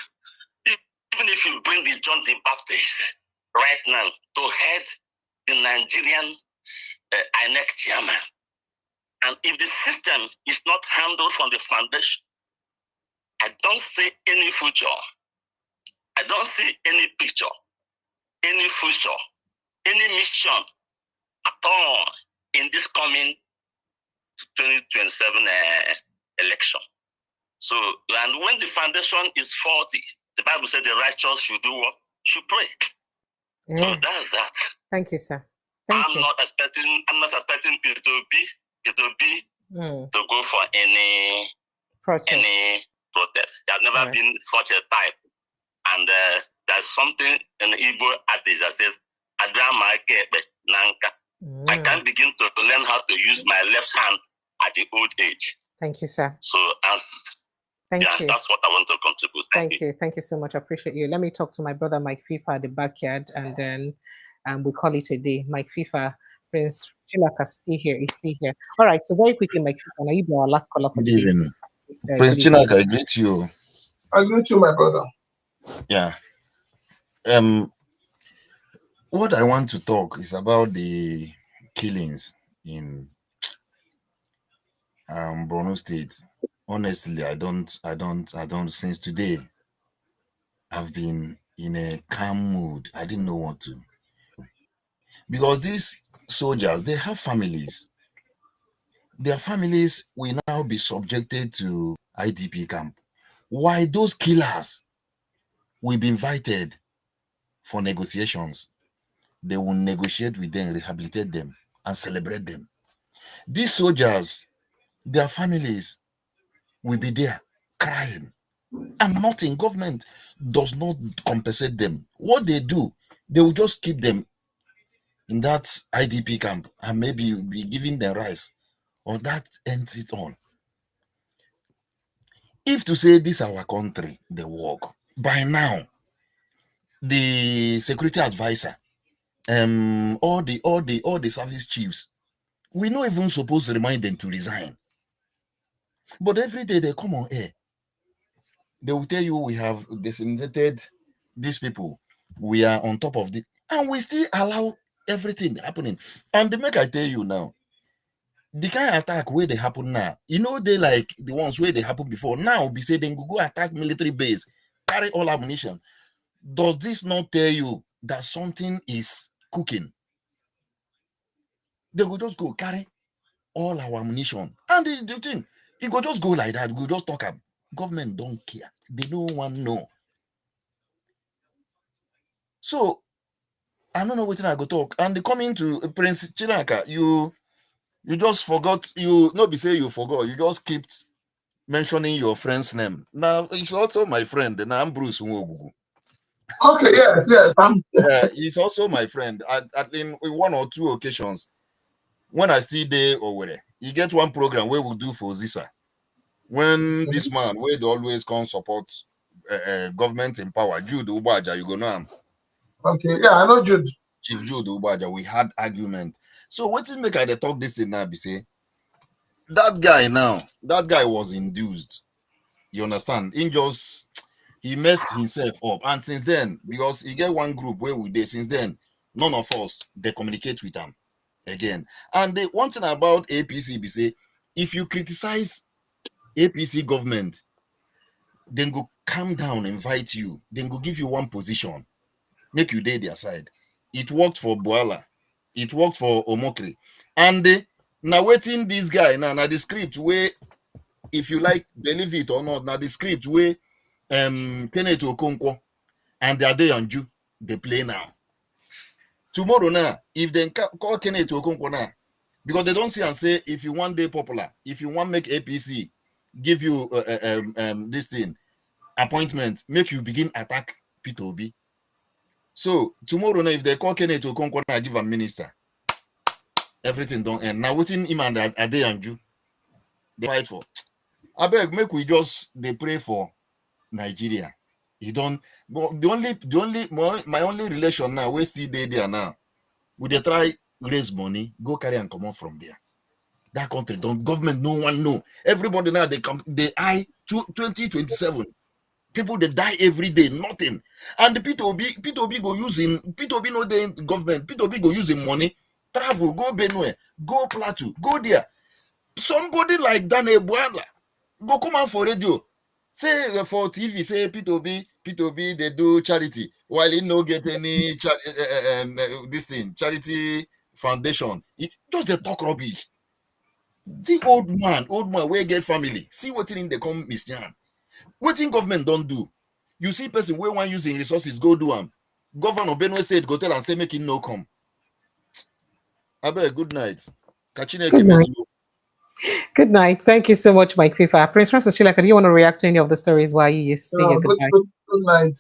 even if you bring the John the Baptist right now to head the Nigerian INEC chairman, and if the system is not handled from the foundation, I don't see any future. I don't see any picture, any future, any mission at all in this coming 2027 election. So, and when the foundation is faulty, the Bible said the righteous should do what? Should pray. Yeah. So that's that. Thank you, sir. I'm not expecting Peter Obi to go for any protest. They have never been such a type. And there's something in the Igbo adage that says, I can't begin to learn how to use my left hand at the old age. Thank you, sir. So, Thank you. That's what I want to contribute. Thank you. Thank you so much. I appreciate you. Let me talk to my brother Mike FIFA at the backyard, and then we call it a day. Mike FIFA, Prince Chilaka is still here. All right. So very quickly, Mike FIFA, now you be our last caller for the day. Prince Chilaka, I greet you. I greet you, my brother. Yeah. What I want to talk is about the killings in Borno State. Honestly, I don't since today I've been in a calm mood. I didn't know what to, because these soldiers, they have families. Their families will now be subjected to IDP camp. Why those killers will be invited for negotiations? They will negotiate with them, rehabilitate them, and celebrate them. These soldiers, their families will be there crying, and nothing. Government does not compensate them. What they do, they will just keep them in that IDP camp and maybe be giving them rice, or that ends it all. If to say this our country, they work by now, the security advisor, all the service chiefs, we not even supposed to remind them to resign. But every day they come on air, they will tell you we have disseminated these people, we are on top of the, and we still allow everything happening. And the make I tell you now, the kind of attack where they happen now, they like the ones where they happen before. Now be say they go attack military base, carry all ammunition. Does this not tell you that something is cooking? They will just go carry all our ammunition, and the thing, it go just go like that. We just talk about government don't care. They don't want to know. So I don't know what I go talk. And coming to Prince Chilaka, you just forgot. You not be say you forgot. You just kept mentioning your friend's name. Now he's also my friend. And I'm Bruce Nwogugu. Okay, yes. He's also my friend. In one or two occasions, when I still there or where, you get one program where we do for Zisa. When this man, where they always come support government in power, Jude Ubaja, you go know him. Okay, yeah, I know Jude. Chief Jude Ubaja, we had argument. So what did make I talk this in now? Be say that guy was induced. You understand? He messed himself up, and since then, because he get one group where we did, since then, none of us they communicate with him again. And the one thing about APC be say, if you criticize APC government, then go calm down, invite you, then go give you one position, make you day their side. It worked for Boala, it worked for Omokri, and now waiting this guy now the script where, if you like believe it or not, now the script where Kenneth Okonkwo and the Adeyanju they play now. Tomorrow now, if they call Kenneth Okonkwo now, because they don't see and say, if you want day popular, if you want make APC give you this thing appointment, make you begin attack Peter Obi. So tomorrow now, if they call Kenneth Okonkwo now, give a minister, everything don't end. Now waiting him and Adeyanju they fight for. I beg, make we just they pray for Nigeria. You don't. My only relation now, we still there now. We they try raise money, go carry and come on from there. That country don't government no one know. Everybody now they eye 2027. People they die every day, nothing. And the Peter Obi go using Peter Obi no the government. Peter Obi go using money, travel, go Benue, go Plateau, go there. Somebody like Daniel Bwala go come out for radio. Say for TV, say Peter Obi, they do charity while he no get any this thing, charity foundation. It just they talk rubbish. See old man, where get family. See what in they come misjan. What in government don't do. You see person where one using resources go do them. Governor Benue said go tell and say make him no come. Abel, good night. Good night. Good night. Thank you so much, Mike FIFA. Prince Francis Chilaka, do you want to react to any of the stories while you say your goodbye? Good night.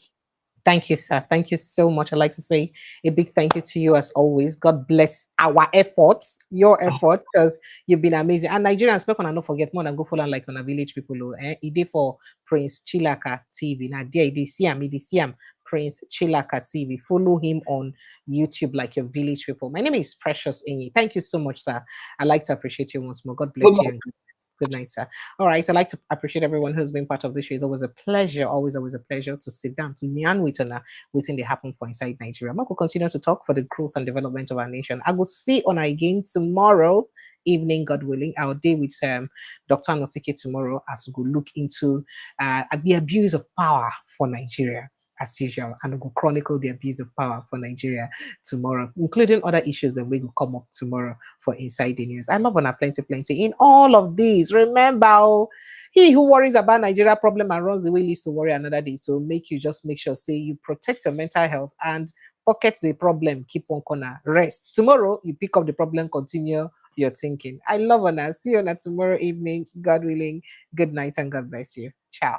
Thank you, sir. Thank you so much. I'd like to say a big thank you to you as always. God bless our efforts, your efforts, because you've been amazing. And Nigerians, speak on and not forget more than go follow like on a village people. It did for Prince Chilaka TV. Now, there it is, Prince Chilaka TV. Follow him on YouTube like your village people. My name is Precious Enyi. Thank you so much, sir. I'd like to appreciate you once more. God bless you. And good night, sir. All right. I'd like to appreciate everyone who's been part of this show. It's always a pleasure, always a pleasure to sit down, to yarn with waiting they happen for inside Nigeria. I will continue to talk for the growth and development of our nation. I will see on again tomorrow evening, God willing. I'll day with Dr. Anosike tomorrow as we look into the abuse of power for Nigeria. As usual, and we'll chronicle the abuse of power for Nigeria tomorrow, including other issues that will come up tomorrow for Inside the News. I love on plenty in all of these. Remember, he who worries about Nigeria problem and runs away lives to worry another day. So make sure, say you protect your mental health and pocket the problem. Keep on corner. Rest. Tomorrow, you pick up the problem, continue your thinking. I love on. See you on tomorrow evening, God willing. Good night and God bless you. Ciao.